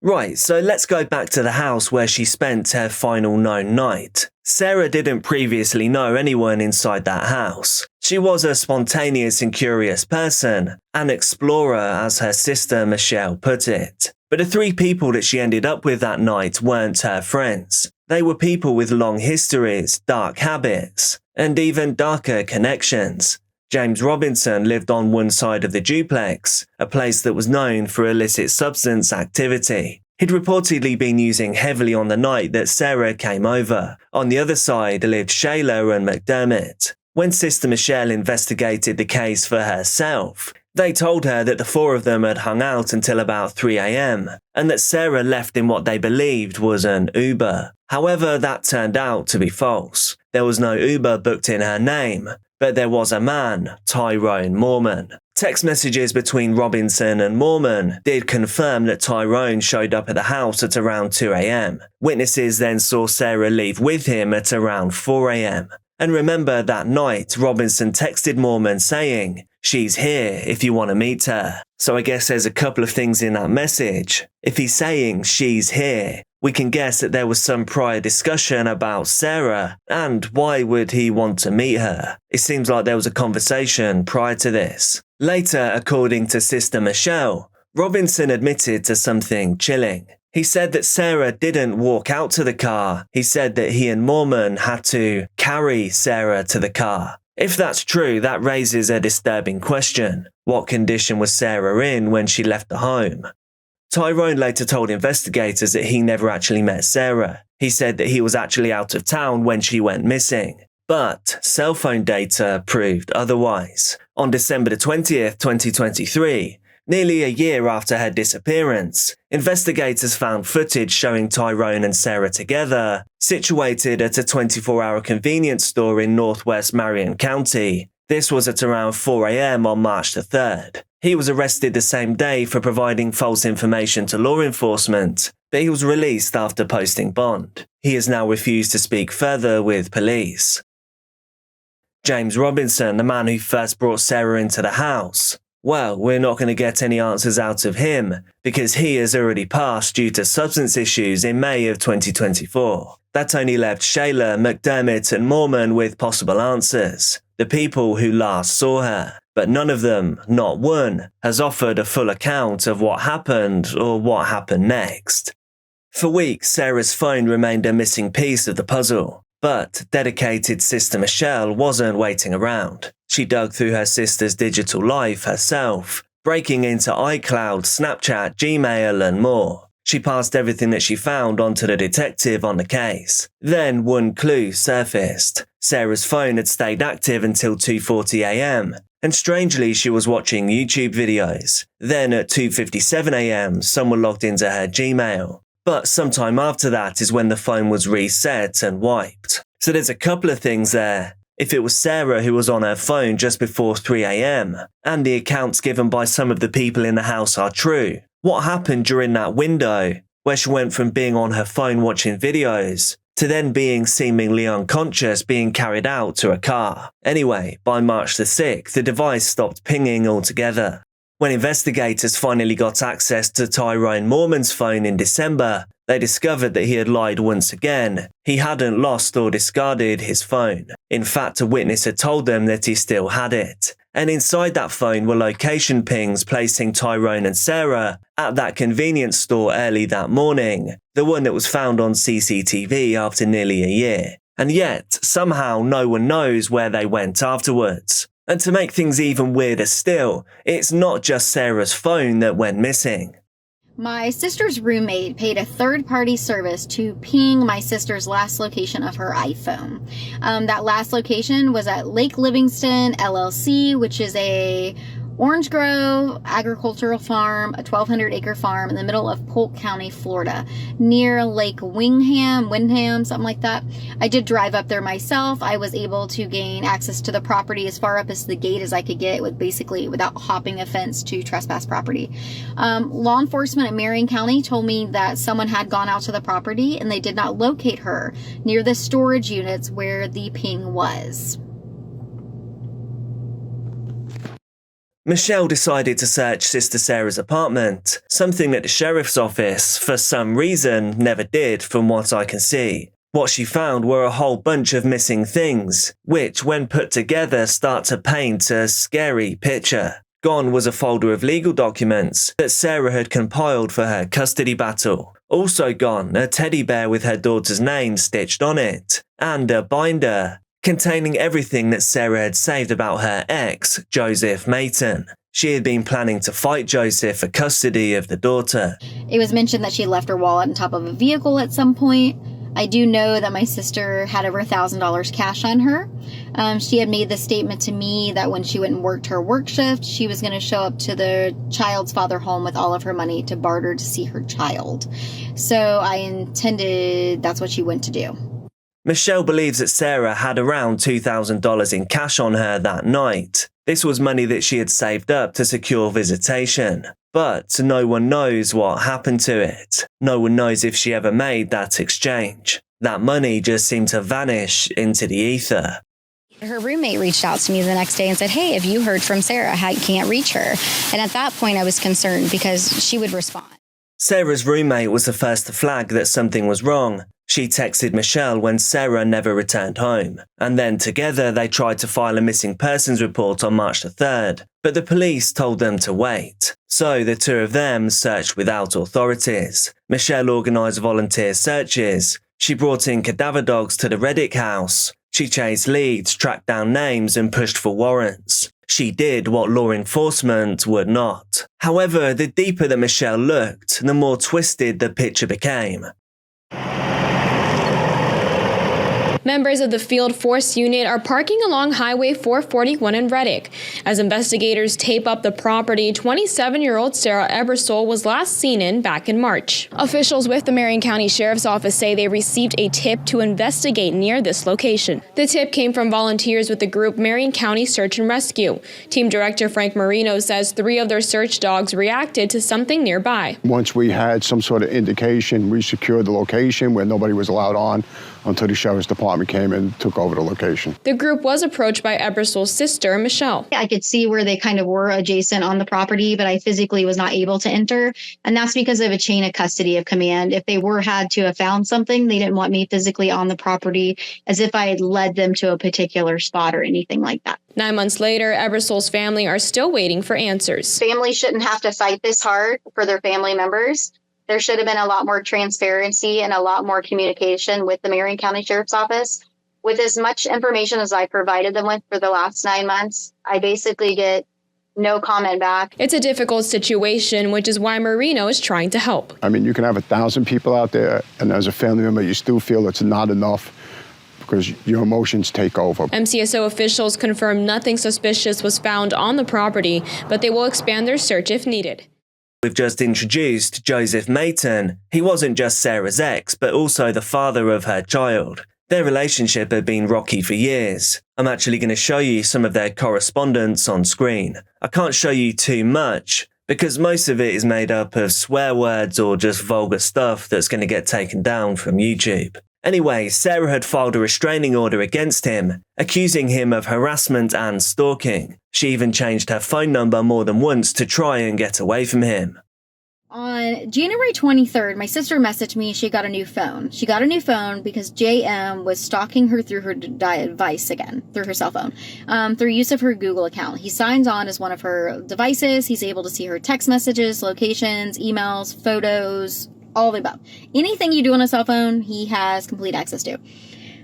Right, so let's go back to the house where she spent her final known night. Sarah didn't previously know anyone inside that house. She was a spontaneous and curious person, an explorer as her sister Michelle put it. But the 3 people that she ended up with that night weren't her friends. They were people with long histories, dark habits, and even darker connections. James Robinson lived on one side of the duplex, a place that was known for illicit substance activity. He'd reportedly been using heavily on the night that Sarah came over. On the other side lived Shayla and McDermott. When Sister Michelle investigated the case for herself, they told her that the 4 of them had hung out until about 3 a.m. and that Sarah left in what they believed was an Uber. However, that turned out to be false. There was no Uber booked in her name, but there was a man, Tyrone Mormon. Text messages between Robinson and Mormon did confirm that Tyrone showed up at the house at around 2 a.m. Witnesses then saw Sarah leave with him at around 4 a.m. And remember that night Robinson texted Mormon saying, "She's here if you want to meet her." So I guess there's a couple of things in that message. If he's saying she's here, we can guess that there was some prior discussion about Sarah, and why would he want to meet her? It seems like there was a conversation prior to this. Later, according to Sister Michelle, Robinson admitted to something chilling. He said that Sarah didn't walk out to the car. He said that he and Mormon had to carry Sarah to the car. If that's true, that raises a disturbing question. What condition was Sarah in when she left the home? Tyrone later told investigators that he never actually met Sarah. He said that he was actually out of town when she went missing. But cell phone data proved otherwise. On December 20th, 2023, nearly a year after her disappearance, investigators found footage showing Tyrone and Sarah together, situated at a 24-hour convenience store in northwest Marion County. This was at around 4 a.m. on March the 3rd. He was arrested the same day for providing false information to law enforcement, but he was released after posting bond. He has now refused to speak further with police. James Robinson, the man who first brought Sarah into the house, well, we're not going to get any answers out of him because he has already passed due to substance issues in May of 2024. That only left Shayla, McDermott and Mormon with possible answers, the people who last saw her. But none of them, not one, has offered a full account of what happened or what happened next. For weeks, Sarah's phone remained a missing piece of the puzzle. But dedicated Sister Michelle wasn't waiting around. She dug through her sister's digital life herself, breaking into iCloud, Snapchat, Gmail and more. She passed everything that she found onto the detective on the case. Then one clue surfaced. Sarah's phone had stayed active until 2:40 a.m. and strangely she was watching YouTube videos. Then at 2:57 a.m. someone logged into her Gmail. But sometime after that is when the phone was reset and wiped. So there's a couple of things there. If it was Sarah who was on her phone just before 3 a.m, and the accounts given by some of the people in the house are true, what happened during that window where she went from being on her phone watching videos to then being seemingly unconscious being carried out to a car? Anyway, by March the 6th, the device stopped pinging altogether. When investigators finally got access to Tyrone Mormon's phone in December, they discovered that he had lied once again. He hadn't lost or discarded his phone. In fact, a witness had told them that he still had it. And inside that phone were location pings placing Tyrone and Sarah at that convenience store early that morning, the one that was found on CCTV after nearly a year. And yet, somehow no one knows where they went afterwards. And to make things even weirder still, it's not just Sarah's phone that went missing. My sister's roommate paid a third-party service to ping my sister's last location of her iPhone. That last location was at Lake Livingston LLC, which is a Orange Grove agricultural farm, a 1,200-acre farm in the middle of Polk County, Florida, near Lake Windham, something like that. I did drive up there myself. I was able to gain access to the property as far up as the gate as I could get, with basically without hopping a fence to trespass property. Law enforcement in Marion County told me that someone had gone out to the property and they did not locate her near the storage units where the ping was. Michelle decided to search Sister Sarah's apartment, something that the sheriff's office, for some reason, never did from what I can see. What she found were a whole bunch of missing things, which, when put together, start to paint a scary picture. Gone was a folder of legal documents that Sarah had compiled for her custody battle. Also gone, a teddy bear with her daughter's name stitched on it, and a binder containing everything that Sarah had saved about her ex, Joseph Mayton. She had been planning to fight Joseph for custody of the daughter. It was mentioned that she left her wallet on top of a vehicle at some point. I do know that my sister had over $1,000 cash on her. She had made the statement to me that when she went and worked her work shift, she was going to show up to the child's father home with all of her money to barter to see her child. So I intended that's what she went to do. Michelle believes that Sarah had around $2,000 in cash on her that night. This was money that she had saved up to secure visitation. But no one knows what happened to it. No one knows if she ever made that exchange. That money just seemed to vanish into the ether. Her roommate reached out to me the next day and said, "Hey, have you heard from Sarah? I can't reach her." And at that point, I was concerned because she would respond. Sarah's roommate was the first to flag that something was wrong. She texted Michelle when Sarah never returned home, and then together they tried to file a missing persons report on March the 3rd, but the police told them to wait. So the two of them searched without authorities. Michelle organised volunteer searches. She brought in cadaver dogs to the Reddick house. She chased leads, tracked down names and pushed for warrants. She did what law enforcement would not. However, the deeper that Michelle looked, the more twisted the picture became. Members of the Field Force Unit are parking along Highway 441 in Reddick. As investigators tape up the property 27-year-old Sarah Ebisol was last seen in back in March. Officials with the Marion County Sheriff's Office say they received a tip to investigate near this location. The tip came from volunteers with the group Marion County Search and Rescue. Team Director Frank Marino says 3 of their search dogs reacted to something nearby. Once we had some sort of indication, we secured the location where nobody was allowed on until the Sheriff's Department came and took over the location. The group was approached by Ebisol's sister, Michelle. I could see where they kind of were adjacent on the property, but I physically was not able to enter. And that's because of a chain of custody of command. If they had to have found something, they didn't want me physically on the property as if I had led them to a particular spot or anything like that. 9 months later, Ebisol's family are still waiting for answers. Families shouldn't have to fight this hard for their family members. There should have been a lot more transparency and a lot more communication with the Marion County Sheriff's Office. With as much information as I provided them with for the last 9 months, I basically get no comment back. It's a difficult situation, which is why Marino is trying to help. I mean, you can have 1,000 people out there, and as a family member, you still feel it's not enough because your emotions take over. MCSO officials confirmed nothing suspicious was found on the property, but they will expand their search if needed. We've just introduced Joseph Mayton. He wasn't just Sarah's ex, but also the father of her child. Their relationship had been rocky for years. I'm actually going to show you some of their correspondence on screen. I can't show you too much, because most of it is made up of swear words or just vulgar stuff that's going to get taken down from YouTube. Anyway, Sarah had filed a restraining order against him, accusing him of harassment and stalking. She even changed her phone number more than once to try and get away from him. On January 23rd, my sister messaged me she got a new phone. She got a new phone because JM was stalking her through her device again, through her cell phone, through use of her Google account. He signs on as one of her devices. He's able to see her text messages, locations, emails, photos, all of the above. Anything you do on a cell phone, he has complete access to.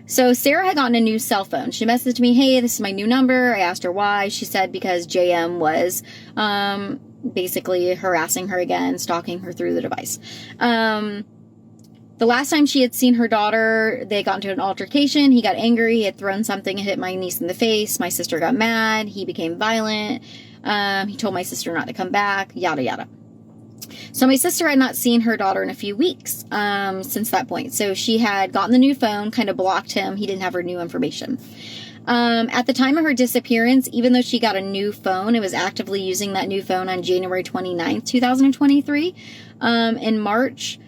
So Sarah had gotten a new cell phone. She messaged me, "Hey, this is my new number." I asked her why. She said because JM was basically harassing her again, stalking her through the device. The last time she had seen her daughter, they got into an altercation. He got angry. He had thrown something and hit my niece in the face. My sister got mad. He became violent. He told my sister not to come back, yada, yada. So my sister had not seen her daughter in a few weeks since that point. So she had gotten the new phone, kind of blocked him. He didn't have her new information. At the time of her disappearance, even though she got a new phone, it was actively using that new phone on January 29th, 2023. In March,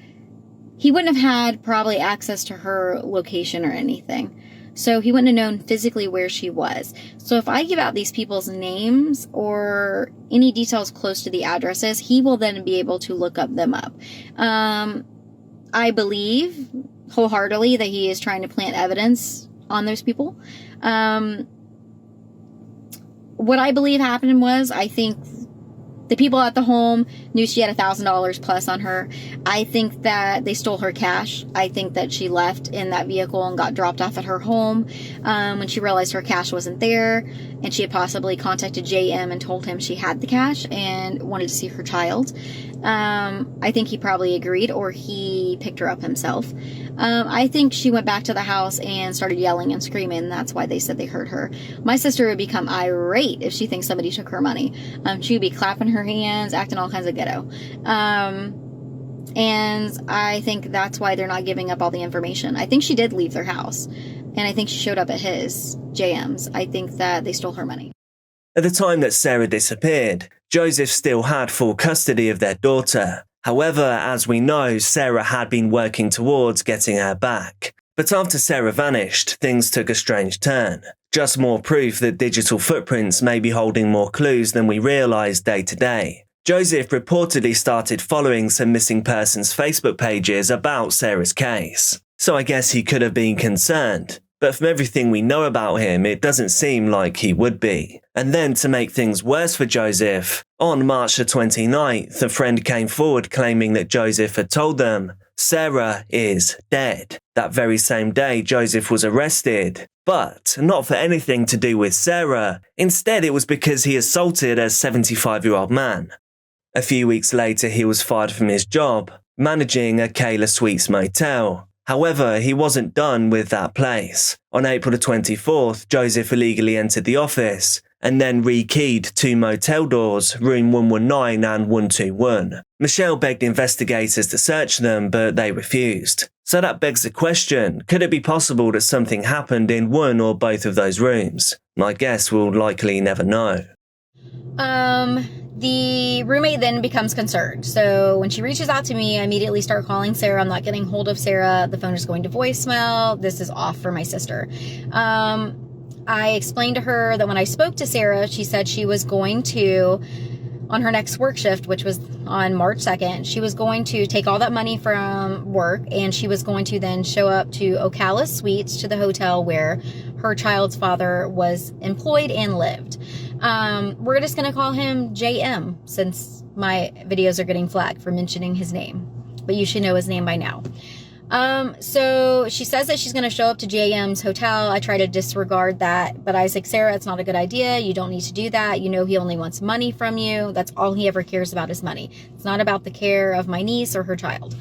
he wouldn't have had probably access to her location or anything. So he wouldn't have known physically where she was. So if I give out these people's names or any details close to the addresses, he will then be able to look them up. I believe wholeheartedly that he is trying to plant evidence on those people. What I believe happened was, I think the people at the home knew she had $1,000 plus on her. I think that they stole her cash. I think that she left in that vehicle and got dropped off at her home when she realized her cash wasn't there, and she had possibly contacted JM and told him she had the cash and wanted to see her child. I think he probably agreed, or he picked her up himself. I think she went back to the house and started yelling and screaming. That's why they said they heard her. My sister would become irate if she thinks somebody took her money. She would be clapping her hands, acting all kinds of ghetto. And I think that's why they're not giving up all the information. I think she did leave their house, and I think she showed up at his, JM's. I think that they stole her money. At the time that Sarah disappeared, Joseph still had full custody of their daughter. However, as we know, Sarah had been working towards getting her back. But after Sarah vanished, things took a strange turn. Just more proof that digital footprints may be holding more clues than we realise day to day. Joseph reportedly started following some missing persons Facebook pages about Sarah's case. So I guess he could have been concerned. But from everything we know about him, it doesn't seem like he would be. And then to make things worse for Joseph, on March the 29th, a friend came forward claiming that Joseph had told them Sarah is dead. That very same day, Joseph was arrested. But not for anything to do with Sarah. Instead, it was because he assaulted a 75-year-old man. A few weeks later, he was fired from his job, managing a Kayla Suites motel. However, he wasn't done with that place. On April the 24th, Joseph illegally entered the office and then rekeyed 2 motel doors, room 119 and 121. Michelle begged investigators to search them, but they refused. So that begs the question, could it be possible that something happened in one or both of those rooms? I guess we'll likely never know. The roommate then becomes concerned. So when she reaches out to me, I immediately start calling Sarah. I'm not getting hold of Sarah. The phone is going to voicemail. This is off for my sister. I explained to her that when I spoke to Sarah, she said she was going to, on her next work shift, which was on March 2nd, she was going to take all that money from work, and she was going to then show up to Ocala Suites, to the hotel where her child's father was employed and lived. We're just going to call him JM, since my videos are getting flagged for mentioning his name, but you should know his name by now. So she says that she's going to show up to JM's hotel. I try to disregard that, but I was like, Sarah, it's not a good idea. You don't need to do that. You know, he only wants money from you. That's all he ever cares about is money. It's not about the care of my niece or her child.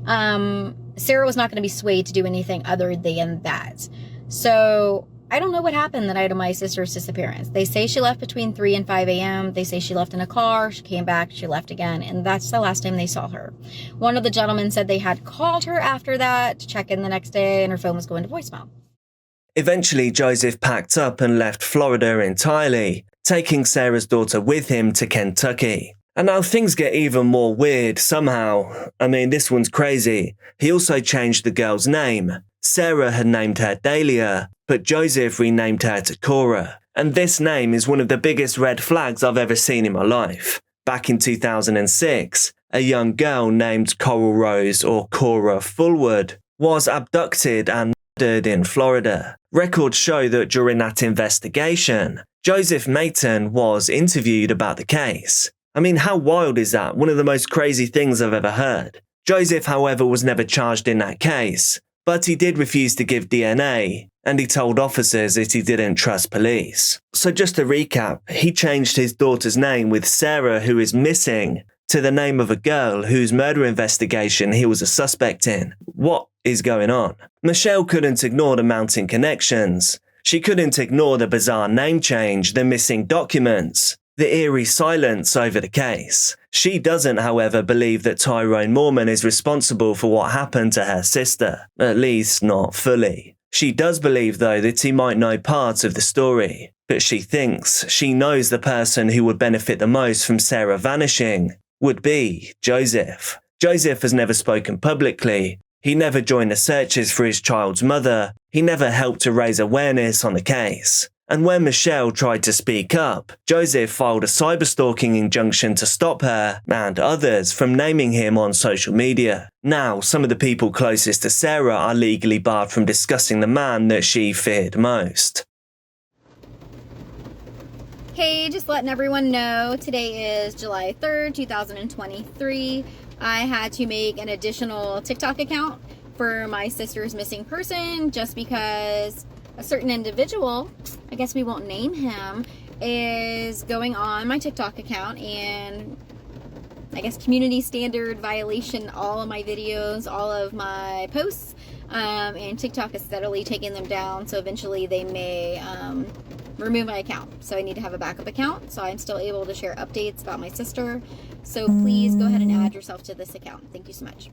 Sarah was not going to be swayed to do anything other than that. So I don't know what happened the night of my sister's disappearance. They say she left between 3 and 5 a.m. They say she left in a car. She came back. She left again. And that's the last time they saw her. One of the gentlemen said they had called her after that to check in the next day, and her phone was going to voicemail. Eventually, Joseph packed up and left Florida entirely, taking Sarah's daughter with him to Kentucky. And now things get even more weird somehow. I mean, this one's crazy. He also changed the girl's name. Sarah had named her Dahlia, but Joseph renamed her to Cora. And this name is one of the biggest red flags I've ever seen in my life. Back in 2006, a young girl named Coral Rose, or Cora Fullwood, was abducted and murdered in Florida. Records show that during that investigation, Joseph Mayton was interviewed about the case. I mean, how wild is that? One of the most crazy things I've ever heard. Joseph, however, was never charged in that case, but he did refuse to give DNA, and he told officers that he didn't trust police. So just to recap, he changed his daughter's name with Sarah, who is missing, to the name of a girl whose murder investigation he was a suspect in. What is going on? Michelle couldn't ignore the mounting connections. She couldn't ignore the bizarre name change, the missing documents, the eerie silence over the case. She doesn't, however, believe that Tyrone Moorman is responsible for what happened to her sister, at least not fully. She does believe, though, that he might know parts of the story, but she thinks she knows the person who would benefit the most from Sarah vanishing would be Joseph. Joseph has never spoken publicly. He never joined the searches for his child's mother. He never helped to raise awareness on the case. And when Michelle tried to speak up, Joseph filed a cyberstalking injunction to stop her and others from naming him on social media. Now, some of the people closest to Sarah are legally barred from discussing the man that she feared most. Hey, just letting everyone know, today is July 3rd, 2023. I had to make an additional TikTok account for my sister's missing person just because a certain individual, I guess we won't name him, is going on my TikTok account and I guess community standard violation all of my videos, all of my posts, and TikTok is steadily taking them down, so eventually they may remove my account. So I need to have a backup account so I'm still able to share updates about my sister. So please go ahead and add yourself to this account. Thank you so much.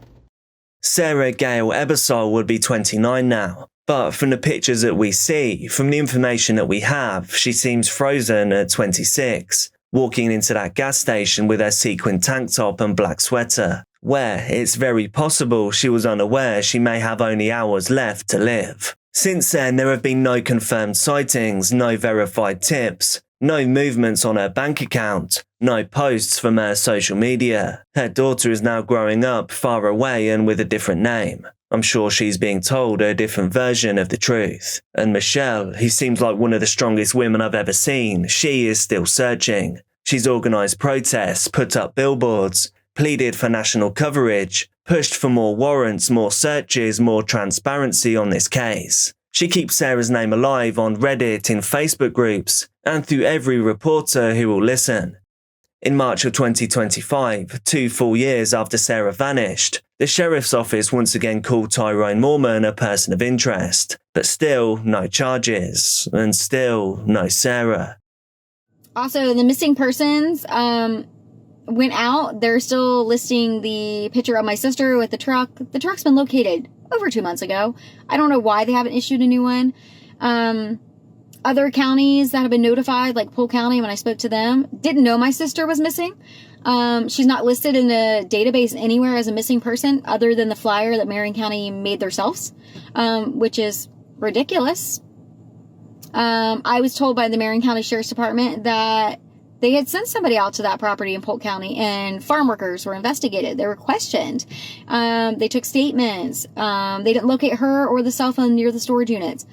Sarah Gail Ebisol would be 29 now. But from the pictures that we see, from the information that we have, she seems frozen at 26, walking into that gas station with her sequin tank top and black sweater, where it's very possible she was unaware she may have only hours left to live. Since then, there have been no confirmed sightings, no verified tips, no movements on her bank account, no posts from her social media. Her daughter is now growing up far away and with a different name. I'm sure she's being told a different version of the truth. And Michelle, who seems like one of the strongest women I've ever seen, she is still searching. She's organised protests, put up billboards, pleaded for national coverage, pushed for more warrants, more searches, more transparency on this case. She keeps Sarah's name alive on Reddit, in Facebook groups, and through every reporter who will listen. In March of 2025, 2 full years after Sarah vanished, the sheriff's office once again called Tyrone Moorman a person of interest, but still no charges, and still no Sarah. Also, the missing persons went out. They're still listing the picture of my sister with the truck. The truck's been located over 2 months ago. I don't know why they haven't issued a new one. Other counties that have been notified, like Polk County, when I spoke to them, didn't know my sister was missing. She's not listed in the database anywhere as a missing person other than the flyer that Marion County made themselves, which is ridiculous. I was told by the Marion County Sheriff's Department that they had sent somebody out to that property in Polk County and farm workers were investigated. They were questioned. They took statements. They didn't locate her or the cell phone near the storage units.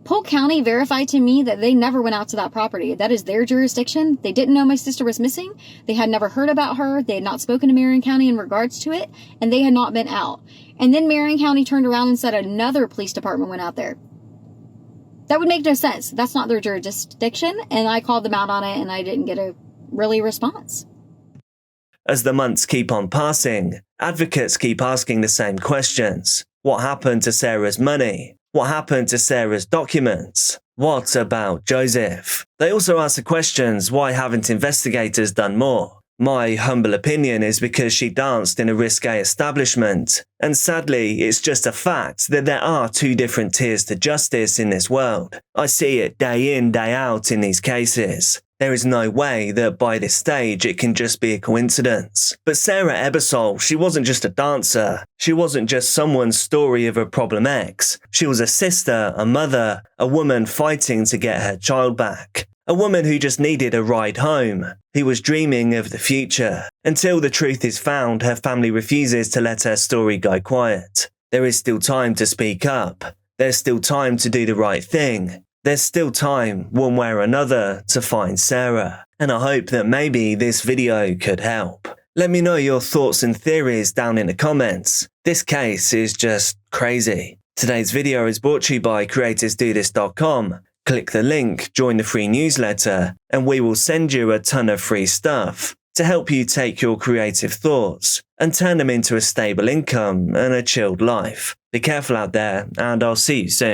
Polk County verified to me that they never went out to that property. That is their jurisdiction. They didn't know my sister was missing. They had never heard about her. They had not spoken to Marion County in regards to it, and they had not been out. And then Marion County turned around and said another police department went out there. That would make no sense. That's not their jurisdiction, and I called them out on it, and I didn't get a really response. As the months keep on passing, advocates keep asking the same questions. What happened to Sarah's money? What happened to Sarah's documents? What about Joseph? They also ask the questions, why haven't investigators done more? My humble opinion is because she danced in a risque establishment, and sadly, it's just a fact that there are 2 different tiers to justice in this world. I see it day in, day out in these cases. There is no way that by this stage it can just be a coincidence. But Sarah Ebisol, she wasn't just a dancer. She wasn't just someone's story of a problem ex. She was a sister, a mother, a woman fighting to get her child back. A woman who just needed a ride home, who was dreaming of the future. Until the truth is found, her family refuses to let her story go quiet. There is still time to speak up. There's still time to do the right thing. There's still time, one way or another, to find Sarah. And I hope that maybe this video could help. Let me know your thoughts and theories down in the comments. This case is just crazy. Today's video is brought to you by creatorsdothis.com. Click the link, join the free newsletter, and we will send you a ton of free stuff to help you take your creative thoughts and turn them into a stable income and a chilled life. Be careful out there, and I'll see you soon.